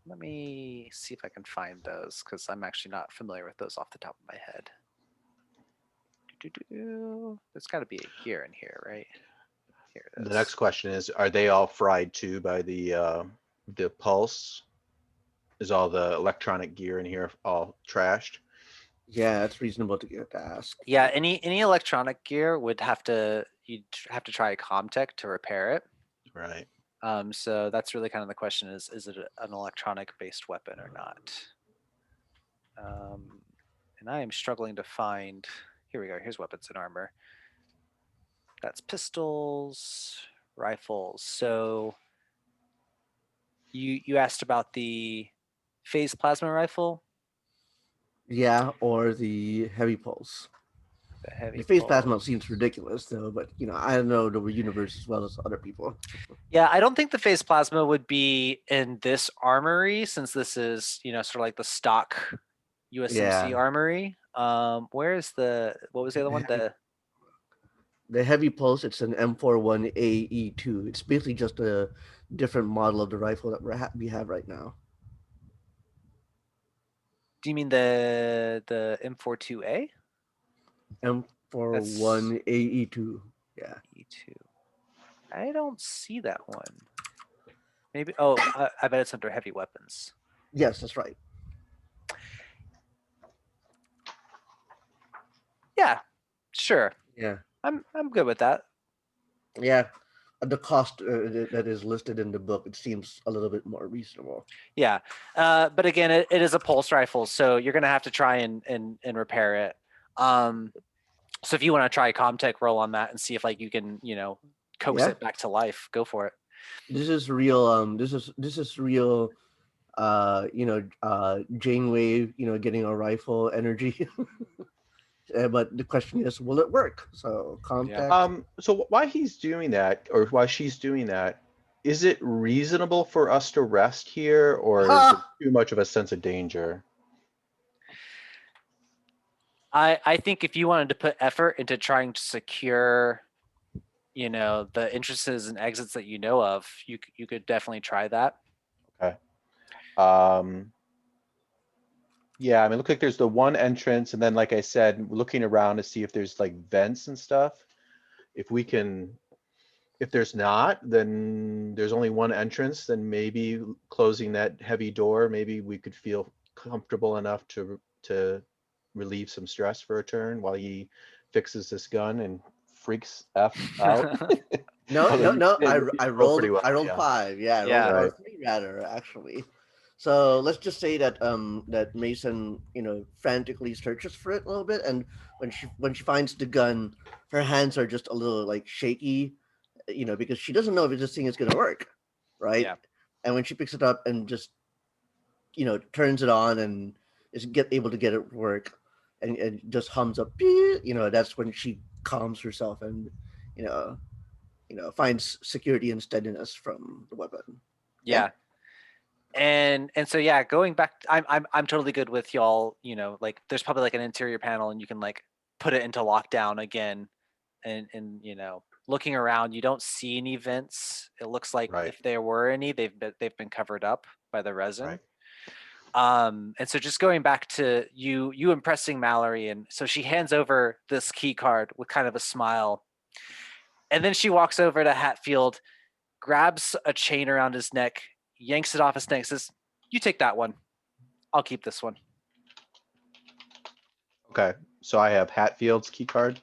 Let me see if I can find those because I'm actually not familiar with those off the top of my head. There's got to be a gear in here, right? Here it is. The next question is: are they all fried too by the pulse? Is all the electronic gear in here all trashed? Yeah, it's reasonable to ask. Yeah, any electronic gear you'd have to try a Comtech to repair it. Right. So that's really kind of the question: is it an electronic based weapon or not? And I am struggling to find here we go. Here's weapons and armor. That's pistols, rifles. So you asked about the phase plasma rifle, Yeah, or the heavy pulse. the heavy The phase pulse. plasma seems ridiculous, though. But I don't know the universe as well as other people. Yeah, I don't think the phase plasma would be in this armory since this is, sort of like the stock USMC Yeah. armory. Where is what was the other one? The heavy pulse, it's an M41AE2. It's basically just a different model of the rifle that we have right now. Do you mean the M42A? M41AE2. Yeah. E2. I don't see that one. Maybe. Oh, I bet it's under heavy weapons. Yes, that's right. Yeah, sure. Yeah. I'm good with that. Yeah. The cost that is listed in the book, it seems a little bit more reasonable. Yeah, but again, it is a pulse rifle, so you're gonna have to try and repair it. So if you want to try a Comtech roll on that and see if you can coax it back to life, go for it. This is real. This is real. Janeway, getting a rifle energy. But the question is, will it work? So Comtech. So why he's doing that, or why she's doing that, is it reasonable for us to rest here, or is it too much of a sense of danger? I think if you wanted to put effort into trying to secure, the entrances and exits that you know of, you could definitely try that. Okay. Yeah, I mean, look like there's the one entrance, and then, like I said, looking around to see if there's vents and stuff. If there's not, then there's only one entrance, then maybe closing that heavy door, maybe we could feel comfortable enough to relieve some stress for a turn while he fixes this gun and freaks F out. No. I rolled. pretty well, I rolled yeah. 5. Yeah, Yeah. I rolled Right. 3 rather actually. So let's just say that that Mason frantically searches for it a little bit, and when she finds the gun, her hands are just a little shaky, because she doesn't know if this thing is gonna work, right? Yeah. And when she picks it up and just turns it on and is able to get it to work, and just hums up, that's when she calms herself and finds security and steadiness from the weapon. Yeah. And so yeah, going back, I'm totally good with y'all. There's probably an interior panel, and you can put it into lockdown again, and looking around, you don't see any vents. It looks like Right. if there were any, they've been covered up by the resin. Right. And so just going back to you impressing Mallory, and so she hands over this key card with kind of a smile, and then she walks over to Hatfield, grabs a chain around his neck, yanks it off his neck, says, "You take that one. I'll keep this one." Okay, so I have Hatfield's key card.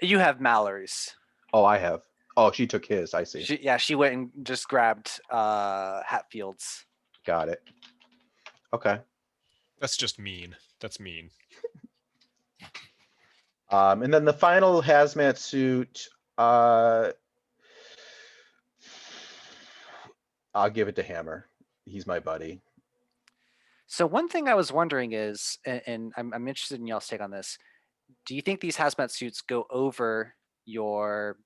You have Mallory's. Oh, I have. Oh, she took his. I see. She went and just grabbed Hatfield's. Got it. Okay. That's just mean. That's mean. And then the final hazmat suit, I'll give it to Hammer. He's my buddy. So one thing I was wondering is, and I'm interested in y'all's take on this, do you think these hazmat suits go over your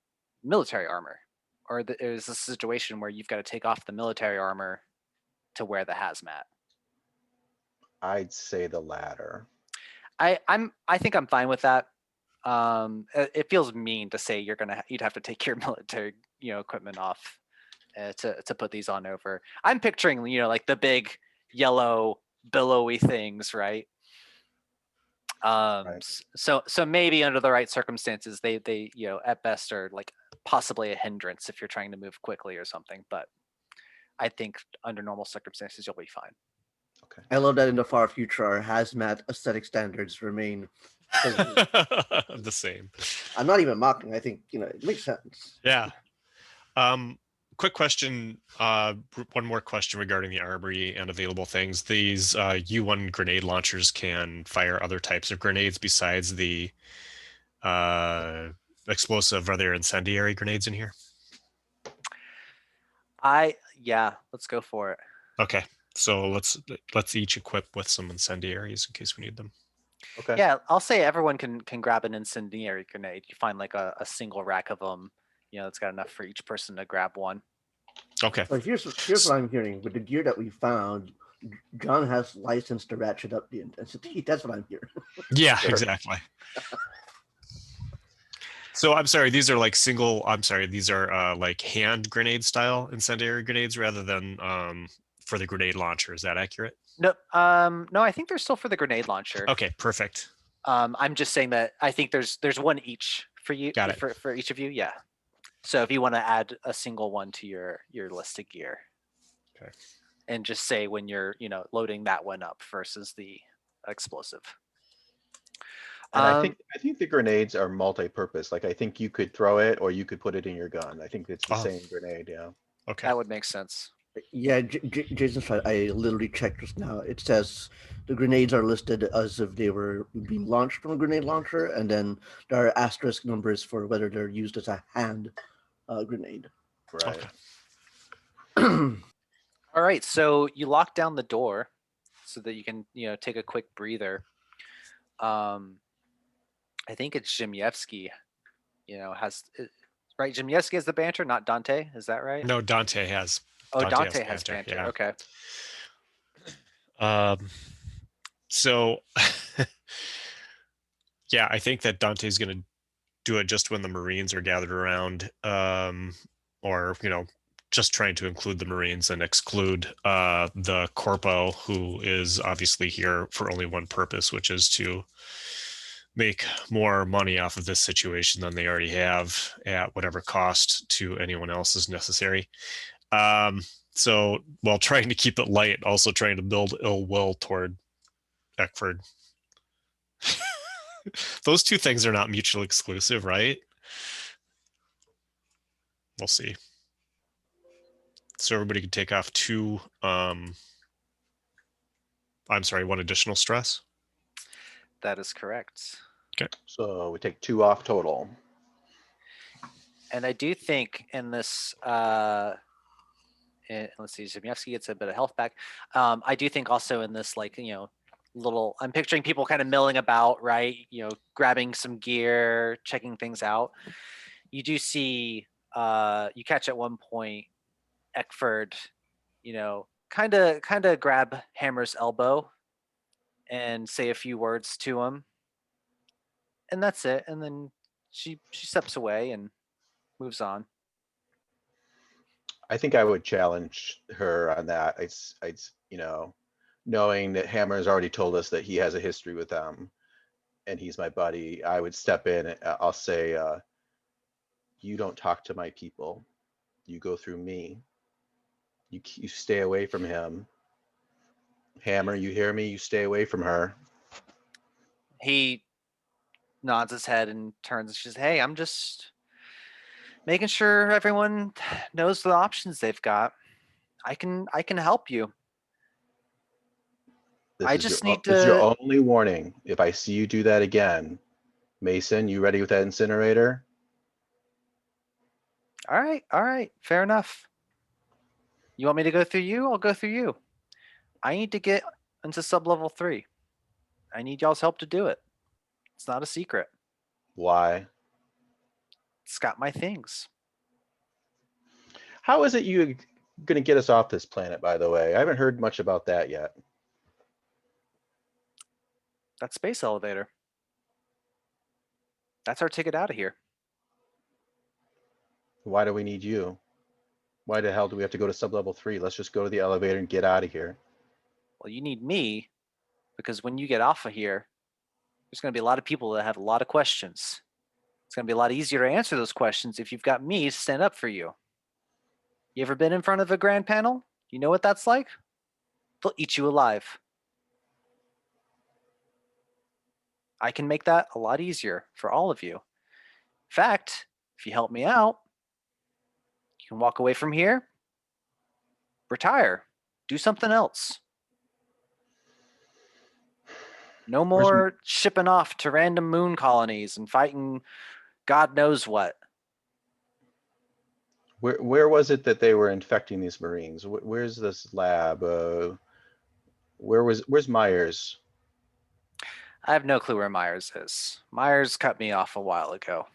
military armor? Or is this a situation where you've got to take off the military armor to wear the hazmat? I'd say the latter. I think I'm fine with that. It feels mean to say you'd have to take your military equipment off to put these on over. I'm picturing the big yellow billowy things, right? Right. So maybe under the right circumstances, they at best are possibly a hindrance if you're trying to move quickly or something. But I think under normal circumstances, you'll be fine. Okay. I love that in the far future, our hazmat aesthetic standards remain. The same. I'm not even mocking. I think it makes sense. Yeah. Quick question. One more question regarding the armory and available things. These U1 grenade launchers can fire other types of grenades besides the explosive? Are there incendiary grenades in here? Yeah, let's go for it. Okay, so let's each equip with some incendiaries in case we need them. Okay. Yeah, I'll say everyone can grab an incendiary grenade. You find like a single rack of them. It's got enough for each person to grab one. Okay. So here's what I'm hearing. With the gear that we found, John has license to ratchet up the intensity. That's what I'm hearing. Yeah, Sure. exactly. So I'm sorry, these are like these are like hand grenade style incendiary grenades rather than for the grenade launcher. Is that accurate? No, no, I think they're still for the grenade launcher. Okay, perfect. I'm just saying that I think there's one each for you. Got it. For each of you, yeah. So if you want to add a single one to your list of gear, Okay. and just say when you're loading that one up versus the explosive. And I think the grenades are multi-purpose. Like I think you could throw it or you could put it in your gun. I think it's the Oh. same grenade. Yeah. Okay. That would make sense. Yeah, Jason's right. I literally checked just now. It says the grenades are listed as if they were being launched from a grenade launcher, and then there are asterisk numbers for whether they're used as a hand grenade. Right. All right, so you lock down the door so that you can take a quick breather. I think it's Zhimyevsky, has right. Zhimyevsky has the banter, not Dante. Is that right? No, Dante has. Oh, Dante has banter. Yeah. Okay. So yeah, I think that Dante's going to do it just when the Marines are gathered around, or just trying to include the Marines and exclude the corpo, who is obviously here for only one purpose, which is to make more money off of this situation than they already have at whatever cost to anyone else is necessary. So while trying to keep it light, also trying to build ill will toward Eckford. Those two things are not mutually exclusive, right? We'll see. So everybody can take off one additional stress. That is correct. Okay. So we take 2 off total. And I do think in this, let's see, Zimyevsky gets a bit of health back. I do think also in this, I'm picturing people kind of milling about, right? Grabbing some gear, checking things out. You do see, you catch at one point Eckford, kind of grab Hammer's elbow and say a few words to him, and that's it. And then she steps away and moves on. I think I would challenge her on that. It's knowing that Hammer has already told us that he has a history with them and he's my buddy, I would step in and I'll say, you don't talk to my people. You go through me. You stay away from him. Hammer, you hear me? You stay away from her. He nods his head and turns and says, "Hey, I'm just making sure everyone knows the options they've got. I can help you. I just need This is your to." only warning. If I see you do that again, Mason, you ready with that incinerator? All right, fair enough. You want me to go through you? I'll go through you. I need to get into sub-level 3. I need y'all's help to do it. It's not a secret. Why? It's got my things. How is it you going to get us off this planet, by the way? I haven't heard much about that yet. That space elevator. That's our ticket out of here. Why do we need you? Why the hell do we have to go to sub-level 3? Let's just go to the elevator and get out of here. Well, you need me because when you get off of here, there's going to be a lot of people that have a lot of questions. It's going to be a lot easier to answer those questions if you've got me to stand up for you. You ever been in front of a grand panel? You know what that's like? They'll eat you alive. I can make that a lot easier for all of you. In fact, if you help me out, you can walk away from here, retire, do something else. No more shipping off to random moon colonies and fighting God knows what. Where was it that they were infecting these Marines? Where's this lab? Where's Myers? I have no clue where Myers is. Myers cut me off a while ago.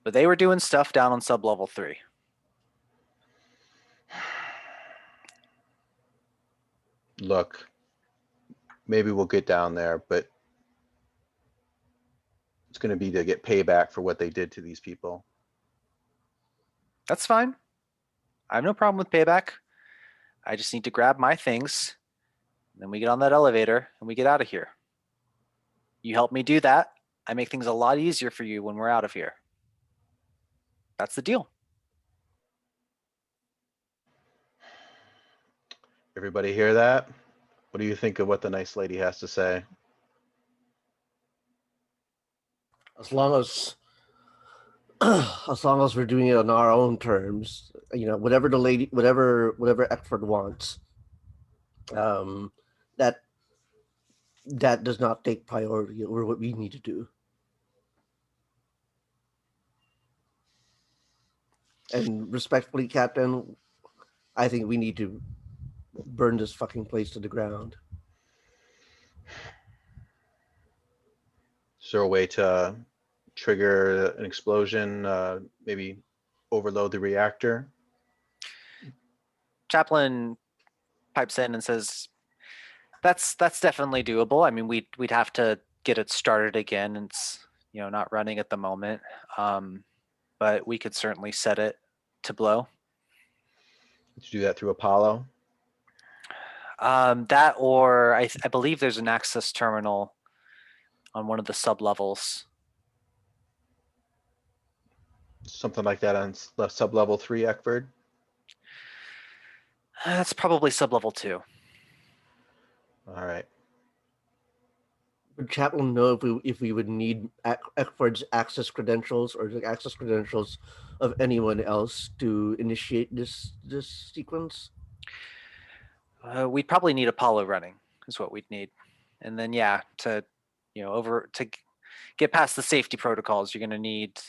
But they were doing stuff down on sub-level 3. Look, maybe we'll get down there, but it's going to be to get payback for what they did to these people. That's fine. I have no problem with payback. I just need to grab my things. Then we get on that elevator and we get out of here. You help me do that. I make things a lot easier for you when we're out of here. That's the deal. Everybody hear that? What do you think of what the nice lady has to say? As long as as long as we're doing it on our own terms, whatever the lady, whatever Eckford wants, that does not take priority over what we need to do. And respectfully, Captain, I think we need to burn this fucking place to the ground. Is there a way to trigger an explosion, maybe overload the reactor? Chaplain pipes in and says, "That's definitely doable. I mean, we'd have to get it started again. And it's not running at the moment, but we could certainly set it to blow. Did you do that through Apollo? That or I believe there's an access terminal on one of the sub levels. Something like that on sub-level 3, Eckford? That's probably sub level 2. All right. Would Chaplain know if we would need Eckford's access credentials or the access credentials of anyone else to initiate this sequence? We'd probably need Apollo running is what we'd need, and then to get past the safety protocols, you're going to need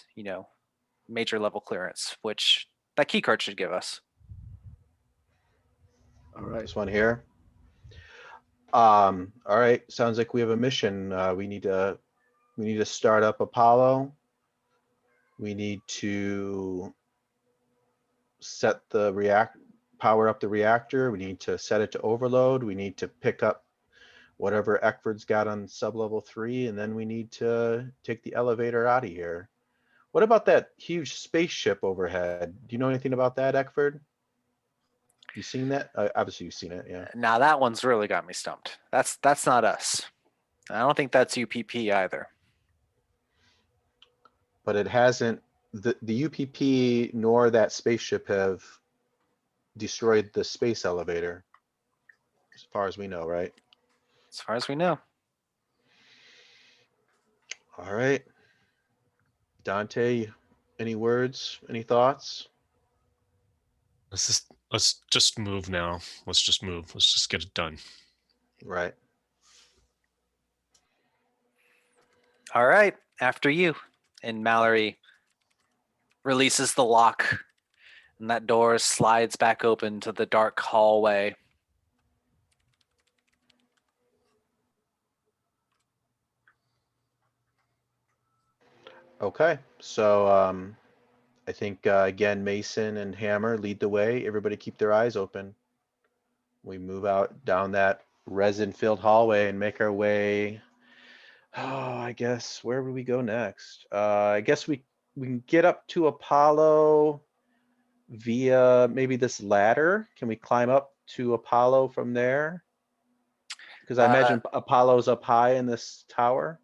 major level clearance, which that key card should give us. All right. This one here. All right. Sounds like we have a mission. We need to start up Apollo. We need to set the power up the reactor. We need to set it to overload. We need to pick up whatever Eckford's got on sub-level 3, and then we need to take the elevator out of here. What about that huge spaceship overhead? Do you know anything about that, Eckford? You seen that? Obviously you've seen it, yeah. Now that one's really got me stumped. That's not us. I don't think that's UPP either. But it hasn't, the UPP nor that spaceship have destroyed the space elevator, as far as we know, right? As far as we know. All right. Dante, any words, any thoughts? Let's just move now. Let's just move. Let's just get it done. Right. All right, after you. And Mallory releases the lock, and that door slides back open to the dark hallway. Okay, so I think again, Mason and Hammer lead the way. Everybody keep their eyes open. We move out down that resin-filled hallway and make our way. Oh, I guess where would we go next? I guess we can get up to Apollo via maybe this ladder. Can we climb up to Apollo from there? Because I imagine Apollo's up high in this tower.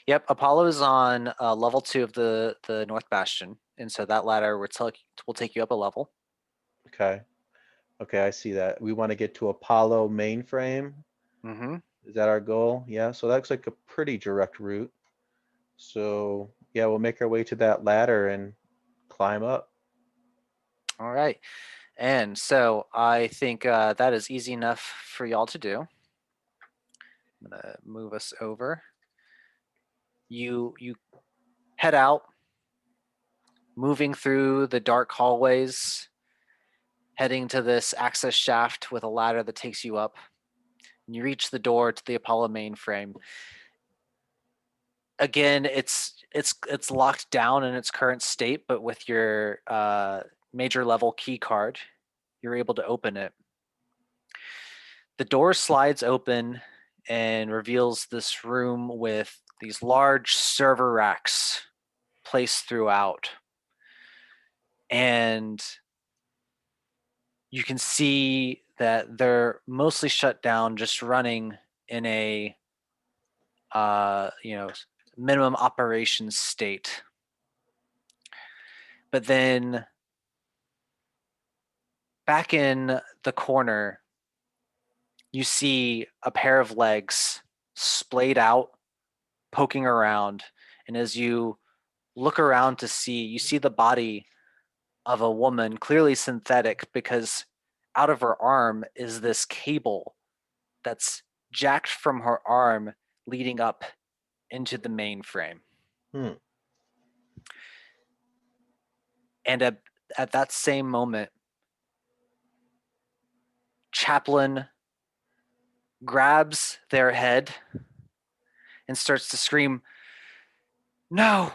Yep, Apollo is on level 2 of the North Bastion, and so that ladder will take you up a level. Okay. Okay, I see that. We want to get to Apollo mainframe. Mm-hmm. Is that our goal? Yeah, so that looks like a pretty direct route. So yeah, we'll make our way to that ladder and climb up. All right. And so I think that is easy enough for y'all to do. I'm gonna move us over. You head out, moving through the dark hallways, heading to this access shaft with a ladder that takes you up. And you reach the door to the Apollo mainframe. Again, it's locked down in its current state, but with your major level key card, you're able to open it. The door slides open and reveals this room with these large server racks placed throughout. And you can see that they're mostly shut down, just running in a minimum operations state. But then back in the corner, you see a pair of legs splayed out, poking around. And as you look around to see, you see the body of a woman, clearly synthetic, because out of her arm is this cable that's jacked from her arm leading up into the mainframe. Hmm. And at that same moment, Chaplin grabs their head and starts to scream, "No,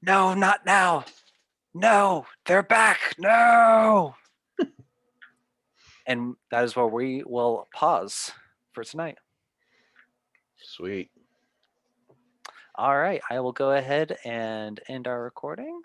no, not now. No, they're back. No." And that is where we will pause for tonight. Sweet. All right, I will go ahead and end our recording.